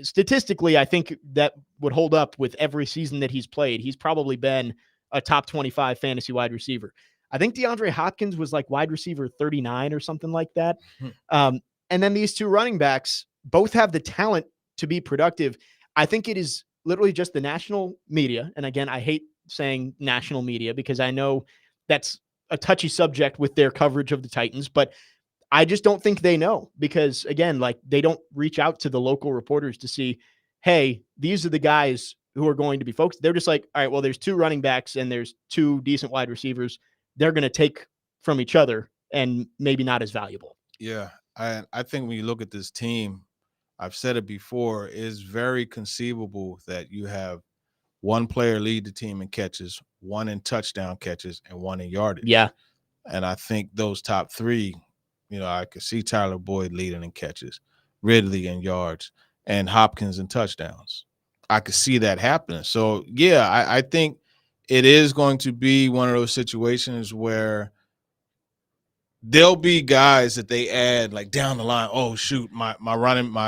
Statistically, I think that would hold up with every season that he's played. He's probably been a top 25 fantasy wide receiver. I think DeAndre Hopkins was like wide receiver 39 or something like that. And then these two running backs both have the talent to be productive. I think it is literally just the national media. And again, I hate saying national media because I know that's a touchy subject with their coverage of the Titans, but I just don't think they know, because again, like, they don't reach out to the local reporters to see, hey, these are the guys who are going to be focused. They're just like, all right, well, there's 2 running backs and there's 2 decent wide receivers. They're going to take from each other and maybe not as valuable. Yeah. I think when you look at this team, I've said it before, it's very conceivable that you have one player lead the team in catches, 1 in touchdown catches, and 1 in yardage. Yeah. And I think those top 3, I could see Tyler Boyd leading in catches, Ridley in yards, and Hopkins in touchdowns. I could see that happening. So, yeah, I think it is going to be one of those situations where there'll be guys that they add like down the line. Oh, shoot, my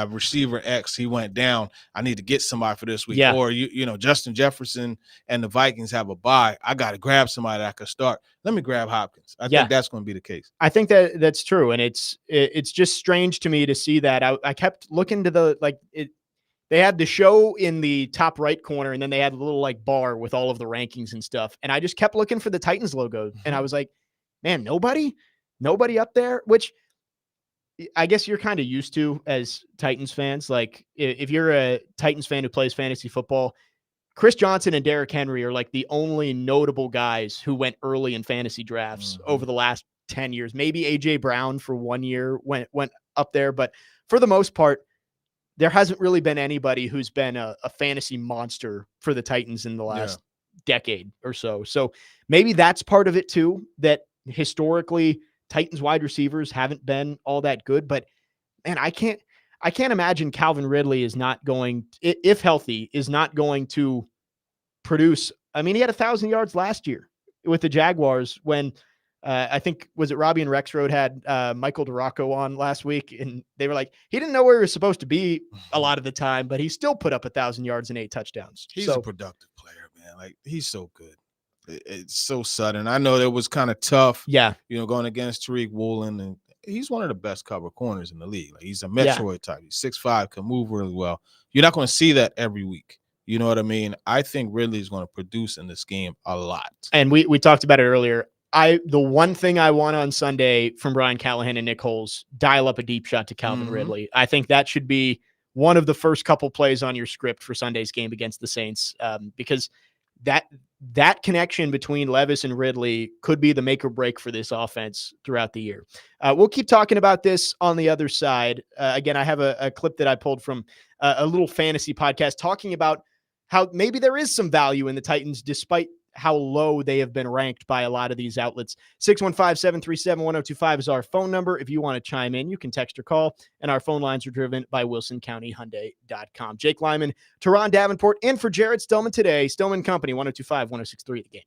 receiver X, he went down. I need to get somebody for this week. Yeah. Or, Justin Jefferson and the Vikings have a bye. I got to grab somebody that I could start. Let me grab Hopkins. I think that's going to be the case. I think that's true. And it's just strange to me to see that. I kept looking to they had the show in the top right corner, and then they had a little like bar with all of the rankings and stuff. And I just kept looking for the Titans logo. And I was like, man, nobody up there, which I guess you're kind of used to as Titans fans. Like, if you're a Titans fan who plays fantasy football, Chris Johnson and Derrick Henry are like the only notable guys who went early in fantasy drafts over the last 10 years. Maybe AJ Brown for 1 year went up there, but for the most part, there hasn't really been anybody who's been a fantasy monster for the Titans in the last decade or so. So maybe that's part of it too, that historically Titans wide receivers haven't been all that good. But man, I can't imagine Calvin Ridley is not going, if healthy, is not going to produce. I mean, he had 1,000 yards last year with the Jaguars when I think, was it Robbie and Rexroad had Michael DeRocco on last week, and they were like, he didn't know where he was supposed to be a lot of the time, but he still put up 1,000 yards and 8 touchdowns. He's a productive player, man. Like, he's so good. It's so sudden. I know that was kind of tough. Yeah. Going against Tariq Woolen, and he's one of the best cover corners in the league. Like, he's a Metroid type. He's 6'5", can move really well. You're not going to see that every week. You know what I mean? I think Ridley is going to produce in this game a lot. And we talked about it earlier. The one thing I want on Sunday from Brian Callahan and Nick Holes, dial up a deep shot to Calvin Ridley. I think that should be one of the first couple plays on your script for Sunday's game against the Saints, because that connection between Levis and Ridley could be the make or break for this offense throughout the year. We'll keep talking about this on the other side. Again, I have a clip that I pulled from a little fantasy podcast talking about how maybe there is some value in the Titans despite how low they have been ranked by a lot of these outlets. 615-737-1025 is our phone number. If you want to chime in, you can text or call, and our phone lines are driven by WilsonCountyHyundai.com. Jake Lyman, Teron Davenport, and for Jared Stillman today, Stillman Company, 102.5, 106.3 The Game.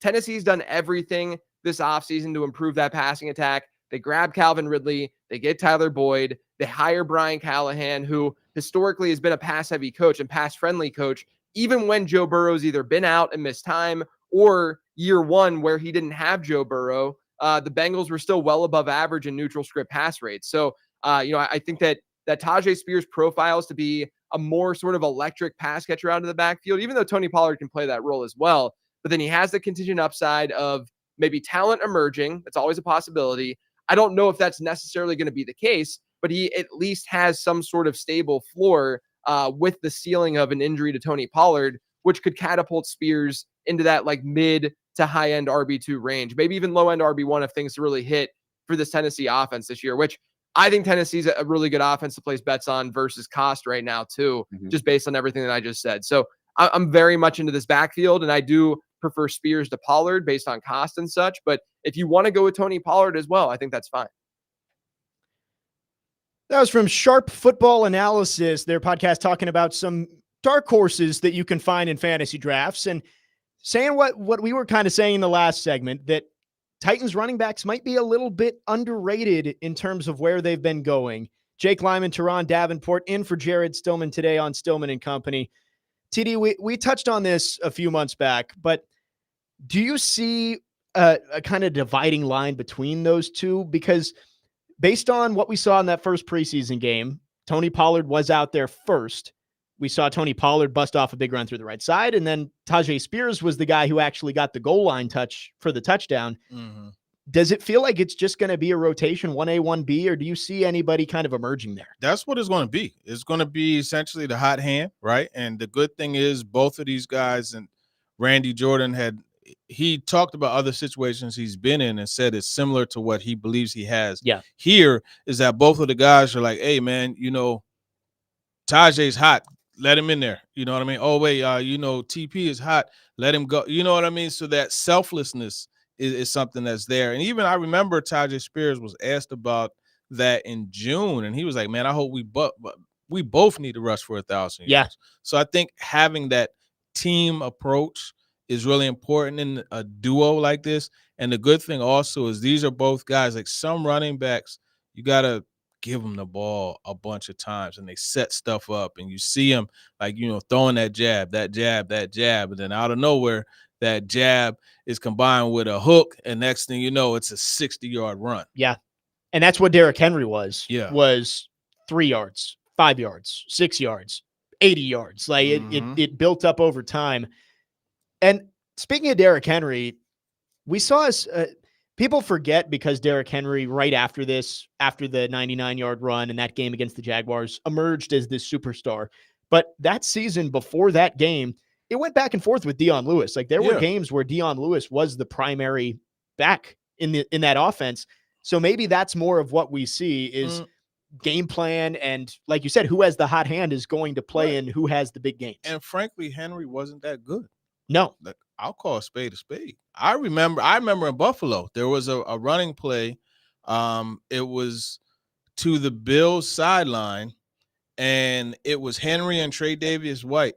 Tennessee's done everything this offseason to improve that passing attack. They grab Calvin Ridley. They get Tyler Boyd. They hire Brian Callahan, who historically has been a pass-heavy coach and pass-friendly coach, even when Joe Burrow's either been out and missed time or year one where he didn't have Joe Burrow. The Bengals were still well above average in neutral script pass rates. So, I think that Tyjae Spears profiles to be a more sort of electric pass catcher out of the backfield, even though Tony Pollard can play that role as well. But then he has the contingent upside of maybe talent emerging. That's always a possibility. I don't know if that's necessarily going to be the case, but he at least has some sort of stable floor with the ceiling of an injury to Tony Pollard, which could catapult Spears into that like mid to high end RB2 range, maybe even low end RB1 if things really hit for this Tennessee offense this year, which I think Tennessee's a really good offense to place bets on versus cost right now too, just based on everything that I just said. So I'm very much into this backfield, and I do prefer Spears to Pollard based on cost and such. But if you want to go with Tony Pollard as well, I think that's fine. That was from Sharp Football Analysis, their podcast talking about some dark horses that you can find in fantasy drafts, and saying what we were kind of saying in the last segment, that Titans running backs might be a little bit underrated in terms of where they've been going. Jake Lyman, Teron Davenport in for Jared Stillman today on Stillman and Company. TD, we touched on this a few months back, but do you see a kind of dividing line between those two? Because based on what we saw in that first preseason game, Tony Pollard was out there first. We saw Tony Pollard bust off a big run through the right side, and then Tyjae Spears was the guy who actually got the goal line touch for the touchdown. Mm-hmm. Does it feel like it's just going to be a rotation 1A, 1B, or do you see anybody kind of emerging there? That's what it's going to be. It's going to be essentially the hot hand, right? And the good thing is both of these guys, and Randy Jordan he talked about other situations he's been in and said it's similar to what he believes he has. Yeah. Here is that both of the guys are like, hey, man, Tajae's hot. Let him in there. You know what I mean? Oh, wait, TP is hot. Let him go. You know what I mean? So that selflessness is something that's there. And even I remember Tyjae Spears was asked about that in June, and he was like, man, I hope we both need to rush for 1,000 yards. Yeah. So I think having that team approach is really important in a duo like this. And the good thing also is these are both guys, like some running backs, you got to give them the ball a bunch of times and they set stuff up, and you see them throwing that jab, and then out of nowhere, that jab is combined with a hook, and next thing you know, it's a 60-yard run. Yeah. And that's what Derrick Henry was. Yeah. Was 3 yards, 5 yards, 6 yards, 80 yards. Like it built up over time. And speaking of Derrick Henry, we saw people forget because Derrick Henry, right after the 99-yard run and that game against the Jaguars, emerged as this superstar. But that season before that game, it went back and forth with Dion Lewis. Like there were games where Dion Lewis was the primary back in that offense. So maybe that's more of what we see is game plan. And like you said, who has the hot hand is going to play and who has the big games. And frankly, Henry wasn't that good. No. I'll call a spade a spade. I remember in Buffalo, there was a running play. It was to the Bills sideline, and it was Henry and Trey Davis-White.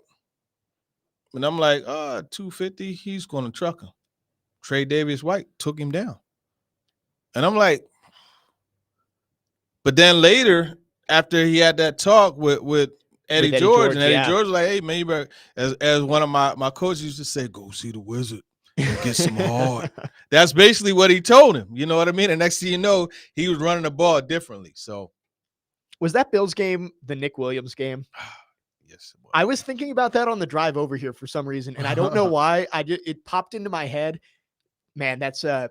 And I'm like, 250, he's going to truck him. Trey Davis-White took him down. And I'm like, but then later, after he had that talk with Eddie George, and Eddie George was like, hey, man, you better, as one of my coaches used to say, go see the wizard and get some hard. That's basically what he told him. You know what I mean? And next thing you know, he was running the ball differently. So was that Bills game the Nick Williams game? Yes, it was. I was thinking about that on the drive over here for some reason, and I don't know why. It popped into my head. Man, that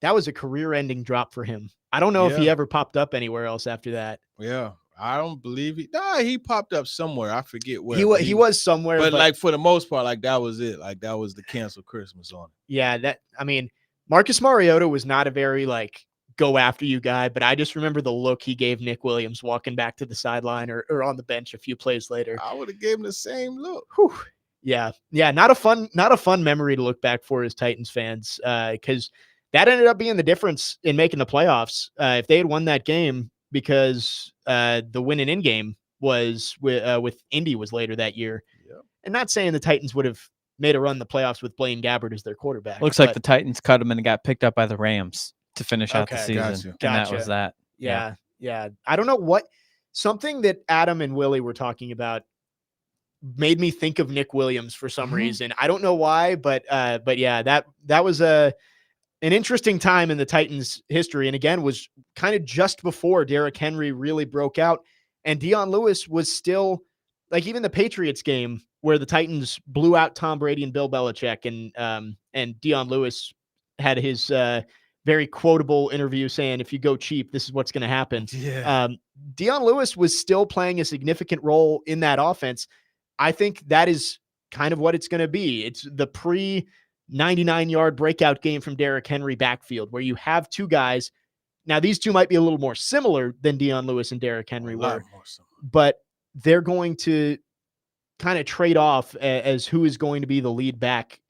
was a career-ending drop for him. I don't know if he ever popped up anywhere else after that. Yeah. I don't believe he popped up somewhere. I forget where. He was somewhere. But like for the most part, like that was it. Like that was the canceled Christmas on it. Yeah, Marcus Mariota was not a very go after you guy, but I just remember the look he gave Nick Williams walking back to the sideline or on the bench a few plays later. I would have gave him the same look. Whew. Yeah. Not a fun memory to look back for as Titans fans, because that ended up being the difference in making the playoffs. If they had won that game, because the win in game was with Indy was later that year. Yep. And not saying the Titans would have made a run in the playoffs with Blaine Gabbert as their quarterback. Looks like the Titans cut him and got picked up by the Rams to finish out the Okay. season. Gotcha. And that was that. Yeah. I don't know something that Adam and Willie were talking about made me think of Nick Williams for some reason. I don't know why, but yeah, that was an interesting time in the Titans history. And again, was kind of just before Derrick Henry really broke out, and Dion Lewis was still like, even the Patriots game where the Titans blew out Tom Brady and Bill Belichick, and Dion Lewis had his very quotable interview saying, if you go cheap, this is what's going to happen. Yeah. Dion Lewis was still playing a significant role in that offense. I think that is kind of what it's going to be. It's the pre-99-yard breakout game from Derrick Henry backfield, where you have two guys. Now, these two might be a little more similar than Dion Lewis and Derrick Henry were, but they're going to kind of trade off as who is going to be the lead back,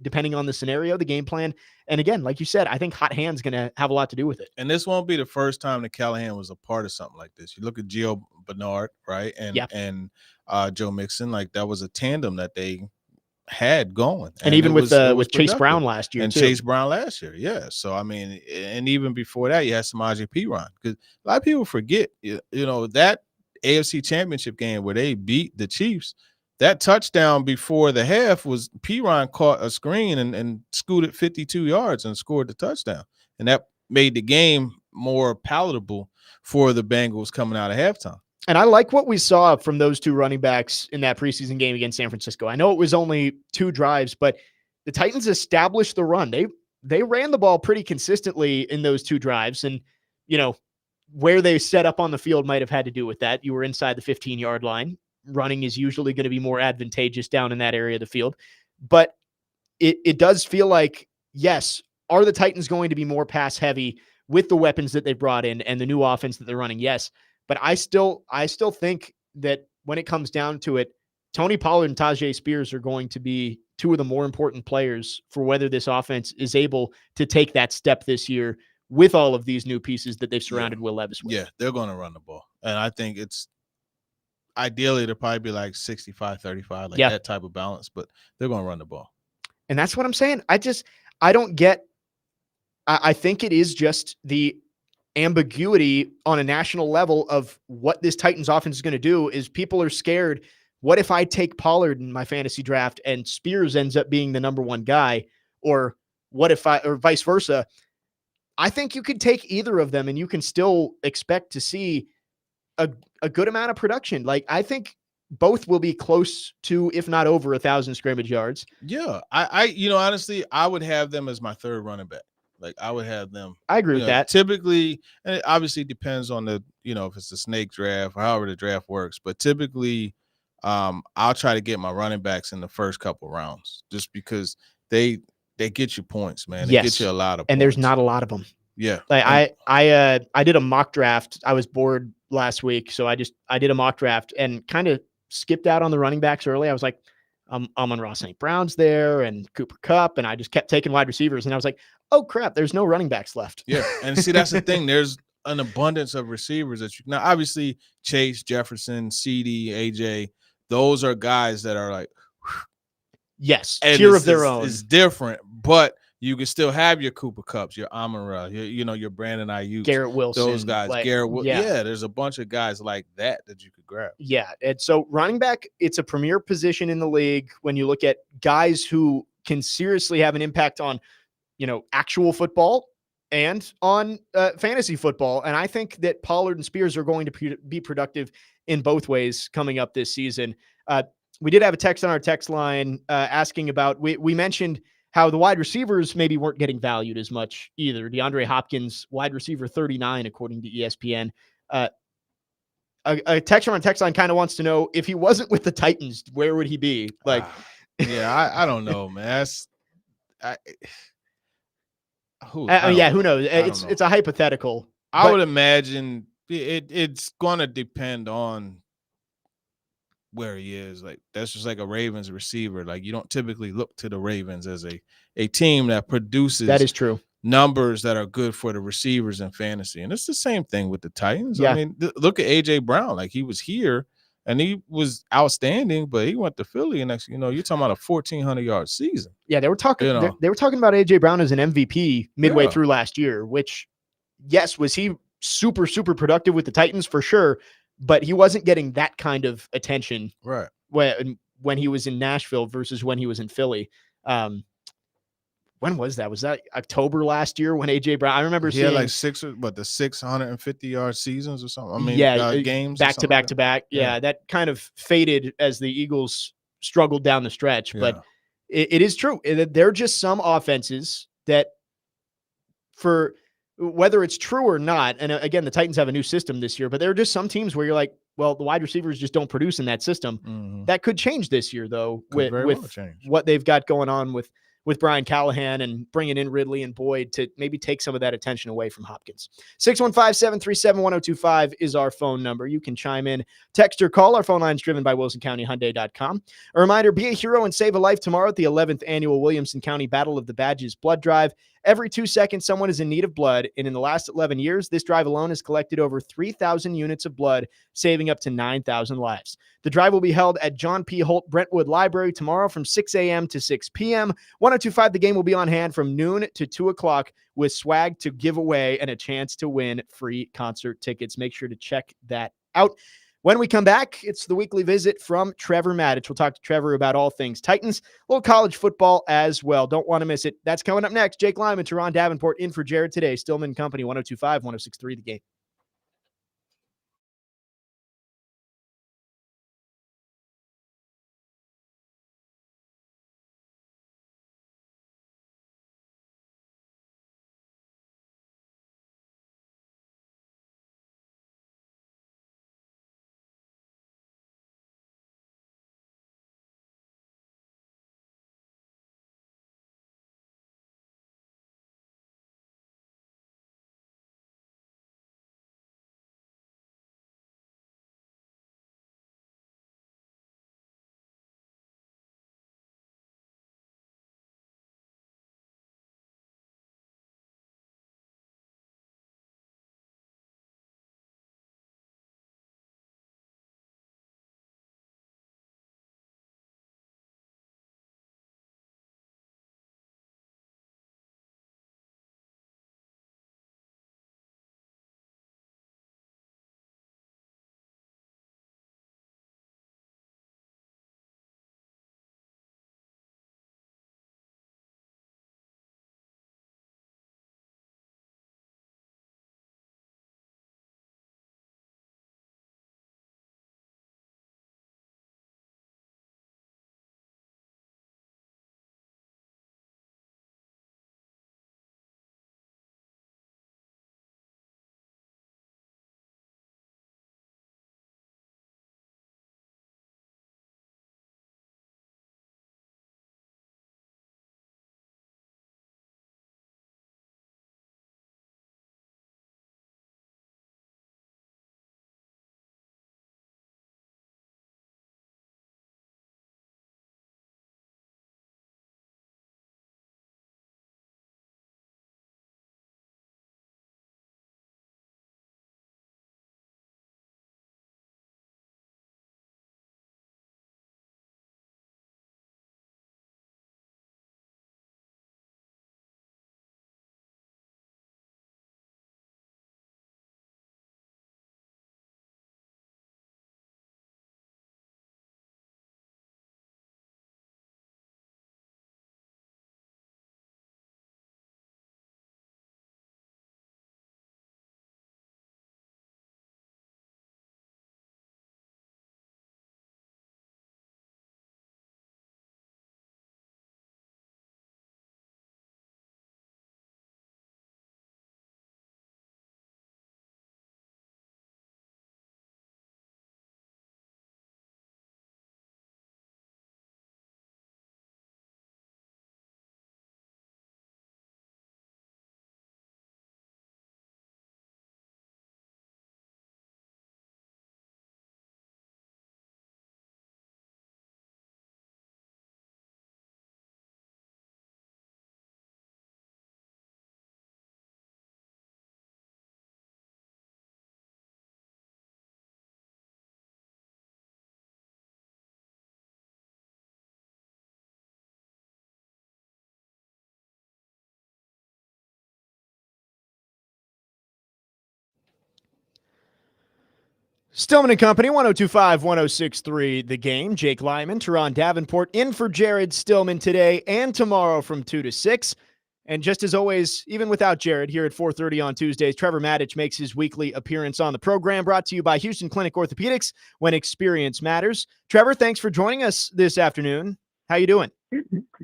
depending on the scenario, the game plan. And again, like you said, I think hot hand's going to have a lot to do with it. And this won't be the first time that Callahan was a part of something like this. You look at Gio Bernard, right? And Joe Mixon, like that was a tandem that they had going. And even with Chase Brown last year, Chase Brown last year. Yeah. So, I mean, and even before that, you had Samaje Perine, because a lot of people forget, you know, that AFC Championship game where they beat the Chiefs, that touchdown before the half was Perine caught a screen and scooted 52 yards and scored the touchdown. And that made the game more palatable for the Bengals coming out of halftime. And I like what we saw from those two running backs in that preseason game against San Francisco. I know it was only 2 drives, but the Titans established the run. They ran the ball pretty consistently in those 2 drives. And, you know, where they set up on the field might have had to do with that. You were inside the 15-yard line. Running is usually going to be more advantageous down in that area of the field. But it does feel like, yes, are the Titans going to be more pass heavy with the weapons that they brought in and the new offense that they're running? Yes. But I still think that when it comes down to it, Tony Pollard and Tajay Spears are going to be 2 of the more important players for whether this offense is able to take that step this year with all of these new pieces that they've surrounded Will Levis with. Yeah, they're going to run the ball. And I think it's ideally it'll probably be like 65-35, like that type of balance, but they're going to run the ball. And that's what I'm saying. I don't get, I think it is just the ambiguity on a national level of what this Titans offense is going to do. Is people are scared. What if I take Pollard in my fantasy draft and Spears ends up being the number 1 guy? Or what if or vice versa? I think you could take either of them and you can still expect to see a good amount of production. Like, I think both will be close to, if not over 1,000 scrimmage yards. Yeah. I honestly, I would have them as my 3rd running back. Like, I would have them. I agree with that. Typically, and it obviously depends on the, if it's a snake draft or however the draft works, but typically I'll try to get my running backs in the first couple rounds just because they get you points, man. They get you a lot of points. And there's not a lot of them. Yeah. Like I did a mock draft. I was bored last week, so I did a mock draft and kind of skipped out on the running backs early. I was like, Amon-Ra St. Brown's there and Cooper Kupp, and I just kept taking wide receivers, and I was like, oh crap, there's no running backs left. Yeah. And see, that's the thing. There's an abundance of receivers that now obviously Chase, Jefferson, CD, AJ, those are guys that are like, yes, tier of their own. It's different, but you can still have your Cooper Kupps, your Amon-Ra, your Brandon Ayuk, Garrett Wilson, those guys. like, Garrett Wilson. Yeah, there's a bunch of guys like that you could grab. Yeah, and so running back, it's a premier position in the league when you look at guys who can seriously have an impact on, actual football and on fantasy football. And I think that Pollard and Spears are going to be productive in both ways coming up this season. We did have a text on our text line asking about, we mentioned how the wide receivers maybe weren't getting valued as much either. DeAndre Hopkins, wide receiver 39, according to ESPN. A texter on text line kind of wants to know, if he wasn't with the Titans, where would he be? Like, I don't know, man. who knows? It's a hypothetical. I would imagine it's going to depend on where he is. Like, that's just like a Ravens receiver. Like, you don't typically look to the Ravens as a team that produces that is true numbers that are good for the receivers in fantasy. And it's the same thing with the Titans. Yeah. I mean, look at AJ Brown. Like, he was here and he was outstanding, but he went to Philly, and next, you're talking about a 1,400-yard season. Yeah, they were talking. You know. They were talking about AJ Brown as an MVP midway Yeah. through last year. Which, yes, was he super productive with the Titans for sure, but he wasn't getting that kind of attention Right. when he was in Nashville versus when he was in Philly. When was that? Was that October last year when AJ Brown? I remember He seeing had like the 650-yard seasons or something. I mean, games back to back to back. Yeah. Yeah, that kind of faded as the Eagles struggled down the stretch. Yeah. But it is true. There are just some offenses that, for whether it's true or not, and again, the Titans have a new system this year, but there are just some teams where you're like, well, the wide receivers just don't produce in that system. Mhm. That could change this year, though, Could very well with change. what they've got going on with Brian Callahan and bringing in Ridley and Boyd to maybe take some of that attention away from Hopkins. 615-737-1025 is our phone number. You can chime in, text or call. Our phone line is driven by WilsonCountyHyundai.com. A reminder, be a hero and save a life tomorrow at the 11th Annual Williamson County Battle of the Badges Blood Drive. Every 2 seconds, someone is in need of blood, and in the last 11 years, this drive alone has collected over 3,000 units of blood, saving up to 9,000 lives. The drive will be held at John P. Holt Brentwood Library tomorrow from 6 a.m. to 6 p.m. 1025, the game will be on hand from noon to 2 o'clock with swag to give away and a chance to win free concert tickets. Make sure to check that out. When we come back, it's the weekly visit from Trevor Matich. We'll talk to Trevor about all things Titans, a little college football as well. Don't want to miss it. That's coming up next. Jake Lyman, Teron Davenport in for Jared today. Stillman Company, 1025, 1063, the game. Stillman and Company, 102.5, 106.3 The Game. Jake Lyman, Teron Davenport in for Jared Stillman today and tomorrow from 2 to 6. And just as always, even without Jared, here at 4:30 on Tuesdays, Trevor Matich makes his weekly appearance on the program, brought to you by Houston Clinic Orthopedics, when experience matters. Trevor, thanks for joining us this afternoon. How you doing?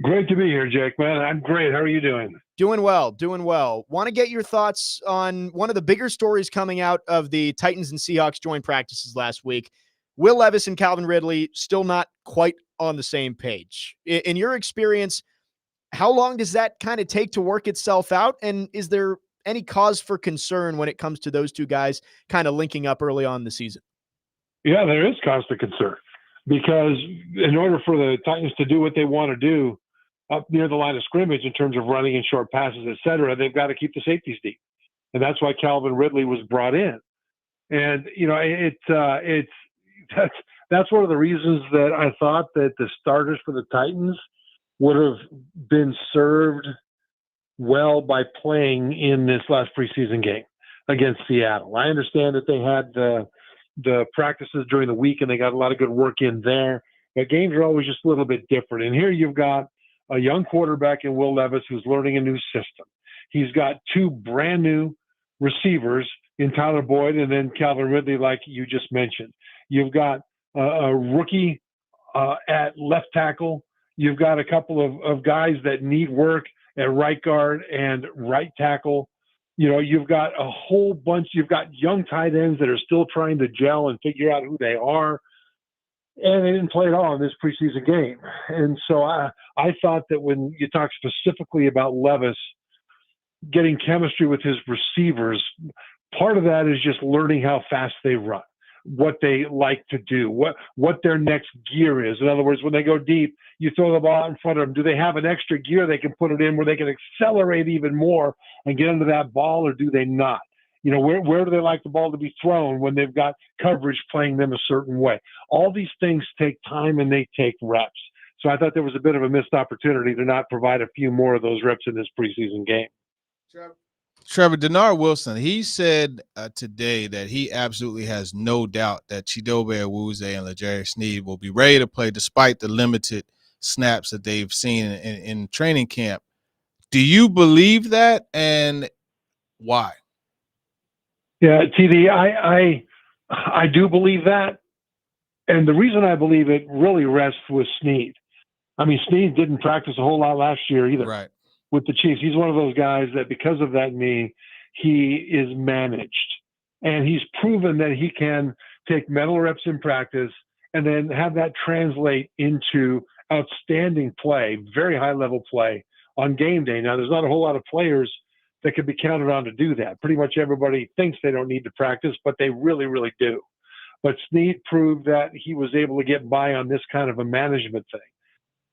Great to be here, Jake, man. I'm great. How are you doing? Doing well, doing well. Want to get your thoughts on one of the bigger stories coming out of the Titans and Seahawks joint practices last week. Will Levis and Calvin Ridley still not quite on the same page. In your experience, how long does that kind of take to work itself out? And is there any cause for concern when it comes to those two guys kind of linking up early on in the season? Yeah, there is cause for concern because in order for the Titans to do what they want to do up near the line of scrimmage in terms of running in short passes, et cetera, they've got to keep the safeties deep. And that's why Calvin Ridley was brought in. And, you know, that's one of the reasons that I thought that the starters for the Titans would have been served well by playing in this last preseason game against Seattle. I understand that they had the practices during the week and they got a lot of good work in there, but games are always just a little bit different. And here you've got a young quarterback in Will Levis who's learning a new system. He's got two brand new receivers in Tyler Boyd and then Calvin Ridley, like you just mentioned. You've got a rookie at left tackle. You've got a couple of guys that need work at right guard and right tackle. You know, you've got a whole bunch. You've got young tight ends that are still trying to gel and figure out who they are. And they didn't play at all in this preseason game. And so I thought that when you talk specifically about Levis getting chemistry with his receivers, part of that is just learning how fast they run, what they like to do, what their next gear is. In other words, when they go deep, you throw the ball out in front of them. Do they have an extra gear they can put it in where they can accelerate even more and get into that ball, or do they not? You know, where do they like the ball to be thrown when they've got coverage playing them a certain way? All these things take time and they take reps. So I thought there was a bit of a missed opportunity to not provide a few more of those reps in this preseason game. Trevor, Denard Wilson, he said today that he absolutely has no doubt that Chidobe Awuzie and L'Jarius Sneed will be ready to play despite the limited snaps that they've seen in training camp. Do you believe that, and why? Yeah, TD, I do believe that. And the reason I believe it really rests with Sneed. I mean, Sneed didn't practice a whole lot last year either. Right. With the Chiefs. He's one of those guys that because of that knee, he is managed. And he's proven that he can take mental reps in practice and then have that translate into outstanding play, very high-level play on game day. Now, there's not a whole lot of players that can be counted on to do that. Pretty much everybody thinks they don't need to practice, but they really, really do. But Sneed proved that he was able to get by on this kind of a management thing.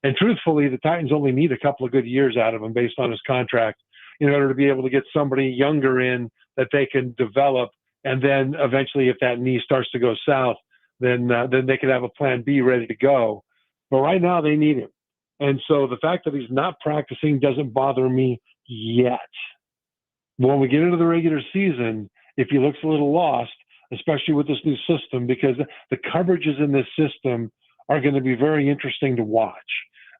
And truthfully, the Titans only need a couple of good years out of him based on his contract in order to be able to get somebody younger in that they can develop. And then eventually, if that knee starts to go south, then they could have a plan B ready to go. But right now, they need him. And so the fact that he's not practicing doesn't bother me yet. When we get into the regular season, if he looks a little lost, especially with this new system, because the coverages in this system are going to be very interesting to watch.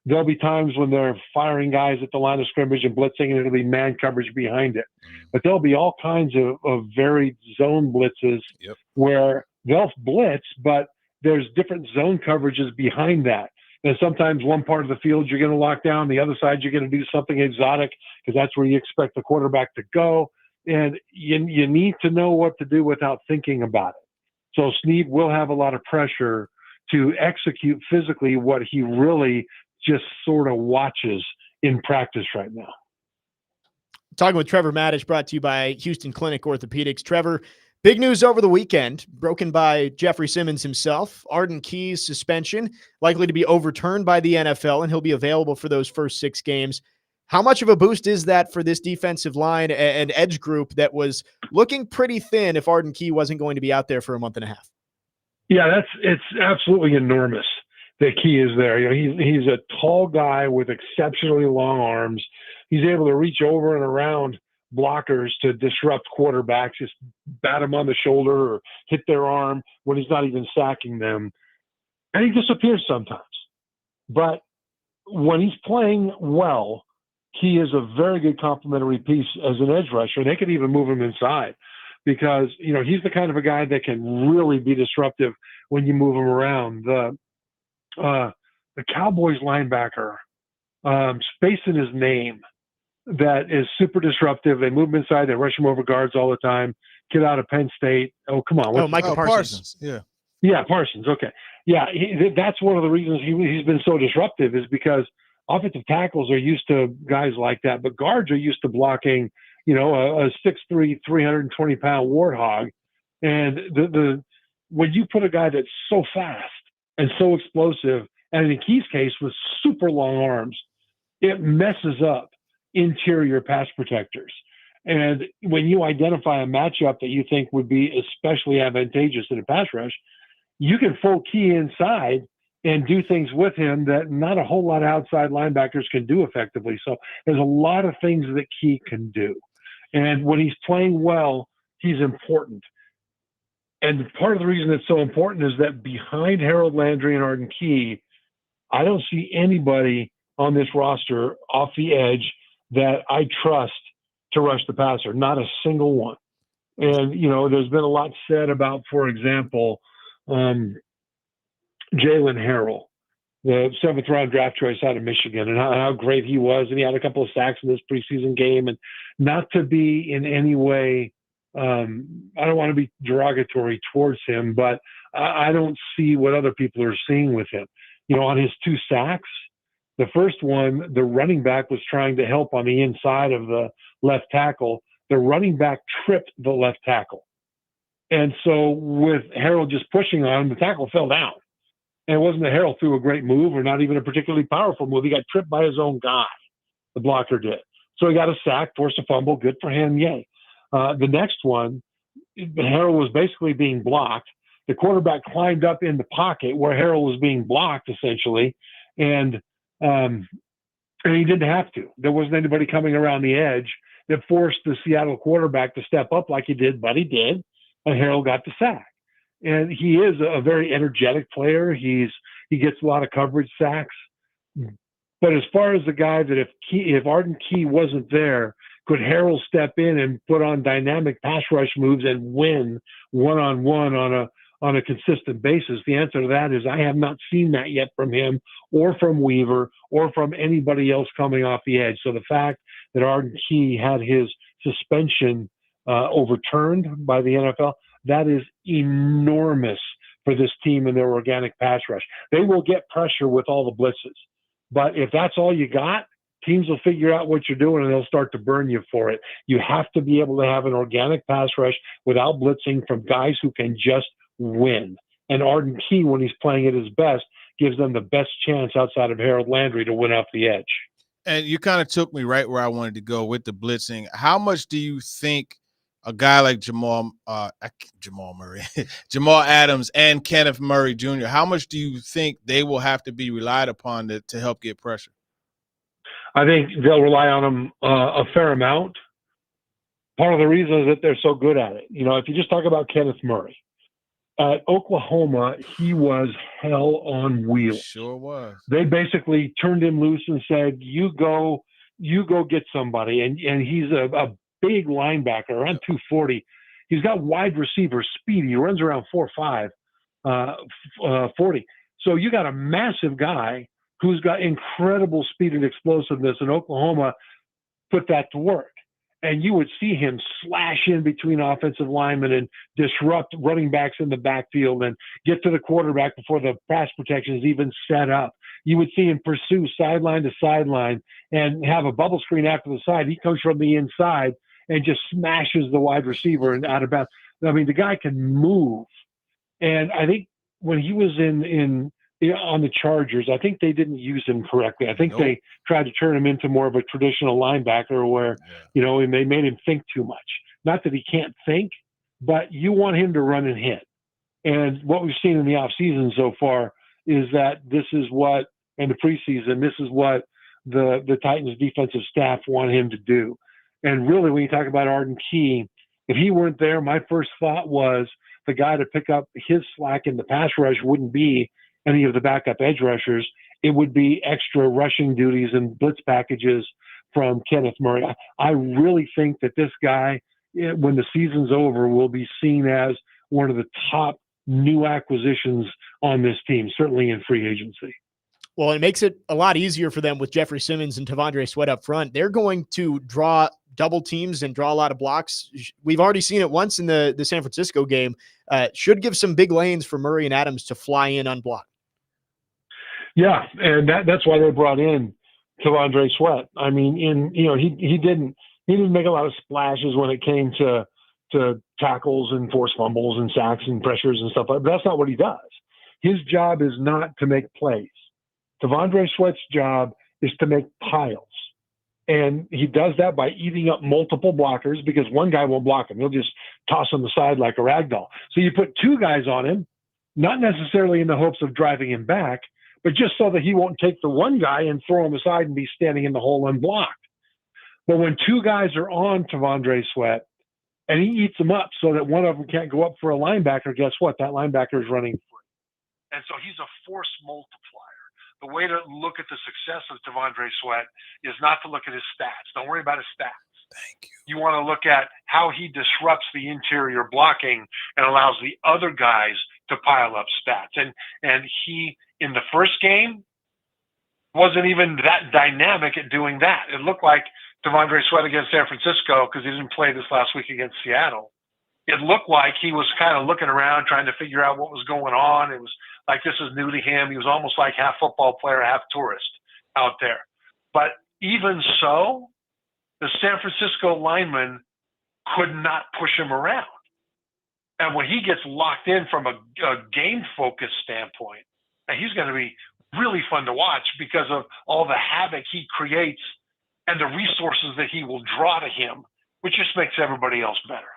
There'll be times when they're firing guys at the line of scrimmage and blitzing, and it'll be man coverage behind it. But there'll be all kinds of varied zone blitzes where they'll blitz, but there's different zone coverages behind that. And sometimes one part of the field you're going to lock down, the other side you're going to do something exotic because that's where you expect the quarterback to go. And you need to know what to do without thinking about it. So Sneed will have a lot of pressure to execute physically what he really just sort of watches in practice right now. Talking with Trevor Matich, brought to you by Houston Clinic Orthopedics. Trevor, big news over the weekend, broken by Jeffrey Simmons himself. Arden Key's suspension likely to be overturned by the NFL, and he'll be available for those first 6 games. How much of a boost is that for this defensive line and edge group that was looking pretty thin if Arden Key wasn't going to be out there for a month and a half? Yeah, it's absolutely enormous that Key is there. You know, he's a tall guy with exceptionally long arms. He's able to reach over and around blockers to disrupt quarterbacks, just bat them on the shoulder or hit their arm when he's not even sacking them. And he disappears sometimes. But when he's playing well, he is a very good complementary piece as an edge rusher. They could even move him inside because, he's the kind of a guy that can really be disruptive when you move him around. The Cowboys linebacker, space in his name, that is super disruptive. They move him inside. They rush him over guards all the time. Kid out of Penn State. Oh, come on. Michael Parsons. Yeah. Yeah, Parsons. Okay. Yeah, that's one of the reasons he's been so disruptive is because offensive tackles are used to guys like that, but guards are used to blocking, a 6'3", 320-pound warthog. And when you put a guy that's so fast and so explosive, and in Key's case with super long arms, it messes up interior pass protectors. And when you identify a matchup that you think would be especially advantageous in a pass rush, you can fold Key inside and do things with him that not a whole lot of outside linebackers can do effectively. So there's a lot of things that Key can do. And when he's playing well, he's important. And part of the reason it's so important is that behind Harold Landry and Arden Key, I don't see anybody on this roster off the edge that I trust to rush the passer, not a single one. And, there's been a lot said about, for example, Jaylen Harrell, the 7th-round draft choice out of Michigan, and how great he was. And he had a couple of sacks in this preseason game. And not to be in any way, I don't want to be derogatory towards him, but I don't see what other people are seeing with him. On his 2 sacks, the first one, the running back was trying to help on the inside of the left tackle. The running back tripped the left tackle. And so with Harrell just pushing on him, the tackle fell down. And it wasn't that Harrell threw a great move or not even a particularly powerful move. He got tripped by his own guy, the blocker did. So he got a sack, forced a fumble, good for him, yay. The next one, Harrell was basically being blocked. The quarterback climbed up in the pocket where Harrell was being blocked, essentially, and he didn't have to. There wasn't anybody coming around the edge that forced the Seattle quarterback to step up like he did, but he did, and Harrell got the sack. And he is a very energetic player. He gets a lot of coverage sacks. But as far as the guy that if Arden Key wasn't there, could Harrell step in and put on dynamic pass rush moves and win one-on-one on a consistent basis? The answer to that is I have not seen that yet from him or from Weaver or from anybody else coming off the edge. So the fact that Arden Key had his suspension overturned by the NFL, that is enormous for this team and their organic pass rush. They will get pressure with all the blitzes. But if that's all you got, teams will figure out what you're doing and they'll start to burn you for it. You have to be able to have an organic pass rush without blitzing from guys who can just win. And Arden Key, when he's playing at his best, gives them the best chance outside of Harold Landry to win off the edge. And you kind of took me right where I wanted to go with the blitzing. How much do you think a guy like Jamal Adams and Kenneth Murray Jr., how much do you think they will have to be relied upon to help get pressure? I think they'll rely on them a fair amount. Part of the reason is that they're so good at it. If you just talk about Kenneth Murray, at Oklahoma, he was hell on wheels. Sure was. They basically turned him loose and said, you go get somebody. And he's a big linebacker, around 240. He's got wide receiver speed. He runs around 4.5, 40. So you got a massive guy who's got incredible speed and explosiveness, and Oklahoma put that to work. And you would see him slash in between offensive linemen and disrupt running backs in the backfield and get to the quarterback before the pass protection is even set up. You would see him pursue sideline to sideline and have a bubble screen after the side. He comes from the inside and just smashes the wide receiver and out of bounds. I mean, the guy can move. And I think when he was on the Chargers, I think they didn't use him correctly. I think they tried to turn him into more of a traditional linebacker where, and they made him think too much. Not that he can't think, but you want him to run and hit. And what we've seen in the offseason so far is that in the preseason, this is what the Titans defensive staff want him to do. And really, when you talk about Arden Key, if he weren't there, my first thought was the guy to pick up his slack in the pass rush wouldn't be any of the backup edge rushers. It would be extra rushing duties and blitz packages from Kenneth Murray. I really think that this guy, when the season's over, will be seen as one of the top new acquisitions on this team, certainly in free agency. Well, it makes it a lot easier for them with Jeffrey Simmons and Tavondre Sweat up front. They're going to draw double teams and draw a lot of blocks. We've already seen it once in the San Francisco game. Should give some big lanes for Murray and Adams to fly in unblocked. Yeah, and that's why they brought in Tavondre Sweat. I mean, he didn't make a lot of splashes when it came to tackles and forced fumbles and sacks and pressures and stuff like that. But that's not what he does. His job is not to make plays. Tavondre Sweat's job is to make piles. And he does that by eating up multiple blockers because one guy won't block him. He'll just toss him aside like a rag doll. So you put two guys on him, not necessarily in the hopes of driving him back, but just so that he won't take the one guy and throw him aside and be standing in the hole unblocked. But when two guys are on Tavondre Sweat and he eats them up so that one of them can't go up for a linebacker, guess what? That linebacker is running free. And so he's a force multiplier. The way to look at the success of Tavondre Sweat is not to look at his stats. Don't worry about his stats. Thank you. You want to look at how he disrupts the interior blocking and allows the other guys to pile up stats. And he, in the first game, wasn't even that dynamic at doing that. It looked like Tavondre Sweat against San Francisco, because he didn't play this last week against Seattle. It looked like he was kind of looking around trying to figure out what was going on. It was like this was new to him. He was almost like half football player, half tourist out there. But even so, the San Francisco lineman could not push him around. And when he gets locked in from a game-focused standpoint, and he's going to be really fun to watch because of all the havoc he creates and the resources that he will draw to him, which just makes everybody else better.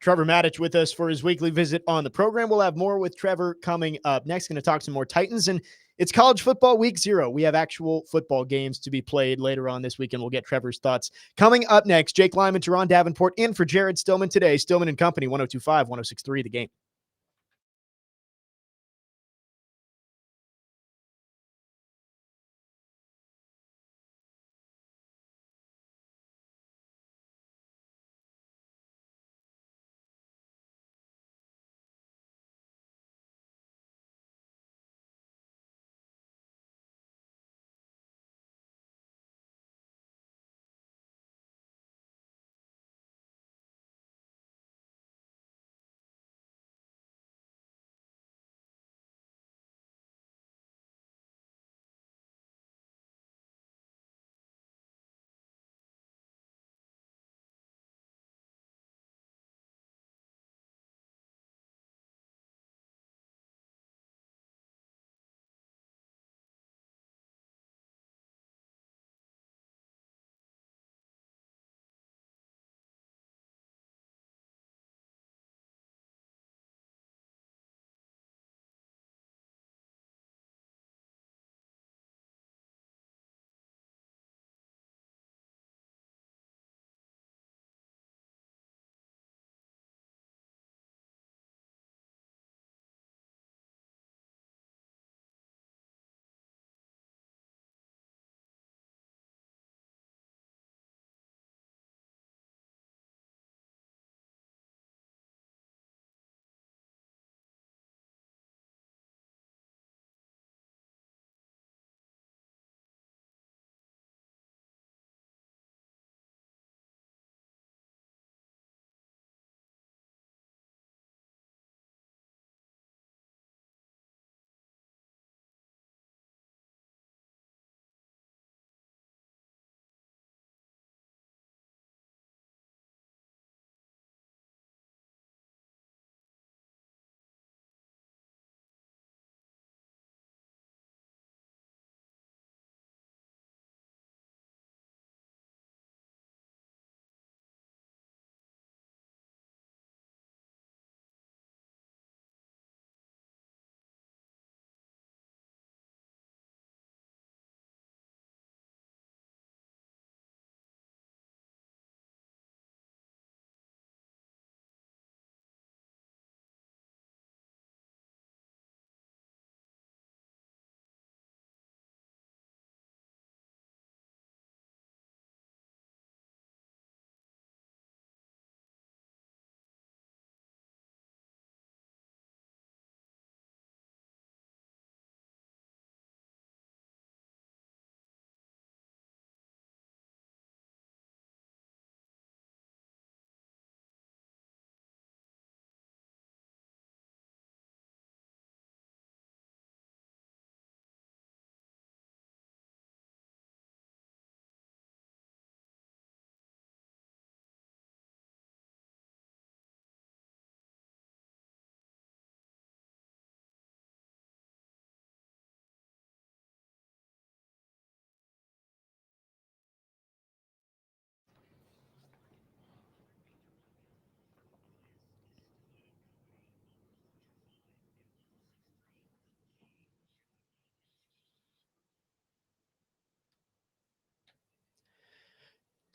Trevor Matich with us for his weekly visit on the program. We'll have more with Trevor coming up next. Going to talk some more Titans, and it's college football week 0. We have actual football games to be played later on this weekend. We'll get Trevor's thoughts. Coming up next, Jake Lyman, Teron Davenport in for Jared Stillman today. Stillman and Company, 102.5, 106.3 The Game.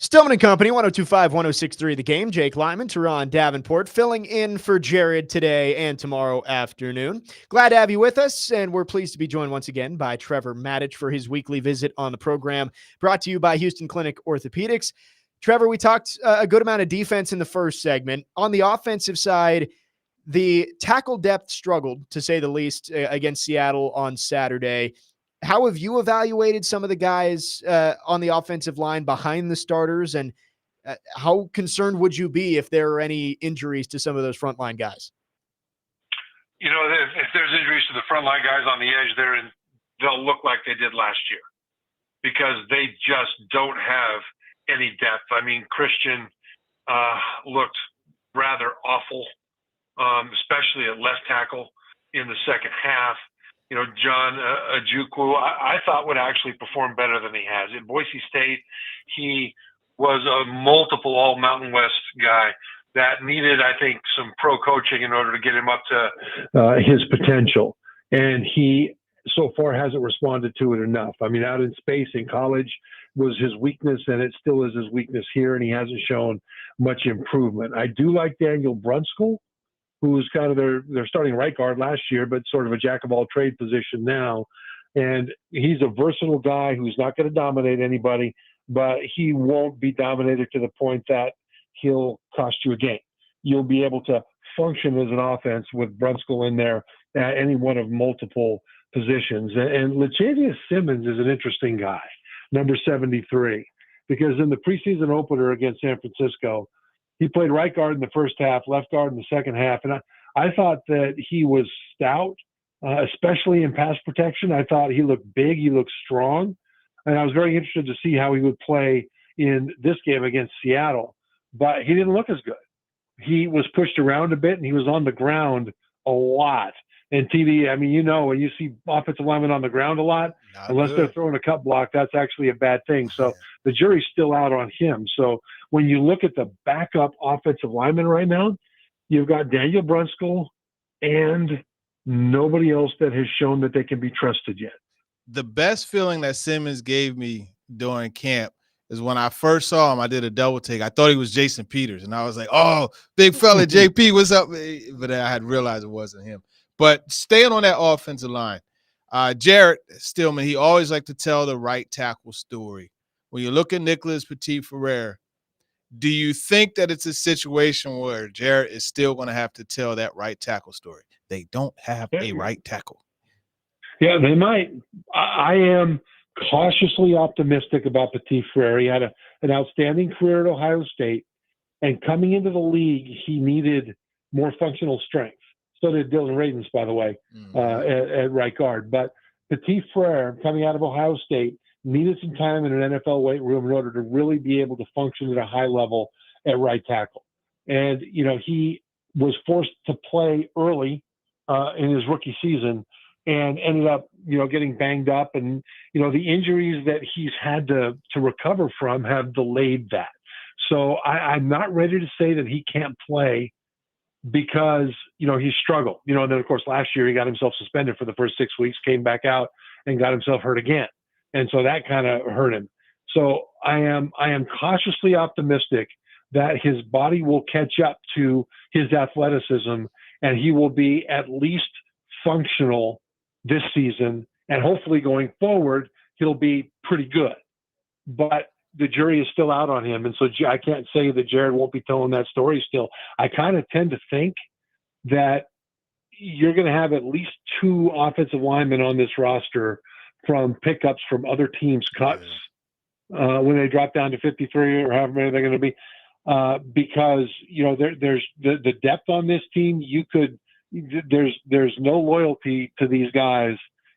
Stillman and Company, 102.5, 106.3 The Game. Jake Lyman, Teron Davenport, filling in for Jared today and tomorrow afternoon. Glad to have you with us, and we're pleased to be joined once again by Trevor Matich for his weekly visit on the program, brought to you by Houston Clinic Orthopedics. Trevor, we talked a good amount of defense in the first segment. On the offensive side, the tackle depth struggled, to say the least, against Seattle on Saturday. How have you evaluated some of the guys on the offensive line behind the starters, and how concerned would you be if there are any injuries to some of those frontline guys? You know, if there's injuries to the frontline guys on the edge there, and they'll look like they did last year because they just don't have any depth. I mean, Christian looked rather awful, especially at left tackle in the second half. You know, John Ojukwu, I thought would actually perform better than he has. At Boise State, he was a multiple All-Mountain West guy that needed, I think, some pro coaching in order to get him up to his potential. And he so far hasn't responded to it enough. I mean, out in space in college was his weakness, and it still is his weakness here, and he hasn't shown much improvement. I do like Daniel Brunskill, who's kind of their starting right guard last year, but sort of a jack-of-all-trade position now. And he's a versatile guy who's not going to dominate anybody, but he won't be dominated to the point that he'll cost you a game. You'll be able to function as an offense with Brunskill in there at any one of multiple positions. And Latavius Simmons is an interesting guy, number 73, because in the preseason opener against San Francisco, he played right guard in the first half, left guard in the second half. And I thought that he was stout, especially in pass protection. I thought he looked big, he looked strong. And I was very interested to see how he would play in this game against Seattle. But he didn't look as good. He was pushed around a bit, and he was on the ground a lot. And TD, I mean, you know, when you see offensive linemen on the ground a lot, unless they're throwing a cut block, that's actually a bad thing. So the jury's still out on him. So when you look at the backup offensive linemen right now, you've got Daniel Brunskill and nobody else that has shown that they can be trusted yet. The best feeling that Simmons gave me during camp is when I first saw him, I did a double take. I thought he was Jason Peters, and I was like, oh, big fella, JP, what's up? But then I had realized it wasn't him. But staying on that offensive line, Jared Stillman, he always liked to tell the right tackle story. When you look at Nicholas Petit-Frere, do you think that it's a situation where Jared is still going to have to tell that right tackle story? They don't have a right tackle. Yeah, they might. I am cautiously optimistic about Petit-Frere. He had an outstanding career at Ohio State, and coming into the league, he needed more functional strength. So did Dylan Radins, by the way, at right guard. But Petit-Frere, coming out of Ohio State, needed some time in an NFL weight room in order to really be able to function at a high level at right tackle. And, you know, he was forced to play early in his rookie season and ended up, you know, getting banged up. And, you know, the injuries that he's had to recover from have delayed that. So I'm not ready to say that he can't play, because, you know, he struggled, you know, and then of course last year he got himself suspended for the first 6 weeks, came back out and got himself hurt again. And so that kind of hurt him. So I am cautiously optimistic that his body will catch up to his athleticism, and he will be at least functional this season. And hopefully going forward, he'll be pretty good. But the jury is still out on him. And so I can't say that Jared won't be telling that story still. I kind of tend to think that you're going to have at least 2 offensive linemen on this roster from pickups from other teams' cuts when they drop down to 53 or however many they're going to be. Because, you know, there's the depth on this team. There's no loyalty to these guys,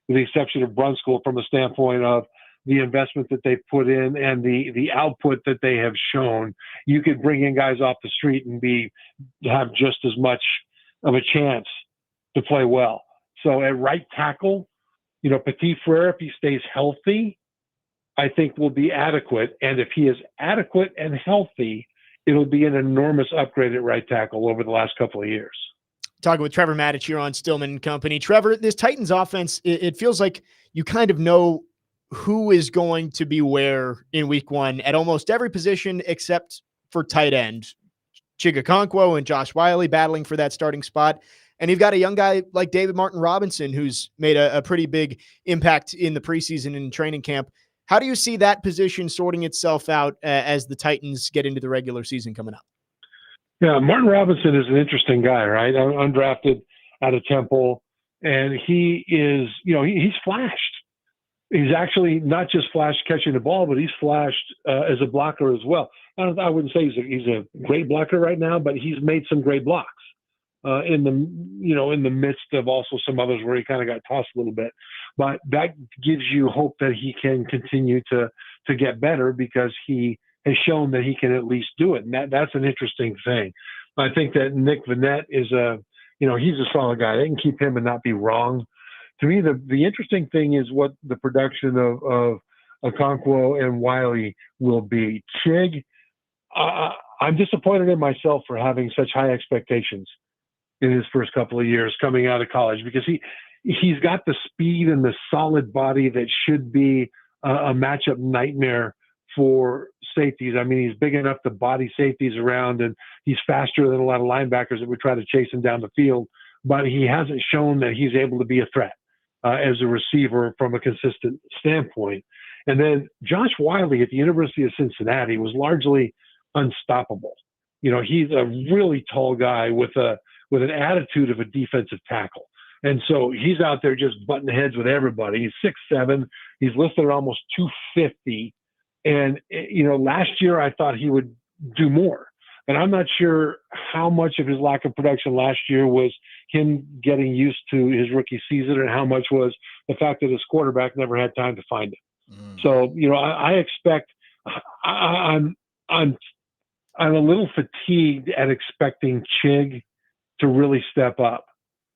with the exception of Brunskill, from a standpoint of the investment that they've put in and the output that they have shown. You could bring in guys off the street and have just as much of a chance to play well. So at right tackle, you know, Petit-Frere, if he stays healthy, I think will be adequate. And if he is adequate and healthy, it'll be an enormous upgrade at right tackle over the last couple of years. Talking with Trevor Matich here on Stillman and Company. Trevor, this Titans offense, it feels like you kind of know who is going to be where in week one at almost every position except for tight end. Chigakonkwo and Josh Wiley battling for that starting spot. And you've got a young guy like David Martin Robinson, who's made a pretty big impact in the preseason and training camp. How do you see that position sorting itself out as the Titans get into the regular season coming up? Yeah, Martin Robinson is an interesting guy, right? Undrafted out of Temple. And he is, he's flashed. He's actually not just flashed catching the ball, but he's flashed as a blocker as well. I wouldn't say he's a great blocker right now, but he's made some great blocks in the midst of also some others where he kind of got tossed a little bit. But that gives you hope that he can continue to get better because he has shown that he can at least do it. And that's an interesting thing. I think that Nick Vannett is he's a solid guy. They can keep him and not be wrong. To me, the interesting thing is what the production of Okonkwo and Wiley will be. Chig, I'm disappointed in myself for having such high expectations in his first couple of years coming out of college because he's got the speed and the solid body that should be a matchup nightmare for safeties. I mean, he's big enough to body safeties around, and he's faster than a lot of linebackers that would try to chase him down the field, but he hasn't shown that he's able to be a threat as a receiver from a consistent standpoint. And then Josh Wiley at the University of Cincinnati was largely unstoppable. He's a really tall guy with an attitude of a defensive tackle. And so he's out there just butting heads with everybody. He's 6'7". He's listed at almost 250. And, last year I thought he would do more. And I'm not sure how much of his lack of production last year was him getting used to his rookie season and how much was the fact that his quarterback never had time to find him. So, I expect I'm a little fatigued at expecting Chig to really step up.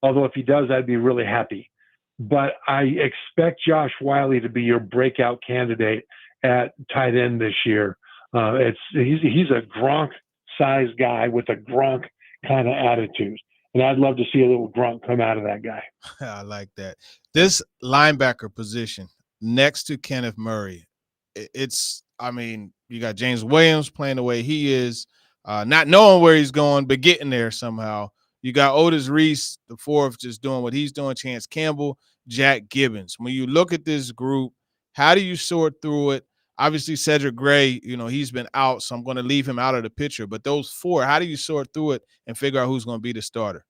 Although if he does, I'd be really happy. But I expect Josh Wiley to be your breakout candidate at tight end this year. He's a Gronk-sized guy with a Gronk kind of attitude. And I'd love to see a little Gronk come out of that guy. I like that. This linebacker position next to Kenneth Murray, you got James Williams playing the way he is, not knowing where he's going, but getting there somehow. You got Otis Reese, the fourth, just doing what he's doing, Chance Campbell, Jack Gibbons. When you look at this group, how do you sort through it? Obviously, Cedric Gray, he's been out, so I'm going to leave him out of the picture. But those four, how do you sort through it and figure out who's going to be the starter?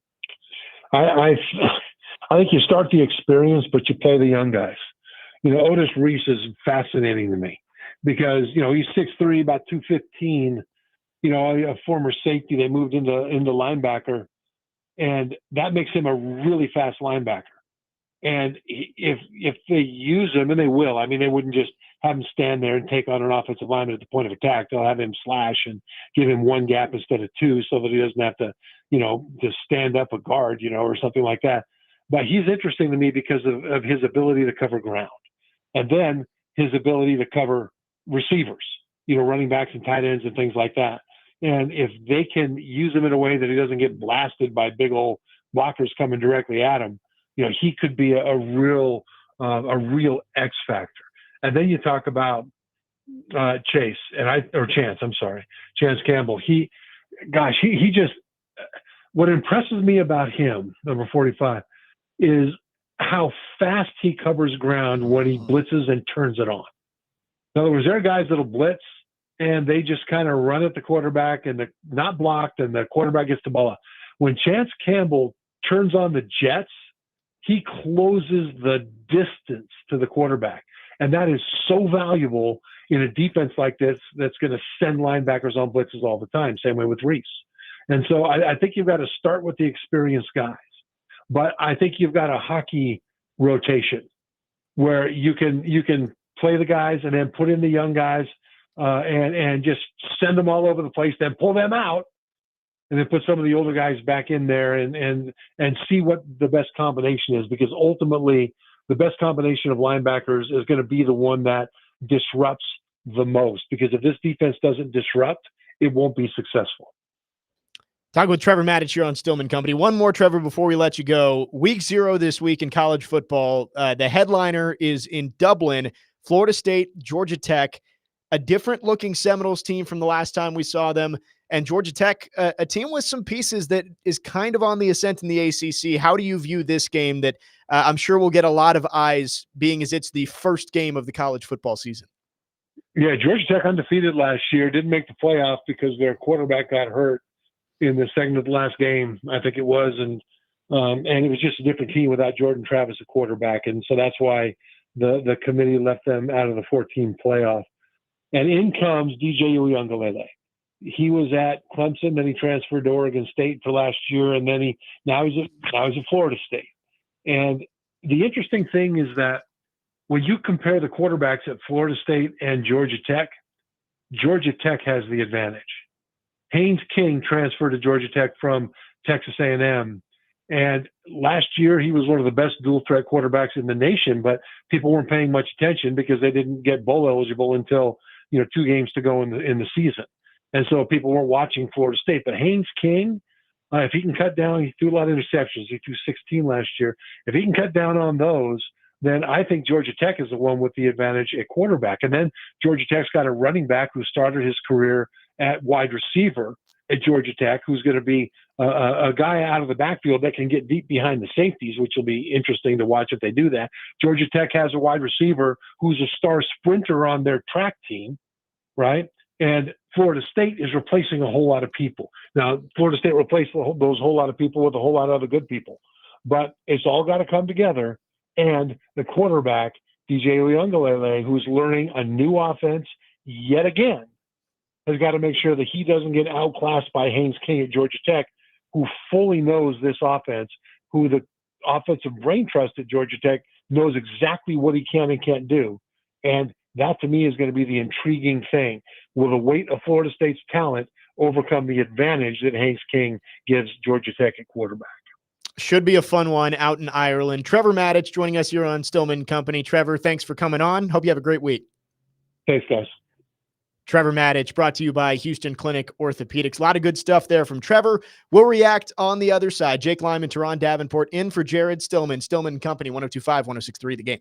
I think you start the experience, but you play the young guys. Otis Reese is fascinating to me because, he's 6'3", about 215, a former safety. They moved into linebacker, and that makes him a really fast linebacker. And if they use him, and they will, they wouldn't just have him stand there and take on an offensive lineman at the point of attack. They'll have him slash and give him one gap instead of two so that he doesn't have to, to stand up a guard, or something like that. But he's interesting to me because of his ability to cover ground. And then his ability to cover receivers, running backs and tight ends and things like that. And if they can use him in a way that he doesn't get blasted by big old blockers coming directly at him, he could be a real X factor. And then you talk about Chance Campbell. He just, what impresses me about him, number 45, is how fast he covers ground when he blitzes and turns it on. In other words, there are guys that'll blitz and they just kind of run at the quarterback and they're not blocked and the quarterback gets the ball out. When Chance Campbell turns on the jets, he closes the distance to the quarterback. And that is so valuable in a defense like this that's going to send linebackers on blitzes all the time, same way with Reese. And so I think you've got to start with the experienced guys. But I think you've got a hockey rotation where you can play the guys and then put in the young guys and just send them all over the place, then pull them out and then put some of the older guys back in there and see what the best combination is, because ultimately the best combination of linebackers is going to be the one that disrupts the most, because if this defense doesn't disrupt, it won't be successful. Talking with Trevor Matich here on Stillman Company. One more, Trevor, before we let you go. Week 0 this week in college football. The headliner is in Dublin. Florida State, Georgia Tech, a different looking Seminoles team from the last time we saw them, and Georgia Tech, a team with some pieces that is kind of on the ascent in the ACC. How do you view this game that I'm sure will get a lot of eyes, being as it's the first game of the college football season? Yeah, Georgia Tech undefeated last year, didn't make the playoff because their quarterback got hurt in the second of the last game, I think it was, and it was just a different team without Jordan Travis, a quarterback, and so that's why the committee left them out of the 14 playoff. And in comes DJ Uyunglele. He was at Clemson, then he transferred to Oregon State for last year, and then now he's at Florida State. And the interesting thing is that when you compare the quarterbacks at Florida State and Georgia Tech has the advantage. Haynes King transferred to Georgia Tech from Texas A&M, and last year he was one of the best dual threat quarterbacks in the nation, but people weren't paying much attention because they didn't get bowl eligible until 2 games to go in the season. And so people weren't watching Florida State. But Haynes King, if he can cut down, he threw a lot of interceptions. He threw 16 last year. If he can cut down on those, then I think Georgia Tech is the one with the advantage at quarterback. And then Georgia Tech's got a running back who started his career at wide receiver at Georgia Tech, who's going to be a guy out of the backfield that can get deep behind the safeties, which will be interesting to watch if they do that. Georgia Tech has a wide receiver who's a star sprinter on their track team, right? And Florida State is replacing a whole lot of people. Now, Florida State replaced those whole lot of people with a whole lot of other good people. But it's all got to come together. And the quarterback, DJ Uyunglele, who's learning a new offense yet again, has got to make sure that he doesn't get outclassed by Haynes King at Georgia Tech, who fully knows this offense, who the offensive brain trust at Georgia Tech knows exactly what he can and can't do. And that, to me, is going to be the intriguing thing. Will the weight of Florida State's talent overcome the advantage that Haynes King gives Georgia Tech at quarterback? Should be a fun one out in Ireland. Trevor Matich joining us here on Stillman Company. Trevor, thanks for coming on. Hope you have a great week. Thanks, guys. Trevor Matich, brought to you by Houston Clinic Orthopedics. A lot of good stuff there from Trevor. We'll react on the other side. Jake Lyman, Teron Davenport in for Jared Stillman. Stillman Company, 102.5, 106.3 The Game.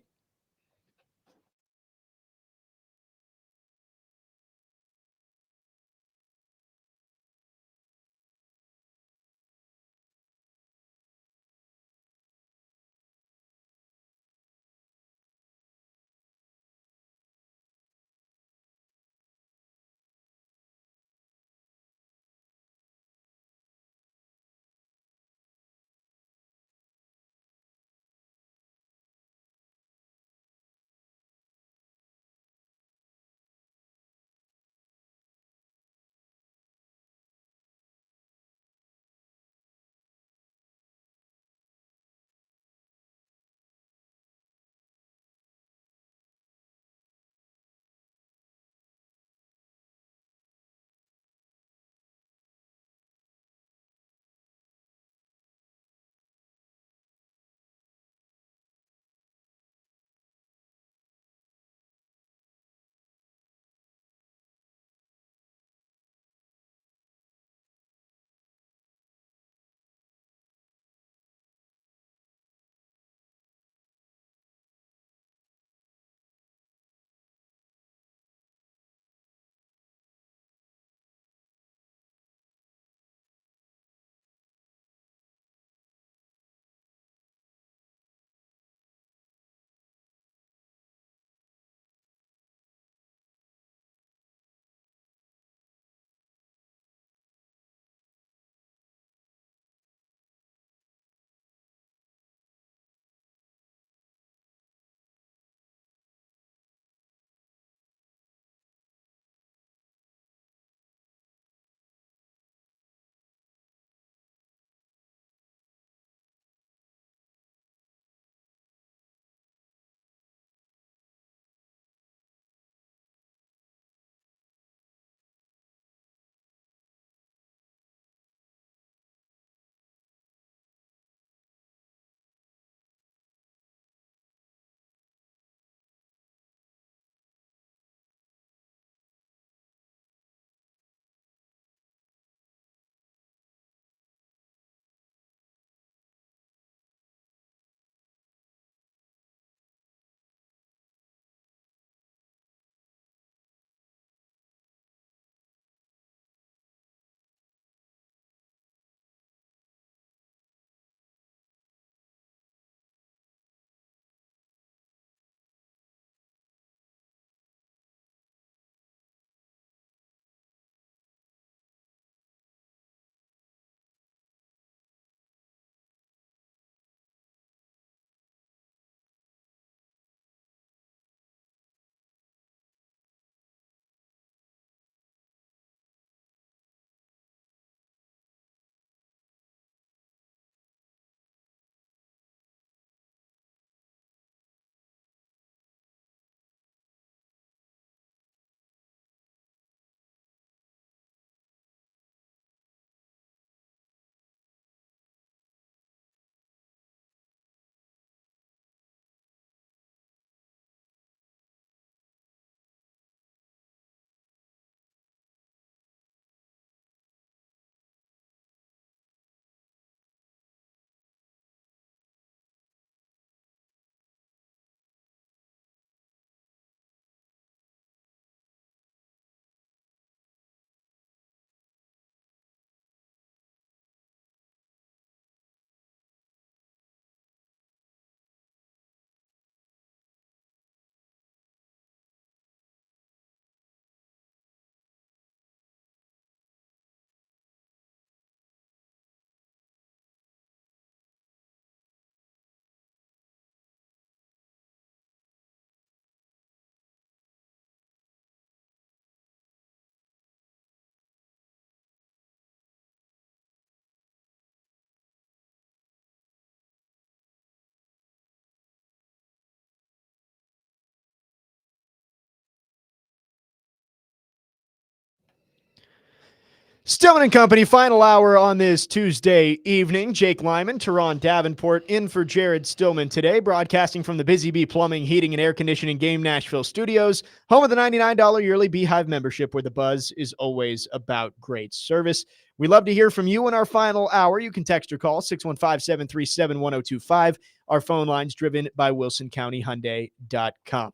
Stillman and Company, final hour on this Tuesday evening. Jake Lyman, Teron Davenport in for Jared Stillman today, broadcasting from the Busy Bee Plumbing, Heating, and Air Conditioning Game Nashville studios, home of the $99 yearly Beehive membership, where the buzz is always about great service. We love to hear from you in our final hour. You can text or call 615-737-1025. Our phone line's driven by WilsonCountyHyundai.com.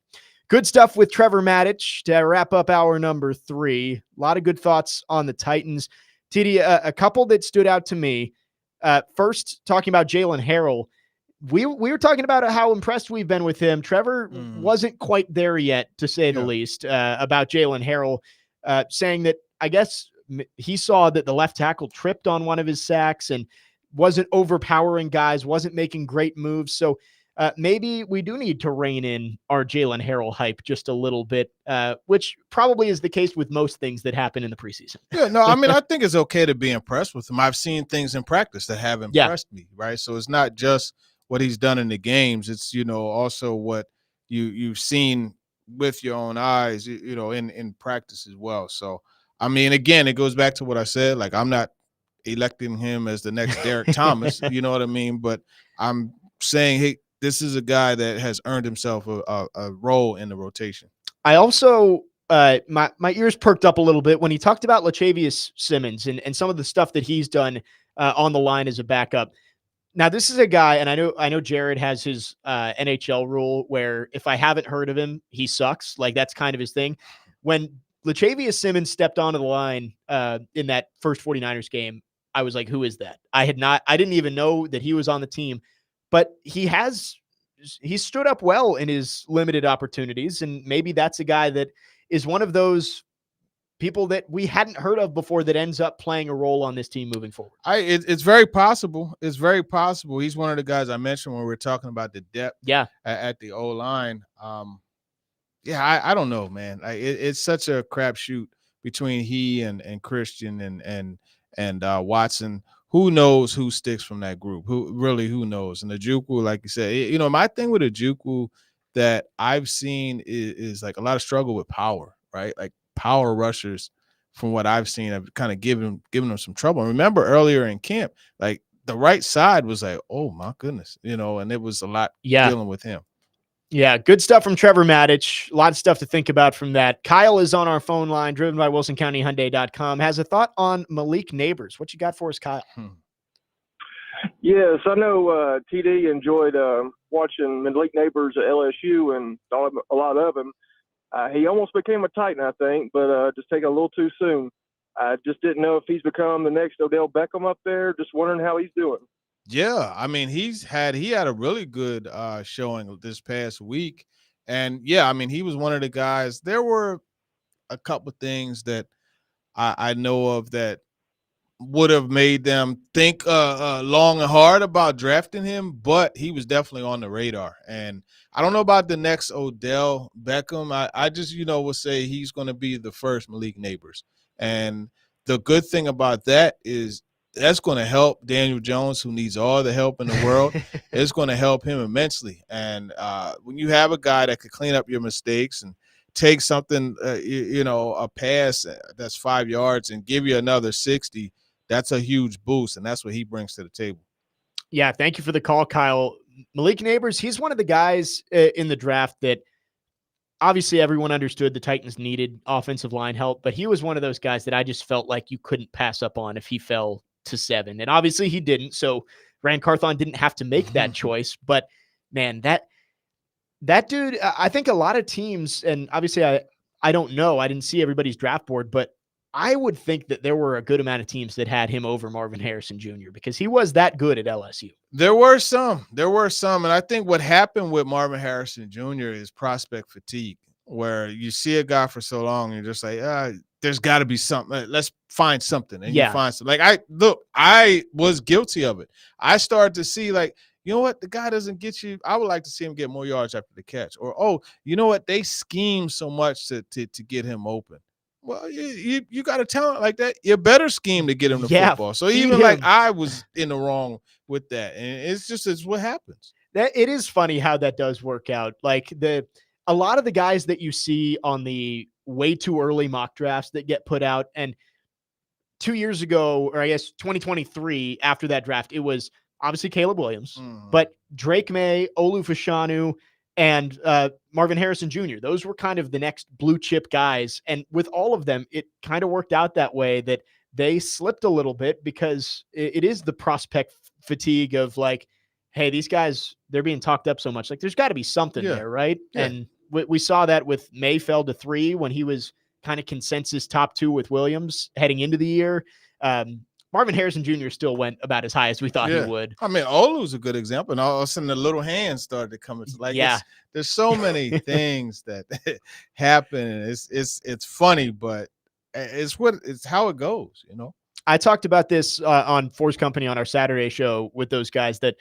Good stuff with Trevor Matich to wrap up hour number 3. A lot of good thoughts on the Titans. TD, a couple that stood out to me. First, talking about Jaylen Harrell. We were talking about how impressed we've been with him. Trevor wasn't quite there yet, to say the least, about Jaylen Harrell, saying that I guess he saw that the left tackle tripped on one of his sacks and wasn't overpowering guys, wasn't making great moves. So maybe we do need to rein in our Jaylen Harrell hype just a little bit, which probably is the case with most things that happen in the preseason. Yeah, no, I mean, I think it's okay to be impressed with him. I've seen things in practice that have impressed me, right? So it's not just what he's done in the games. It's, also what you've seen with your own eyes, in practice as well. So, I mean, again, it goes back to what I said. Like, I'm not electing him as the next Derek Thomas, you know what I mean? But I'm saying, hey, this is a guy that has earned himself a role in the rotation. I also, my ears perked up a little bit when he talked about Lachavious Simmons and some of the stuff that he's done on the line as a backup. Now, this is a guy, and I know Jared has his NHL rule where if I haven't heard of him, he sucks. Like, that's kind of his thing. When Lachavious Simmons stepped onto the line in that first 49ers game, I was like, who is that? I didn't even know that he was on the team. But he's stood up well in his limited opportunities, and maybe that's a guy that is one of those people that we hadn't heard of before that ends up playing a role on this team moving forward. It's very possible. It's very possible. He's one of the guys I mentioned when we were talking about the depth at the O-line. I don't know, man. It's such a crapshoot between he and Christian and Watson. Who knows who sticks from that group? Who knows? And Ojukwu, like you said, my thing with Ojukwu that I've seen is like a lot of struggle with power, right? Like power rushers, from what I've seen, have kind of given them some trouble. And remember earlier in camp, like the right side was like, oh my goodness, and it was a lot dealing with him. Yeah, good stuff from Trevor Matich. A lot of stuff to think about from that. Kyle is on our phone line, driven by WilsonCountyHyundai.com. Has a thought on Malik Neighbors. What you got for us, Kyle? Yes, I know TD enjoyed watching Malik Neighbors at LSU and saw a lot of him. He almost became a Titan, I think, but just taking a little too soon. I just didn't know if he's become the next Odell Beckham up there. Just wondering how he's doing. Yeah, I mean, he had a really good showing this past week. And yeah, I mean, he was one of the guys. There were a couple things that I know of that would have made them think long and hard about drafting him, but he was definitely on the radar. And I don't know about the next Odell Beckham. I just, will say he's going to be the first Malik Neighbors. And the good thing about that is that's going to help Daniel Jones, who needs all the help in the world. It's going to help him immensely. And when you have a guy that could clean up your mistakes and take something, a pass that's 5 yards and give you another 60, that's a huge boost, and that's what he brings to the table. Yeah, thank you for the call, Kyle. Malik Neighbors, he's one of the guys in the draft that obviously everyone understood the Titans needed offensive line help, but he was one of those guys that I just felt like you couldn't pass up on if he fell to 7. And obviously he didn't, so Rand Carthon didn't have to make that choice. But, man, that dude, I think a lot of teams, and obviously I don't know, I didn't see everybody's draft board, but I would think that there were a good amount of teams that had him over Marvin Harrison Jr. because he was that good at LSU. There were some. And I think what happened with Marvin Harrison Jr. is prospect fatigue, where you see a guy for so long, and you're just like, there's got to be something. Let's find something. And you find something. Like, I was guilty of it. I started to see, like, you know what? The guy doesn't get you. I would like to see him get more yards after the catch. Or, oh, you know what? They scheme so much to get him open. Well, you got a talent like that. You better scheme to get him the football. So even like I was in the wrong with that, and it's what happens. That it is funny how that does work out. Like a lot of the guys that you see on the way too early mock drafts that get put out, and 2 years ago, or I guess 2023, after that draft, it was obviously Caleb Williams, Mm. but Drake May, Olu Fashanu, and Marvin Harrison Jr. Those were kind of the next blue chip guys. And with all of them, it kind of worked out that way that they slipped a little bit because it is the prospect fatigue of like, hey, these guys, they're being talked up so much. Like, there's got to be something Yeah. there, right? Yeah. And we saw that with May fell to 3 when he was kind of consensus top 2 with Williams heading into the year. Marvin Harrison Jr. still went about as high as we thought he would. I mean, Olu's a good example. And all of a sudden, the little hands started to come. It's like, Yeah. there's so many things that happen. And it's funny, but it's how it goes, you know? I talked about this on Force Company on our Saturday show with those guys that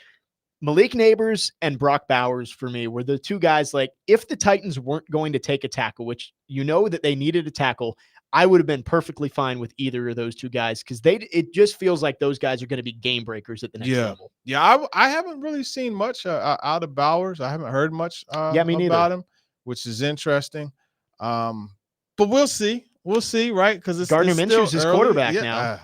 Malik Neighbors and Brock Bowers for me were the two guys. Like, if the Titans weren't going to take a tackle, which you know that they needed a tackle, I would have been perfectly fine with either of those two guys because it just feels like those guys are going to be game breakers at the next level. Yeah, I haven't really seen much out of Bowers. I haven't heard much me neither. about him, which is interesting. But we'll see. We'll see, right? Because it's Gardner still Minshew's his early. quarterback Yeah.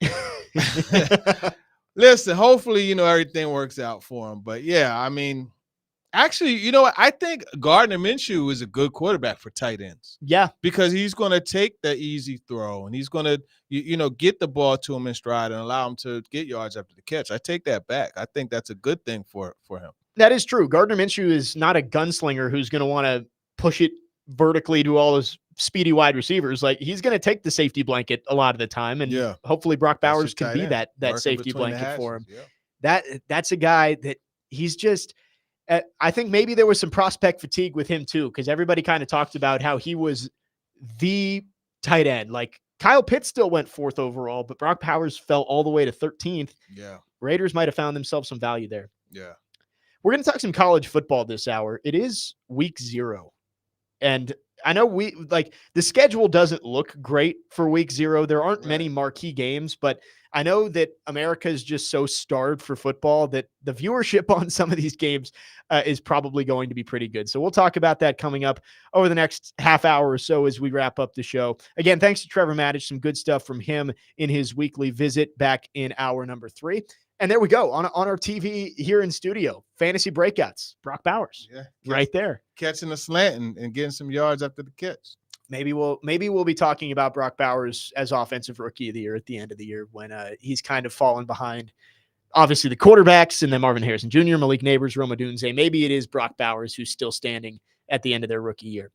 now. Listen, hopefully, everything works out for him. But yeah, I mean, actually, you know what? I think Gardner Minshew is a good quarterback for tight ends. Yeah. Because he's going to take the easy throw and he's going to, get the ball to him in stride and allow him to get yards after the catch. I take that back. I think that's a good thing for him. That is true. Gardner Minshew is not a gunslinger who's going to want to push it vertically to all those speedy wide receivers. Like, he's going to take the safety blanket a lot of the time. And hopefully Brock Bowers can be that safety blanket for him. Yeah. That's a guy that he's just, I think maybe there was some prospect fatigue with him too, because everybody kind of talked about how he was the tight end. Like, Kyle Pitts still went 4th overall, but Brock Bowers fell all the way to 13th. Yeah. Raiders might have found themselves some value there. Yeah. We're going to talk some college football this hour. It is week 0. And I know the schedule doesn't look great for week 0. There aren't many marquee games, but I know that America is just so starved for football that the viewership on some of these games is probably going to be pretty good. So we'll talk about that coming up over the next half hour or so as we wrap up the show. Again, thanks to Trevor Matich, some good stuff from him in his weekly visit back in hour number 3. And there we go on our TV here in studio. Fantasy breakouts, Brock Bowers, right there, catching a slant and getting some yards after the catch. Maybe we'll be talking about Brock Bowers as offensive rookie of the year at the end of the year when he's kind of fallen behind, obviously, the quarterbacks and then Marvin Harrison Jr., Malik Neighbors, Rome Odunze. Maybe it is Brock Bowers who's still standing at the end of their rookie year.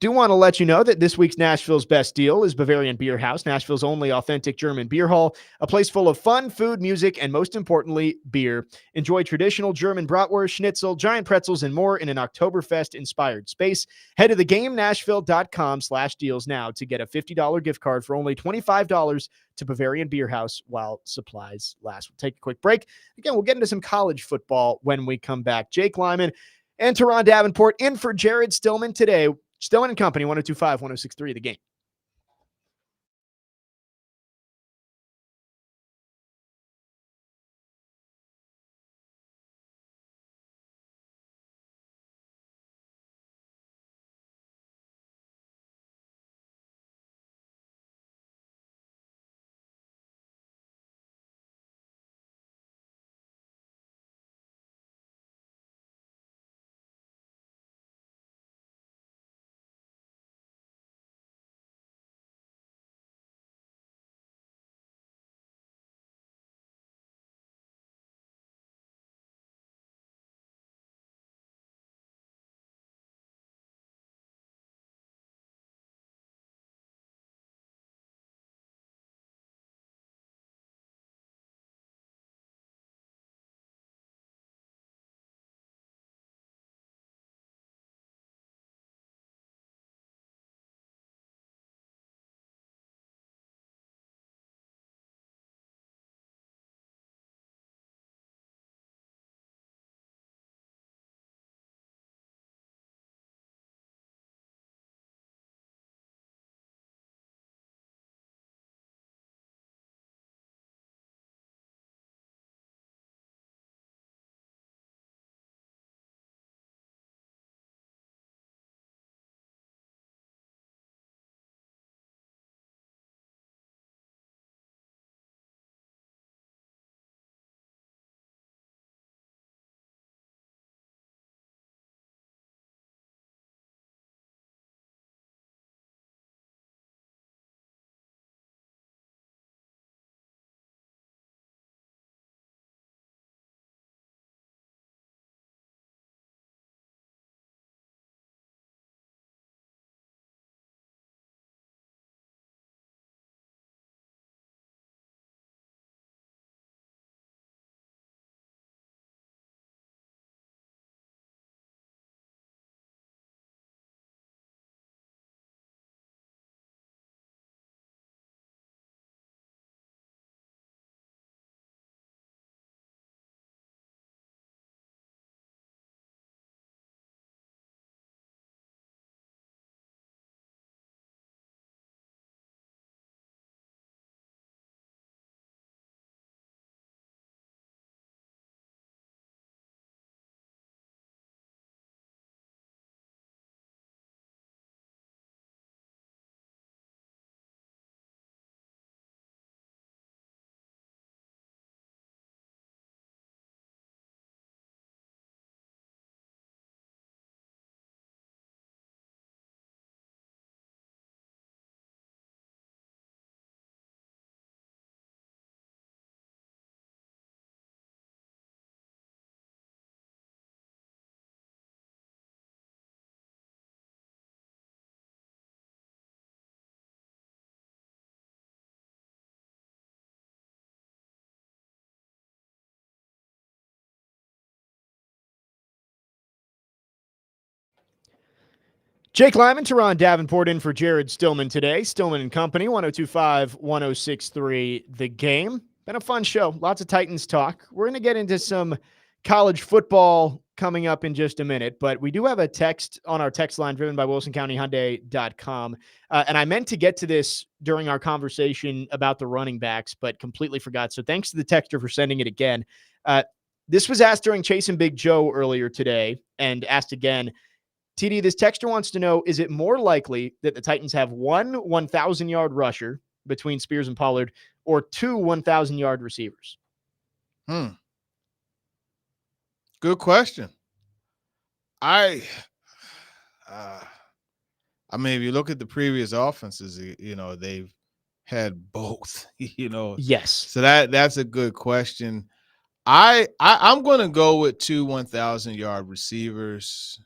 Do want to let you know that this week's Nashville's best deal is Bavarian Beer House, Nashville's only authentic German beer hall, a place full of fun, food, music, and most importantly, beer. Enjoy traditional German bratwurst, schnitzel, giant pretzels, and more in an Oktoberfest-inspired space. Head to thegamenashville.com/deals now to get a $50 gift card for only $25 to Bavarian Beer House while supplies last. We'll take a quick break. Again, we'll get into some college football when we come back. Jake Lyman and Teron Davenport in for Jared Stillman today. Stillman and Company, 102.5, 106.3 The Game. Jake Lyman, Teron Davenport in for Jared Stillman today. Stillman and Company, 102.5, 106.3 The Game. Been a fun show. Lots of Titans talk. We're going to get into some college football coming up in just a minute, but we do have a text on our text line driven by WilsonCountyHyundai.com. And I meant to get to this during our conversation about the running backs, but completely forgot. So thanks to the texter for sending it again. This was asked during Chasing Big Joe earlier today and asked again. TD, this texter wants to know, is it more likely that the Titans have one 1,000-yard rusher between Spears and Pollard or two 1,000-yard receivers? Good question. I mean, if you look at the previous offenses, they've had both, Yes. So that's a good question. I'm going to go with two 1,000-yard receivers.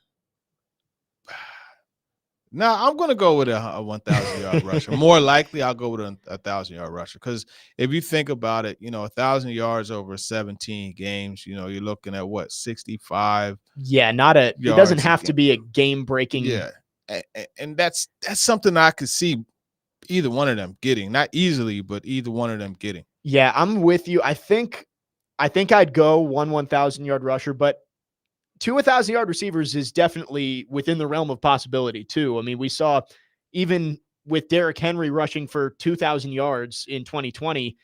No, I'm going to go with a 1,000-yard rusher. More likely, I'll go with a 1,000-yard rusher because if you think about it, 1,000 yards over 17 games, you're looking at what, 65? Yeah, it doesn't have to be a game-breaking. Yeah, and that's something I could see either one of them getting, not easily, but either one of them getting. Yeah, I'm with you. I think I'd go 1,000-yard rusher, but two 1,000-yard receivers is definitely within the realm of possibility too. I mean, we saw even with Derrick Henry rushing for 2,000 yards in 2020,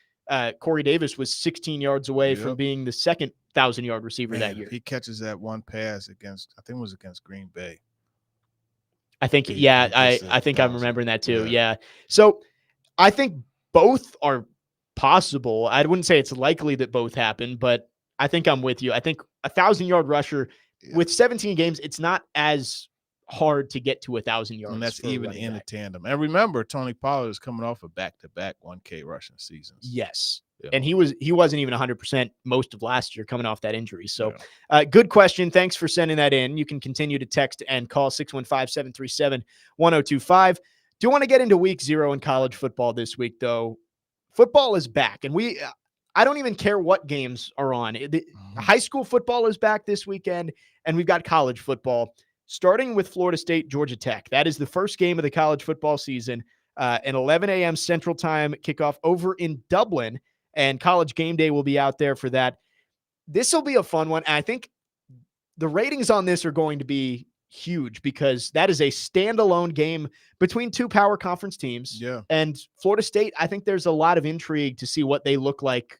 Corey Davis was 16 yards away from being the second 1,000-yard receiver that year. He catches that one pass against Green Bay. I think, I think I'm remembering that too. Yeah. So I think both are possible. I wouldn't say it's likely that both happen, but I think I'm with you. I think 1,000-yard rusher with 17 games, it's not as hard to get to 1,000 yards. And that's even in a tandem. And remember, Tony Pollard is coming off a back-to-back 1K rushing seasons. Yes. Yeah. And he wasn't even 100% most of last year coming off that injury. So good question. Thanks for sending that in. You can continue to text and call 615-737-1025. Do want to get into week 0 in college football this week, though. Football is back, and I don't even care what games are on. High school football is back this weekend, and we've got college football, starting with Florida State, Georgia Tech. That is the first game of the college football season, an 11 a.m. Central Time kickoff over in Dublin, and College Game Day will be out there for that. This will be a fun one, and I think the ratings on this are going to be huge because that is a standalone game between two power conference teams. Yeah. And Florida State, I think there's a lot of intrigue to see what they look like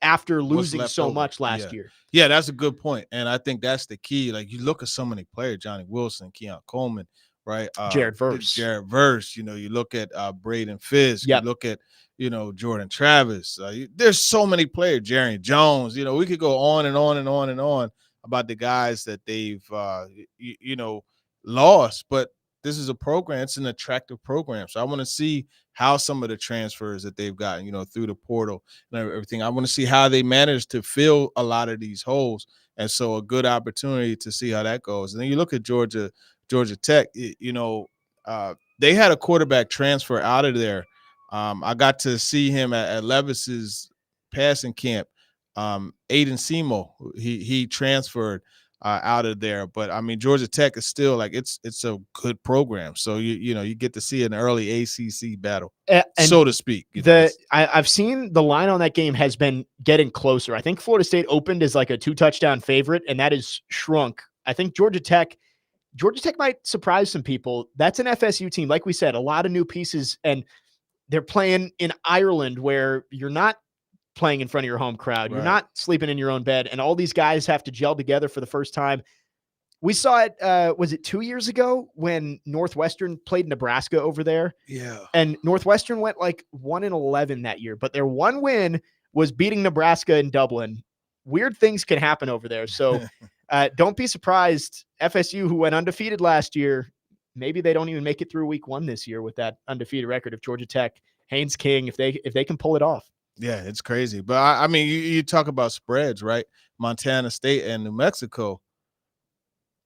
after losing so much last year. Yeah, that's a good point. And I think that's the key. Like, you look at so many players, Johnny Wilson, Keon Coleman, right? Jared Verse. You look at Braden Fisk. You look at, Jordan Travis. There's so many players. Jerry Jones. We could go on and on and on and on about the guys that they've, lost. But this is a program. It's an attractive program. So I want to see how some of the transfers that they've gotten, through the portal and everything. I want to see how they manage to fill a lot of these holes. And so a good opportunity to see how that goes. And then you look at Georgia Tech, they had a quarterback transfer out of there. I got to see him at Levis's passing camp. Aiden Semo, he transferred out of there, but I mean, Georgia Tech is still it's a good program. So you get to see an early ACC battle, so to speak. I've seen the line on that game has been getting closer. I think Florida State opened as like a 2-touchdown favorite, and that has shrunk. I think Georgia Tech might surprise some people. That's an FSU team, like we said, a lot of new pieces, and they're playing in Ireland where you're not playing in front of your home crowd. You're not sleeping in your own bed, and all these guys have to gel together for the first time. We saw it, was it 2 years ago when Northwestern played Nebraska over there? Yeah. And Northwestern went like 1-11 that year, but their one win was beating Nebraska in Dublin. Weird things can happen over there. So don't be surprised. FSU, who went undefeated last year, maybe they don't even make it through week 1 this year with that undefeated record of Georgia Tech. Haynes King, if they can pull it off. Yeah, it's crazy. But I mean, you talk about spreads, right? Montana State and New Mexico.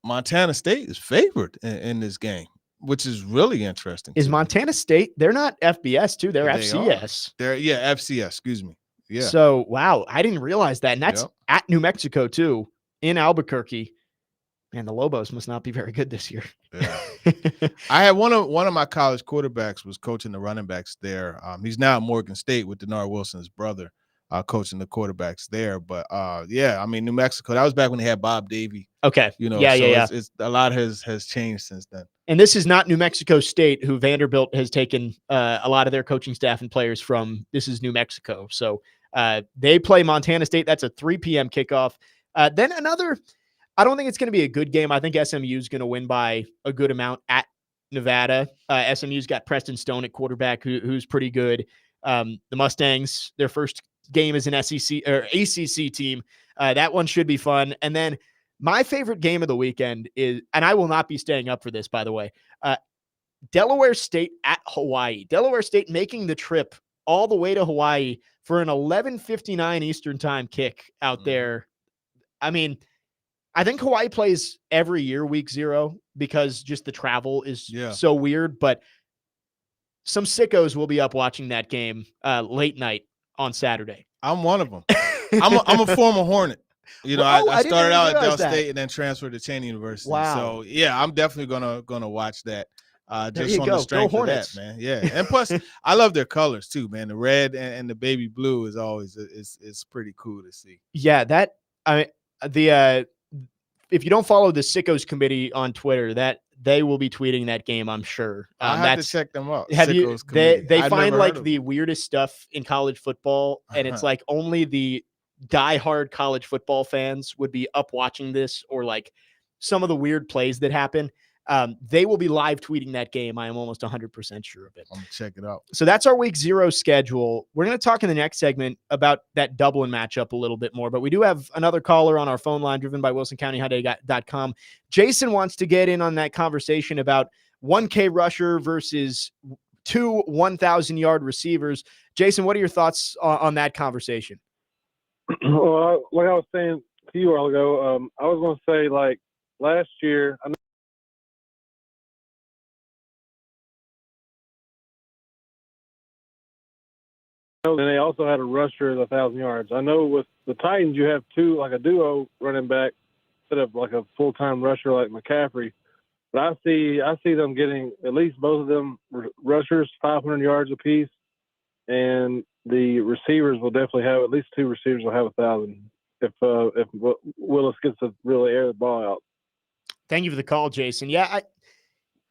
Montana State is favored in this game, which is really interesting. Is Montana State? They're not FBS too. They're They FCS. They're FCS. Excuse me. Yeah. So wow, I didn't realize that, and that's at New Mexico too, in Albuquerque. Man, the Lobos must not be very good this year. Yeah. I had one of my college quarterbacks was coaching the running backs there. He's now at Morgan State with Denard Wilson's brother, coaching the quarterbacks there. But yeah, I mean, New Mexico, that was back when they had Bob Davie. Okay. Yeah. It's a lot has changed since then. And this is not New Mexico State, who Vanderbilt has taken a lot of their coaching staff and players from. This is New Mexico. So they play Montana State. That's a 3 p.m. kickoff. Then another, I don't think it's going to be a good game. I think SMU is going to win by a good amount at Nevada. SMU's got Preston Stone at quarterback, who's pretty good. The Mustangs, their first game as an SEC or ACC team. That one should be fun. And then my favorite game of the weekend is, and I will not be staying up for this, by the way, Delaware State at Hawaii. Delaware State making the trip all the way to Hawaii for an 11:59 Eastern time kick out there. I mean, I think Hawaii plays every year week 0 because just the travel is so weird, but some sickos will be up watching that game late night on Saturday. I'm one of them. I'm a former Hornet. I started out at Del State and then transferred to Cheney University. Wow. So yeah, I'm definitely gonna watch that. Just on go. the strength Go of that, man. Yeah, and plus, I love their colors too, man. The red and the baby blue is always it's pretty cool to see. Yeah, that if you don't follow the Sickos committee on Twitter, that they will be tweeting that game, I'm sure. I have to check them out. Have you? Sickos committee. They find like the weirdest stuff in college football, and it's like only the diehard college football fans would be up watching this, or like some of the weird plays that happen. They will be live tweeting that game. I am almost 100% sure of it. I'm gonna check it out. So that's our week 0 schedule. We're going to talk in the next segment about that Dublin matchup a little bit more, but we do have another caller on our phone line driven by WilsonCountyHotDay.com. Jason wants to get in on that conversation about 1K rusher versus 2 1,000-yard receivers. Jason, what are your thoughts on that conversation? Well, like I was saying to you a while ago, I was going to say, like, last year, I know, and they also had a rusher of 1,000 yards. I know with the Titans, you have two, like a duo running back instead of like a full-time rusher like McCaffrey. But I see them getting at least both of them rushers 500 yards apiece, and the receivers will definitely have at least 2 receivers will have 1,000 if Willis gets to really air the ball out. Thank you for the call, Jason. Yeah,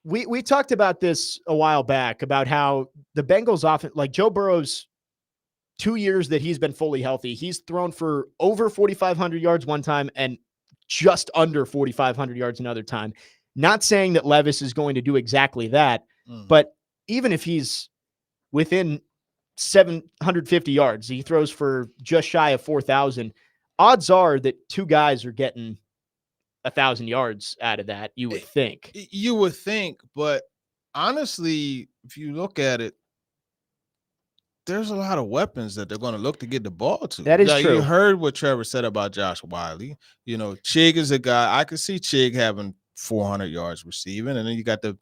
we talked about this a while back about how the Bengals often, like Joe Burrow's 2 years that he's been fully healthy, he's thrown for over 4,500 yards one time and just under 4,500 yards another time. Not saying that Levis is going to do exactly that, but even if he's within 750 yards, he throws for just shy of 4,000. Odds are that 2 guys are getting 1,000 yards out of that. You would think. You would think, but honestly, if you look at it, there's a lot of weapons that they're going to look to get the ball to. That is true. You heard what Trevor said about Josh Wiley. Chig is a guy. I could see Chig having 400 yards receiving, and then you got the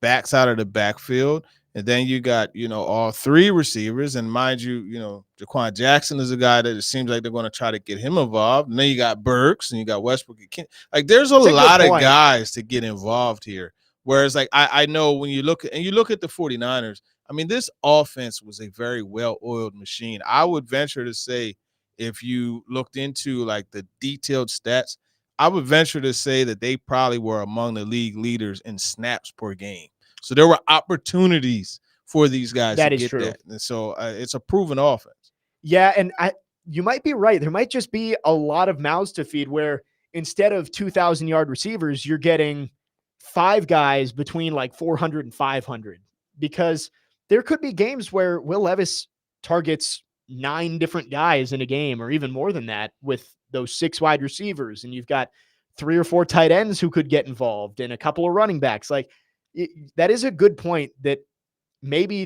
backs out of the backfield, and then you got all 3 receivers. And mind you, Jaquan Jackson is a guy that it seems like they're going to try to get him involved. And then you got Burks and you got Westbrook. Like there's a lot of guys to get involved here. Whereas like I know when you look at the 49ers. I mean, this offense was a very well-oiled machine. I would venture to say, if you looked into like the detailed stats, I would venture to say that they probably were among the league leaders in snaps per game. So there were opportunities for these guys to get that. And so it's a proven offense. Yeah, and you might be right. There might just be a lot of mouths to feed where instead of 2,000-yard receivers, you're getting 5 guys between like 400 and 500, because there could be games where Will Levis targets 9 different guys in a game, or even more than that, with those 6 wide receivers. And you've got 3 or 4 tight ends who could get involved and a couple of running backs. Like that is a good point, that maybe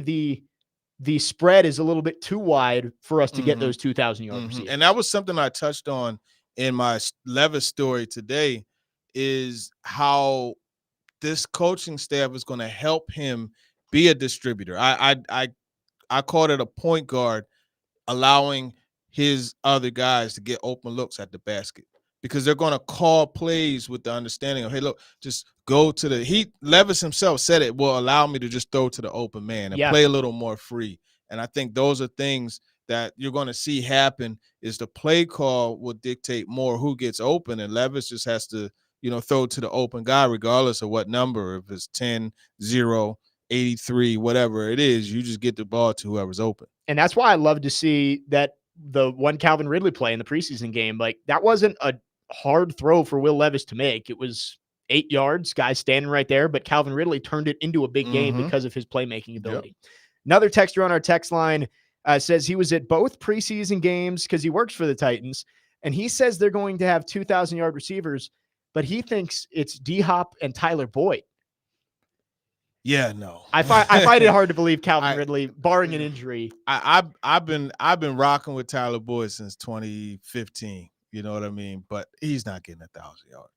the spread is a little bit too wide for us to get those 2,000-yard receivers. And that was something I touched on in my Levis story today, is how this coaching staff is going to help him be a distributor. I called it a point guard allowing his other guys to get open looks at the basket, because they're going to call plays with the understanding of, hey, look, just go to the – Levis himself said it will allow me to just throw to the open man and play a little more free. And I think those are things that you're going to see happen is the play call will dictate more who gets open, and Levis just has to, throw to the open guy regardless of what number, if it's 10, 0, 83, whatever it is, you just get the ball to whoever's open. And that's why I love to see that the one Calvin Ridley play in the preseason game, like that wasn't a hard throw for Will Levis to make. It was 8 yards, guys standing right there, but Calvin Ridley turned it into a big game because of his playmaking ability. Yep. Another texter on our text line says he was at both preseason games because he works for the Titans, and he says they're going to have 2,000-yard receivers, but he thinks it's D-Hop and Tyler Boyd. Yeah, no. I find it hard to believe Calvin Ridley, barring an injury. I've been rocking with Tyler Boyd since 2015. You know what I mean? But he's not getting 1,000 yards.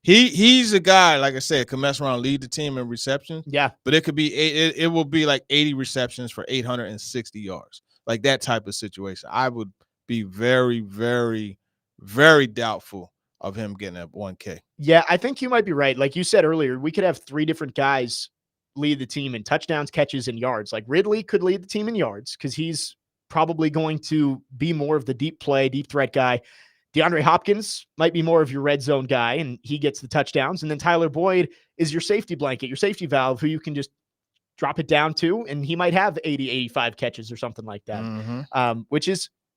He's a guy, like I said, can mess around, lead the team in receptions. Yeah. But it could be it will be like 80 receptions for 860 yards. Like that type of situation. I would be very, very, very doubtful of him getting a 1K. Yeah, I think you might be right. Like you said earlier, we could have 3 different guys lead the team in touchdowns, catches, and yards. Like Ridley could lead the team in yards because he's probably going to be more of the deep play, deep threat guy. DeAndre Hopkins might be more of your red zone guy, and he gets the touchdowns. And then Tyler Boyd is your safety blanket, your safety valve, who you can just drop it down to, and he might have 80, 85 catches or something like that,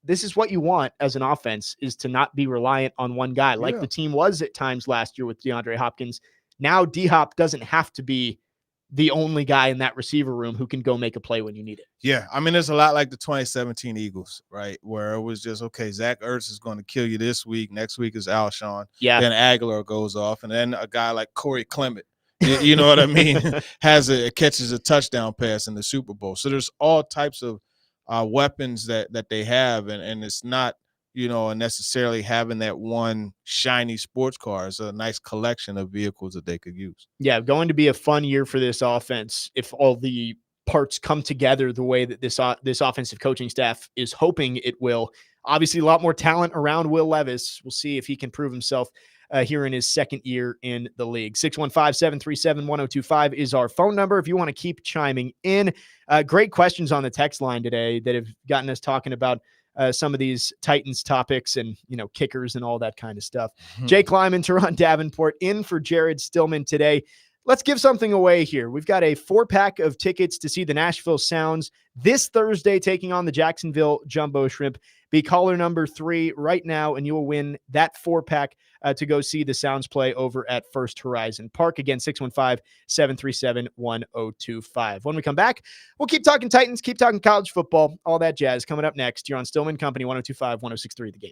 this is what you want as an offense, is to not be reliant on one guy like the team was at times last year with DeAndre Hopkins. Now D-Hop doesn't have to be the only guy in that receiver room who can go make a play when you need it. Yeah, I mean, it's a lot like the 2017 Eagles, right? Where it was just, okay, Zach Ertz is going to kill you this week. Next week is Alshon. Yeah. Then Aguilar goes off. And then a guy like Corey Clement, you know what I mean, catches a touchdown pass in the Super Bowl. So there's all types of weapons that they have. And it's not, necessarily having that one shiny sports car. It's a nice collection of vehicles that they could use. Yeah, going to be a fun year for this offense if all the parts come together the way that this offensive coaching staff is hoping it will. Obviously, a lot more talent around Will Levis. We'll see if he can prove himself here in his second year in the league. 615-737-1025 is our phone number if you want to keep chiming in. Great questions on the text line today that have gotten us talking about some of these Titans topics and, kickers and all that kind of stuff. Jake Lyman, Teron Davenport in for Jared Stillman today. Let's give something away here. We've got a 4-pack of tickets to see the Nashville Sounds this Thursday taking on the Jacksonville Jumbo Shrimp. Be caller number 3 right now, and you will win that 4-pack to go see the Sounds play over at First Horizon Park. Again, 615-737-1025. When we come back, we'll keep talking Titans, keep talking college football, all that jazz coming up next. You're on Stillman Company, 102.5, 106.3 The Game.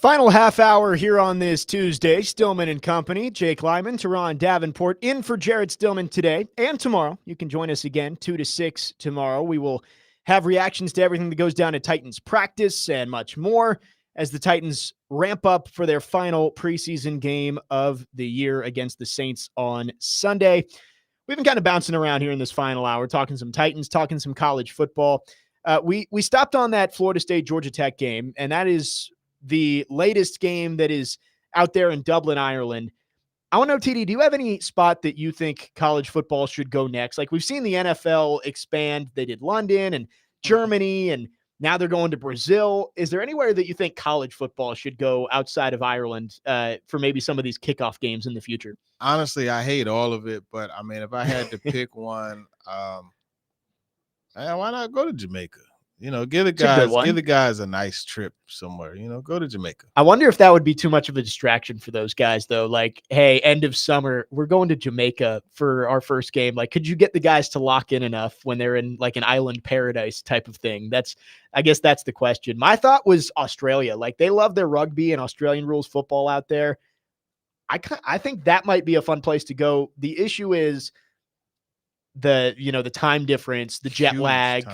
Final half hour here on this Tuesday. Stillman and company. Jake Lyman, Teron Davenport in for Jared Stillman today and tomorrow. You can join us again 2 to 6 tomorrow. We will have reactions to everything that goes down at Titans practice and much more as the Titans ramp up for their final preseason game of the year against the Saints on Sunday. We've been kind of bouncing around here in this final hour, talking some Titans, talking some college football. We stopped on that Florida State Georgia Tech game, and that is the latest game that is out there in Dublin, Ireland. I want to know, TD, do you have any spot that you think college football should go next? Like, we've seen the NFL expand. They did London and Germany, and now they're going to Brazil. Is there anywhere that you think college football should go outside of Ireland for maybe some of these kickoff games in the future? Honestly, I hate all of it, but I mean, if I had to pick one, why not go to Jamaica? You know, give the guys a nice trip somewhere. You know, go to Jamaica. I wonder if that would be too much of a distraction for those guys, though. Like, hey, end of summer, we're going to Jamaica for our first game. Like, could you get the guys to lock in enough when they're in like an island paradise type of thing? I guess that's the question. My thought was Australia. Like, they love their rugby and Australian rules football out there. I think that might be a fun place to go. The issue is the time difference, the jet lag,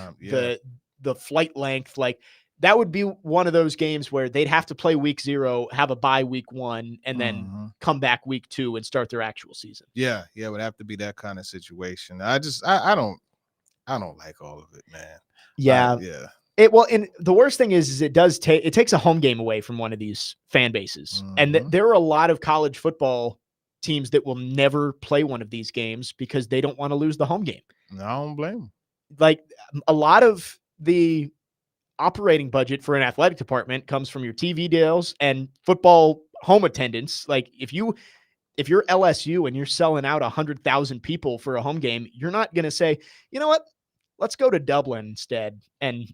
the flight length. Like, that would be one of those games where they'd have to play week 0, have a bye week 1, and then come back week 2 and start their actual season. Yeah, it would have to be that kind of situation. I don't like all of it, man. Yeah. And the worst thing is it takes a home game away from one of these fan bases. And there are a lot of college football teams that will never play one of these games because they don't want to lose the home game. No, I don't blame them. Like, a lot of the operating budget for an athletic department comes from your TV deals and football home attendance. Like, if you're LSU and you're selling out 100,000 people for a home game, you're not going to say, you know what, let's go to Dublin instead and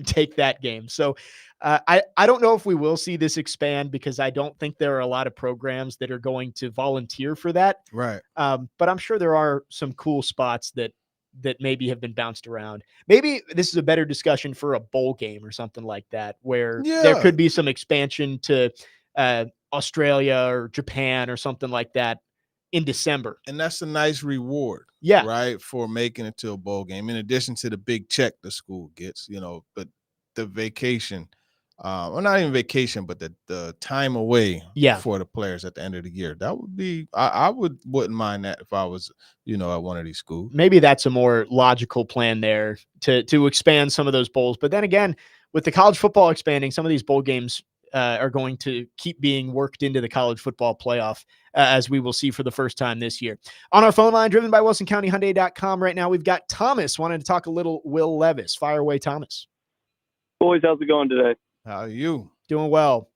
take that game. So I don't know if we will see this expand because I don't think there are a lot of programs that are going to volunteer for that. Right. But I'm sure there are some cool spots that maybe have been bounced around. Maybe this is a better discussion for a bowl game or something like that, where there could be some expansion to Australia or Japan or something like that in December. And that's a nice reward. Yeah. Right. For making it to a bowl game, in addition to the big check the school gets, but the vacation, well, not even vacation, but the time away for the players at the end of the year. That would be, I wouldn't mind that if I was, at one of these schools. Maybe that's a more logical plan there to expand some of those bowls. But then again, with the college football expanding, some of these bowl games are going to keep being worked into the college football playoff, as we will see for the first time this year. On our phone line, driven by WilsonCountyHyundai.com right now, we've got Thomas wanting to talk a little Will Levis. Fire away, Thomas. Boys, how's it going today? How are you? Doing well.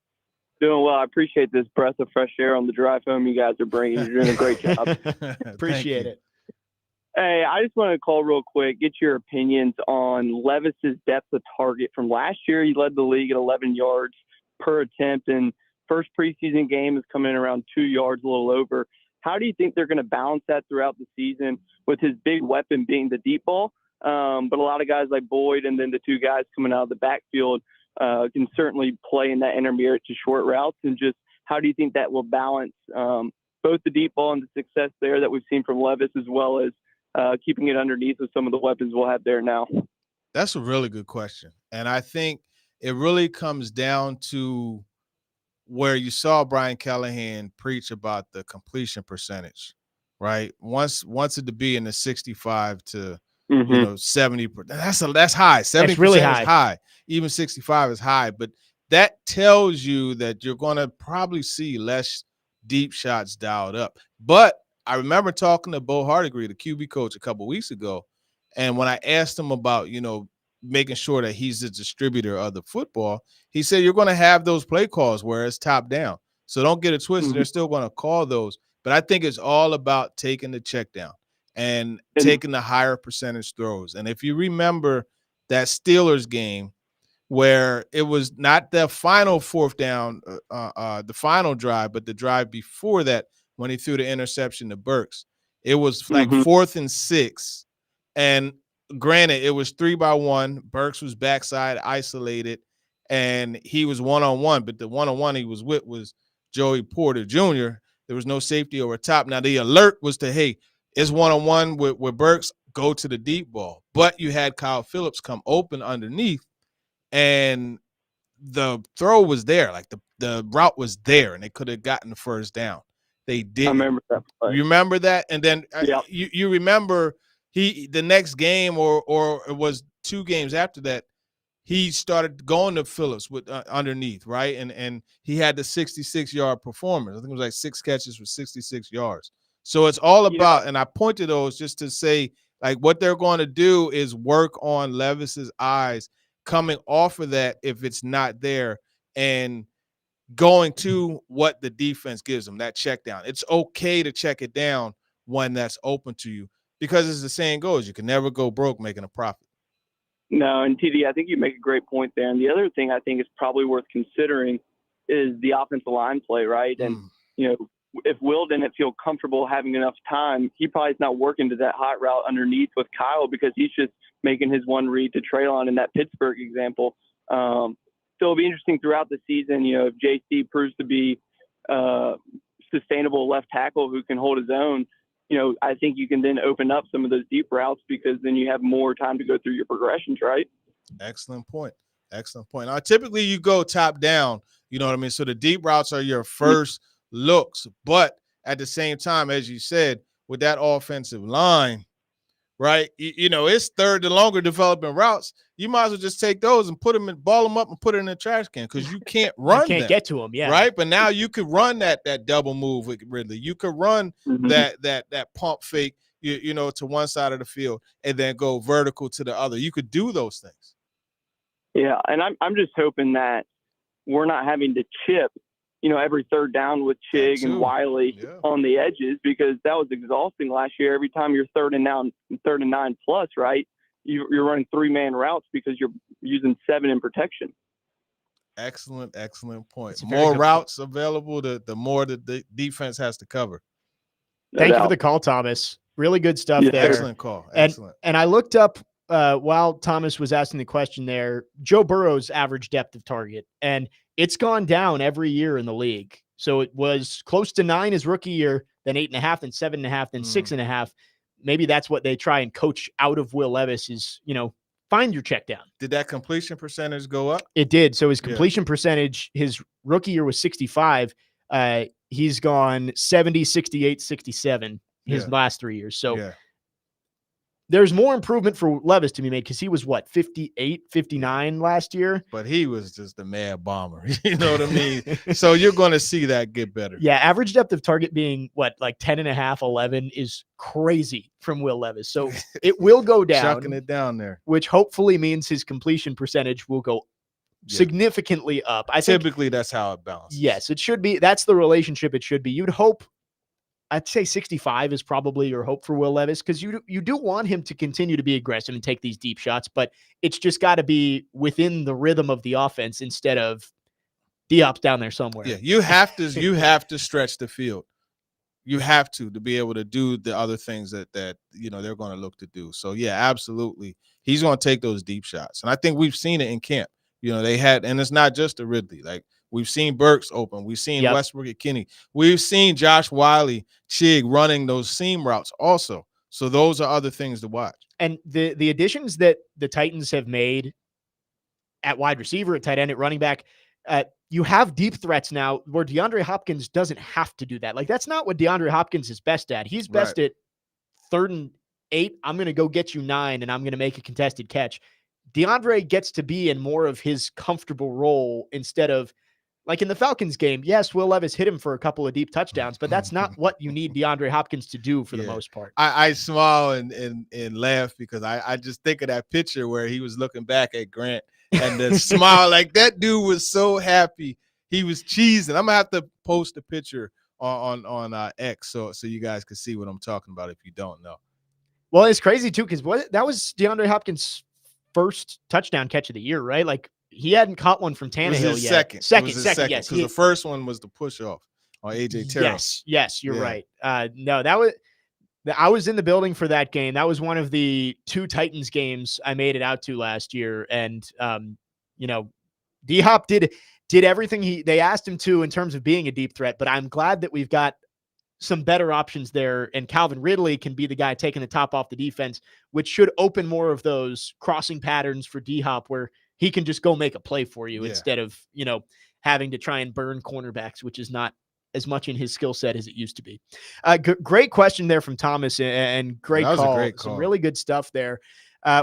Doing well. I appreciate this breath of fresh air on the drive home you guys are bringing. You're doing a great job. Appreciate it. Hey, I just wanted to call real quick, get your opinions on Levis's depth of target. From last year, he led the league at 11 yards per attempt, and first preseason game is coming in around 2 yards, a little over. How do you think they're going to balance that throughout the season with his big weapon being the deep ball? But a lot of guys like Boyd and then the two guys coming out of the backfield can certainly play in that intermediate to short routes. And just how do you think that will balance both the deep ball and the success there that we've seen from Levis, as well as keeping it underneath with some of the weapons we'll have there now? That's a really good question. And I think it really comes down to where you saw Brian Callahan preach about the completion percentage, right? Once it to be in the 65 to 70, that's high. 70% really is high. Even 65 is high. But that tells you that you're going to probably see less deep shots dialed up. But I remember talking to Bo Hardigree, the QB coach, a couple weeks ago, and when I asked him about, making sure that he's the distributor of the football, he said you're going to have those play calls where it's top down. So don't get it twisted. They're still going to call those. But I think it's all about taking the check down and taking the higher percentage throws. And if you remember that Steelers game where it was not the final fourth down, the final drive, but the drive before that when he threw the interception to Burks, it was like 4th and 6. And granted, it was 3-by-1. Burks was backside isolated, and he was one-on-one, but the one-on-one he was with was Joey Porter Jr. There was no safety over top. Now, the alert was to, hey, it's one-on-one with Burks, go to the deep ball. But you had Kyle Phillips come open underneath, and the throw was there. Like, the route was there, and they could have gotten the first down. They didn't. I remember that play. You remember that? And then Yeah. you remember the next game or it was 2 games after that, he started going to Phillips with underneath, right? And he had the 66-yard performance. I think it was like 6 catches for 66 yards. So it's all about, and I point to those just to say, like, what they're going to do is work on Levis's eyes coming off of that if it's not there, and going to what the defense gives them, that check down. It's okay to check it down when that's open to you, because as the saying goes, you can never go broke making a profit. No, and TD, I think you make a great point there. And the other thing I think is probably worth considering is the offensive line play, right? And, you know, if Will didn't feel comfortable having enough time, he probably is not working to that hot route underneath with Kyle, because he's just making his one read to Traylon in that Pittsburgh example. So it'll be interesting throughout the season, you know, if JC proves to be sustainable left tackle who can hold his own, you know, I think you can then open up some of those deep routes, because then you have more time to go through your progressions, right? Excellent point. Excellent point. Now, typically you go top down, you know what I mean? So the deep routes are your first looks, but at the same time, as you said, with that offensive line, right, you know, it's third to longer developing routes. You might as well just take those and put them in, ball them up and put it in the trash can, because you can't run You can't get to them, yeah. Right, but now you could run that double move with Ridley. You could run that pump fake, you know, to one side of the field and then go vertical to the other. You could do those things. Yeah, and I'm just hoping that we're not having to chip, you know, every third down with Chig and Wiley on the edges, because that was exhausting last year. Every time you're third and 9 plus, right, you're running 3-man routes because you're using 7 in protection. Excellent point. More routes available, the more the defense has to cover. Thank you for the call, Thomas. Really good stuff there. Excellent call. Excellent. And I looked up while Thomas was asking the question there, Joe Burrow's average depth of target, and it's gone down every year in the league. So it was close to 9 his rookie year, then 8.5, then 7.5, then 6.5. Maybe that's what they try and coach out of Will Levis is, you know, find your check down. Did that completion percentage go up? It did. So his completion percentage, his rookie year was 65. He's gone 70, 68, 67 his last 3 years. So there's more improvement for Levis to be made, because he was 58, 59 last year. But he was just a mad bomber. You know what I mean? So you're going to see that get better. Yeah, average depth of target being like 10.5, 11 is crazy from Will Levis. So it will go down. Chucking it down there. Which hopefully means his completion percentage will go significantly up. Typically that's how it balances. Yes, it should be. That's the relationship it should be. You'd hope, I'd say 65 is probably your hope for Will Levis, because you do want him to continue to be aggressive and take these deep shots, but it's just got to be within the rhythm of the offense instead of Diop's down there somewhere. Yeah, you have to stretch the field. You have to be able to do the other things that you know they're going to look to do. So yeah, absolutely, he's going to take those deep shots, and I think we've seen it in camp. You know, they had, and it's not just a Ridley. Like, we've seen Burks open. We've seen Westbrook at Kenny. We've seen Josh Wiley, Chig running those seam routes also. So those are other things to watch. And the additions that the Titans have made at wide receiver, at tight end, at running back, you have deep threats now where DeAndre Hopkins doesn't have to do that. Like, that's not what DeAndre Hopkins is best at. He's best at 3rd and 8. I'm going to go get you 9, and I'm going to make a contested catch. DeAndre gets to be in more of his comfortable role instead of, like in the Falcons game, yes, Will Levis hit him for a couple of deep touchdowns, but that's not what you need DeAndre Hopkins to do for the most part. I smile and laugh because I just think of that picture where he was looking back at Grant and the smile, like that dude was so happy. He was cheesing. I'm going to have to post a picture on X so you guys can see what I'm talking about if you don't know. Well, it's crazy too, because that was DeAndre Hopkins' first touchdown catch of the year, right? Like, he hadn't caught one from Tannehill yet. Second, yes. Because the first one was the push off on AJ Terrell. Yes, you're right. No, I was in the building for that game. That was one of the 2 Titans games I made it out to last year. And, you know, D-Hop did everything they asked him to in terms of being a deep threat, but I'm glad that we've got some better options there, and Calvin Ridley can be the guy taking the top off the defense, which should open more of those crossing patterns for D-Hop where he can just go make a play for you instead of, having to try and burn cornerbacks, which is not as much in his skill set as it used to be. Great question there from Thomas, and great That was a call. great Some call. really good stuff there.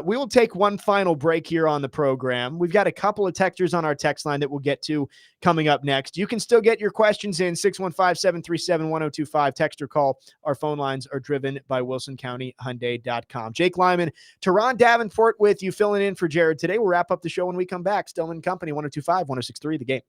We will take one final break here on the program. We've got a couple of texters on our text line that we'll get to coming up next. You can still get your questions in 615-737-1025. Text or call. Our phone lines are driven by WilsonCountyHyundai.com. Jake Lyman, Teron Davenport with you, filling in for Jared today. We'll wrap up the show when we come back. Stillman Company, 1025, 1063, The Game.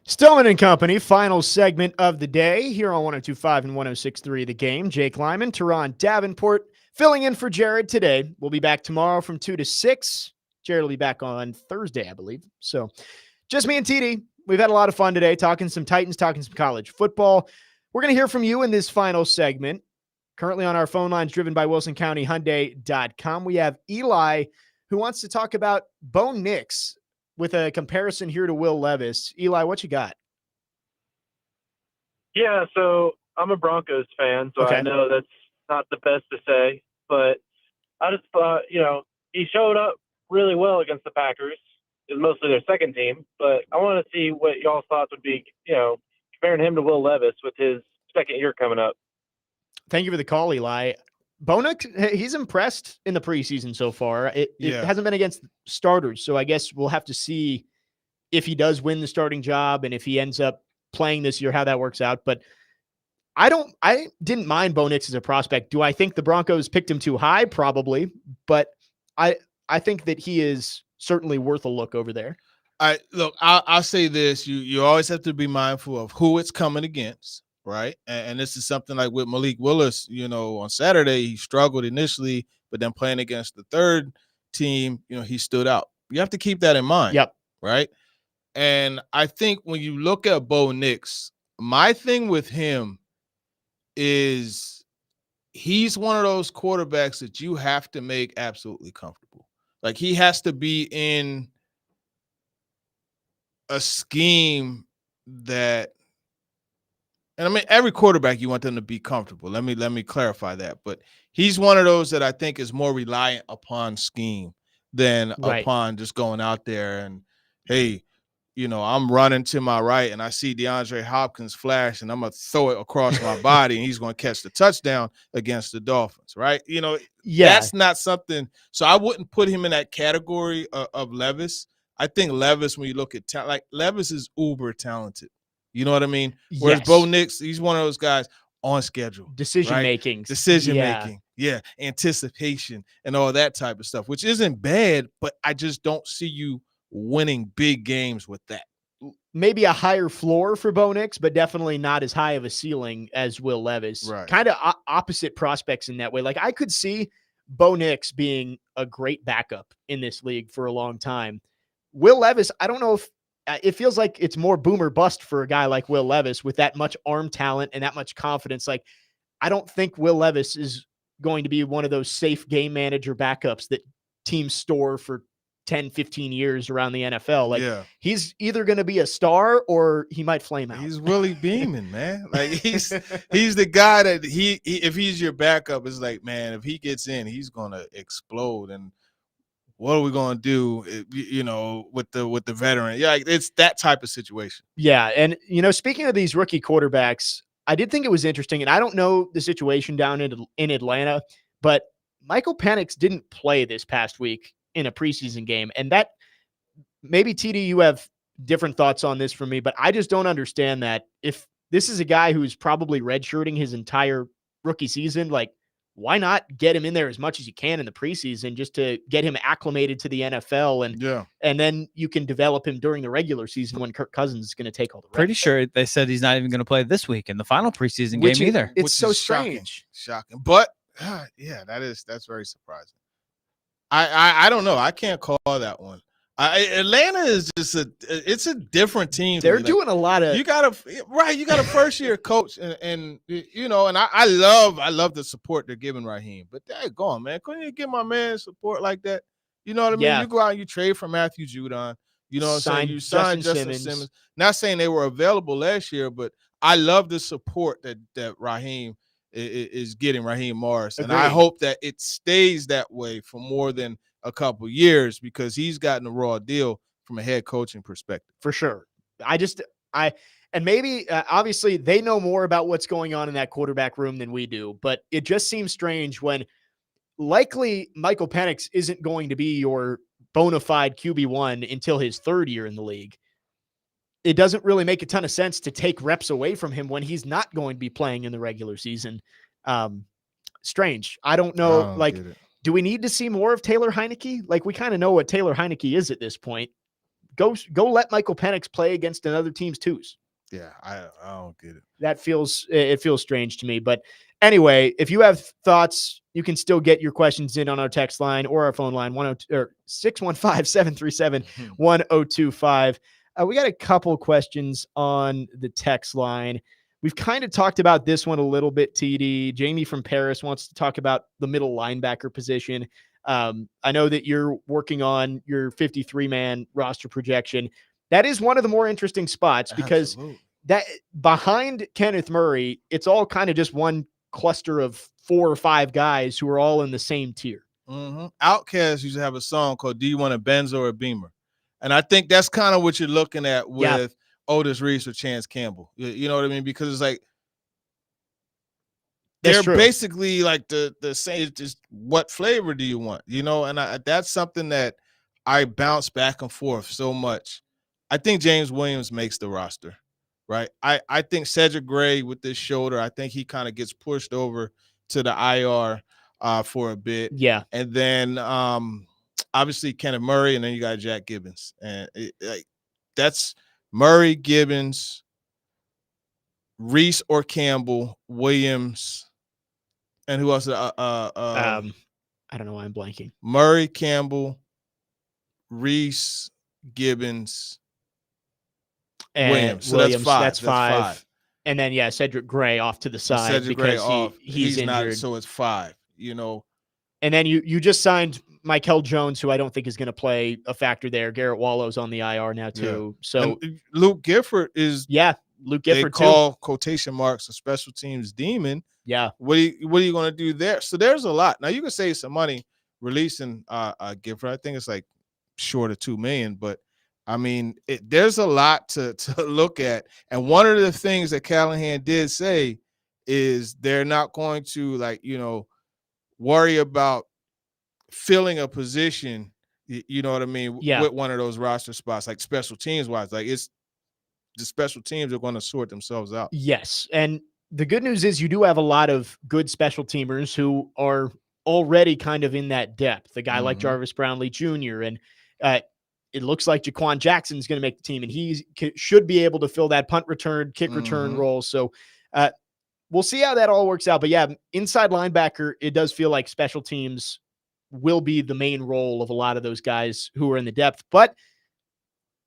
Stillman and Company, final segment of the day here on 1025 and 1063 The Game. Jake Lyman, Teron Davenport, filling in for Jared today. We'll be back tomorrow from 2 to 6. Jared will be back on Thursday, I believe. So just me and TD. We've had a lot of fun today talking some Titans, talking some college football. We're going to hear from you in this final segment. Currently on our phone lines driven by WilsonCountyHyundai.com. We have Eli who wants to talk about Bo Nix with a comparison here to Will Levis. Eli, what you got? Yeah, so I'm a Broncos fan, so Okay. I know that's not the best to say, but I just thought, he showed up really well against the Packers. is mostly their second team. But I want to see what y'all's thoughts would be, comparing him to Will Levis with his second year coming up. Thank you for the call, Eli. Bo Nix, he's impressed in the preseason so far. It hasn't been against starters, so I guess we'll have to see if he does win the starting job and if he ends up playing this year, how that works out. But I didn't mind Bo Nix as a prospect. Do I think the Broncos picked him too high? Probably, but I think that he is certainly worth a look over there. I'll say this: you always have to be mindful of who it's coming against, right? And this is something like with Malik Willis. On Saturday he struggled initially, but then playing against the third team, he stood out. You have to keep that in mind. Yep. Right. And I think when you look at Bo Nix, my thing with him is he's one of those quarterbacks that you have to make absolutely comfortable. Like, he has to be in a scheme that, and I mean, every quarterback, you want them to be comfortable. Let me clarify that. But he's one of those that I think is more reliant upon scheme than upon just going out there and, hey, I'm running to my right and I see DeAndre Hopkins flash and I'm going to throw it across my body and he's going to catch the touchdown against the Dolphins, right? That's not something. So I wouldn't put him in that category of Levis. I think Levis, when you look at talent, like Levis is uber talented. You know what I mean? Whereas Bo Nix, he's one of those guys on schedule. Decision making. Yeah. Anticipation and all that type of stuff, which isn't bad, but I just don't see you winning big games with that. Maybe a higher floor for Bo Nix, but definitely not as high of a ceiling as Will Levis. Right. Kind of opposite prospects in that way. Like, I could see Bo Nix being a great backup in this league for a long time. Will Levis, I don't know if it feels like it's more boom or bust for a guy like Will Levis with that much arm talent and that much confidence. Like, I don't think Will Levis is going to be one of those safe game manager backups that teams store for 10, 15 years around the NFL. Like, he's either going to be a star or he might flame out. He's Willie Beeman, man. Like, he's the guy that if he's your backup, it's like, man, if he gets in, he's going to explode. And what are we going to do, with the veteran? Yeah, it's that type of situation. Yeah. And, speaking of these rookie quarterbacks, I did think it was interesting, and I don't know the situation down in Atlanta, but Michael Penix didn't play this past week in a preseason game. And that, maybe TD, you have different thoughts on this from me, but I just don't understand that. If this is a guy who's probably redshirting his entire rookie season, like, why not get him in there as much as you can in the preseason just to get him acclimated to the NFL, and then you can develop him during the regular season when Kirk Cousins is going to take all the reps. Pretty sure they said he's not even going to play this week in the final preseason game either. It's so strange. Shocking. But that's very surprising. I don't know. I can't call that one. Atlanta is just it's a different team. They're doing a lot of. You got a first year coach, and I love the support they're giving Raheem. But go on, man, couldn't you give my man support like that? You know what I mean? You go out and you trade for Matthew Judon. You know what I'm saying? You signed Justin Simmons. Not saying they were available last year, but I love the support that Raheem is getting, Raheem Morris. And I hope that it stays that way for more than a couple years, because he's gotten a raw deal from a head coaching perspective. For sure. And maybe obviously they know more about what's going on in that quarterback room than we do, but it just seems strange when likely Michael Penix isn't going to be your bona fide QB1 until his third year in the league. It doesn't really make a ton of sense to take reps away from him when he's not going to be playing in the regular season. Strange. I don't know. Do we need to see more of Taylor Heineke? Like, we kind of know what Taylor Heineke is at this point. Go let Michael Penix play against another team's twos. Yeah, I don't get it. That feels strange to me. But anyway, if you have thoughts, you can still get your questions in on our text line or our phone line, 615-737-1025. We got a couple questions on the text line. We've kind of talked about this one a little bit, TD. Jamie from Paris wants to talk about the middle linebacker position. I know that you're working on your 53-man roster projection. That is one of the more interesting spots because that behind Kenneth Murray, it's all kind of just one cluster of 4 or 5 guys who are all in the same tier. Outkast used to have a song called "Do You Want a Benz or a Beamer?" And I think that's kind of what you're looking at with Otis Reese or Chance Campbell. You know what I mean? Because it's like they're basically like the same. Just what flavor do you want? You know, and that's something that I bounce back and forth so much. I think James Williams makes the roster, right? I think Cedric Gray with this shoulder, I think he kind of gets pushed over to the IR for a bit. Yeah. And then obviously Kenneth Murray, and then you got Jack Gibbons. And that's Murray, Gibbons, Reese or Campbell, Williams, and who else? I don't know why I'm blanking. Murray, Campbell, Reese, Gibbons, Williams. So that's five. And then Cedric Gray off to the side Cedric because Gray off. he's injured. Not, so it's 5. You know. And then you just signed Michael Jones, who I don't think is going to play a factor there. Garrett Wallow's on the IR now too. Yeah. So and Luke Gifford is Luke Gifford they call quotation marks a special teams demon. Yeah. What are you going to do there? So there's a lot. Now you can save some money releasing Gifford. I think it's like short of $2 million, but I mean, there's a lot to look at. And one of the things that Callahan did say is they're not going to worry about filling a position, you know what I mean, with one of those roster spots, like special teams wise. Like it's the special teams are going to sort themselves out. Yes. And the good news is you do have a lot of good special teamers who are already kind of in that depth. A guy like Jarvis Brownlee Jr. And it looks like Jaquan Jackson's going to make the team, and he should be able to fill that punt return, kick return role. So we'll see how that all works out. But inside linebacker, it does feel like special teams will be the main role of a lot of those guys who are in the depth. But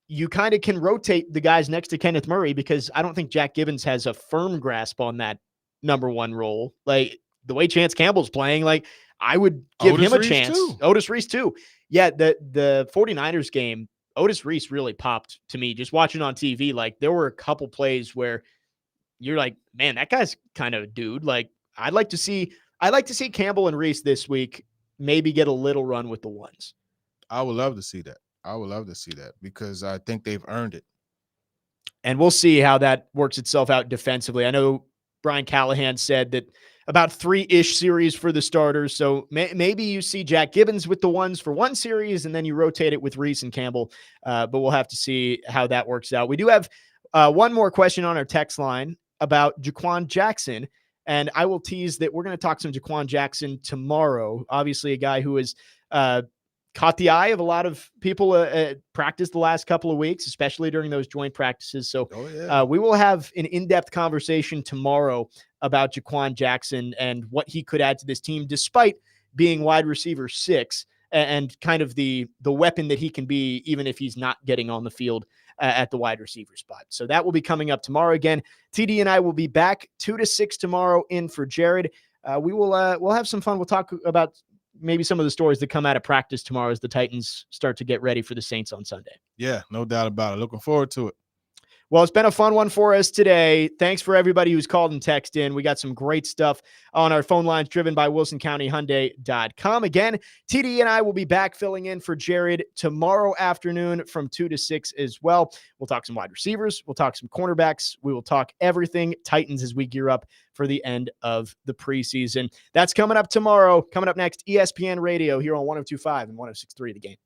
you kind of can rotate the guys next to Kenneth Murray because I don't think Jack Gibbons has a firm grasp on that number 1 role. Like the way Chance Campbell's playing, like I would give him a chance. Otis Reese too. Yeah, the 49ers game, Otis Reese really popped to me just watching on TV. Like there were a couple plays where you're like, man, that guy's kind of a dude. Like I'd like to see Campbell and Reese this week maybe get a little run with the ones. I would love to see that. Because I think they've earned it. And we'll see how that works itself out defensively. I know Brian Callahan said that about 3-ish series for the starters. So maybe you see Jack Gibbons with the ones for 1 series, and then you rotate it with Reese and Campbell. But we'll have to see how that works out. We do have one more question on our text line about Jaquan Jackson. And I will tease that we're going to talk some Jaquan Jackson tomorrow. Obviously, a guy who has caught the eye of a lot of people at practice the last couple of weeks, especially during those joint practices. So we will have an in-depth conversation tomorrow about Jaquan Jackson and what he could add to this team, despite being wide receiver 6 and kind of the weapon that he can be, even if he's not getting on the field at the wide receiver spot. So that will be coming up tomorrow. Again, TD and I will be back 2 to 6 tomorrow in for Jared. We'll have some fun. We'll talk about maybe some of the stories that come out of practice tomorrow as the Titans start to get ready for the Saints on Sunday. Yeah, no doubt about it. Looking forward to it. Well, it's been a fun one for us today. Thanks for everybody who's called and texted in. We got some great stuff on our phone lines driven by WilsonCountyHyundai.com. Again, TD and I will be back filling in for Jared tomorrow afternoon from 2 to 6 as well. We'll talk some wide receivers. We'll talk some cornerbacks. We will talk everything Titans as we gear up for the end of the preseason. That's coming up tomorrow. Coming up next, ESPN Radio here on 102.5 and 106.3 The Game.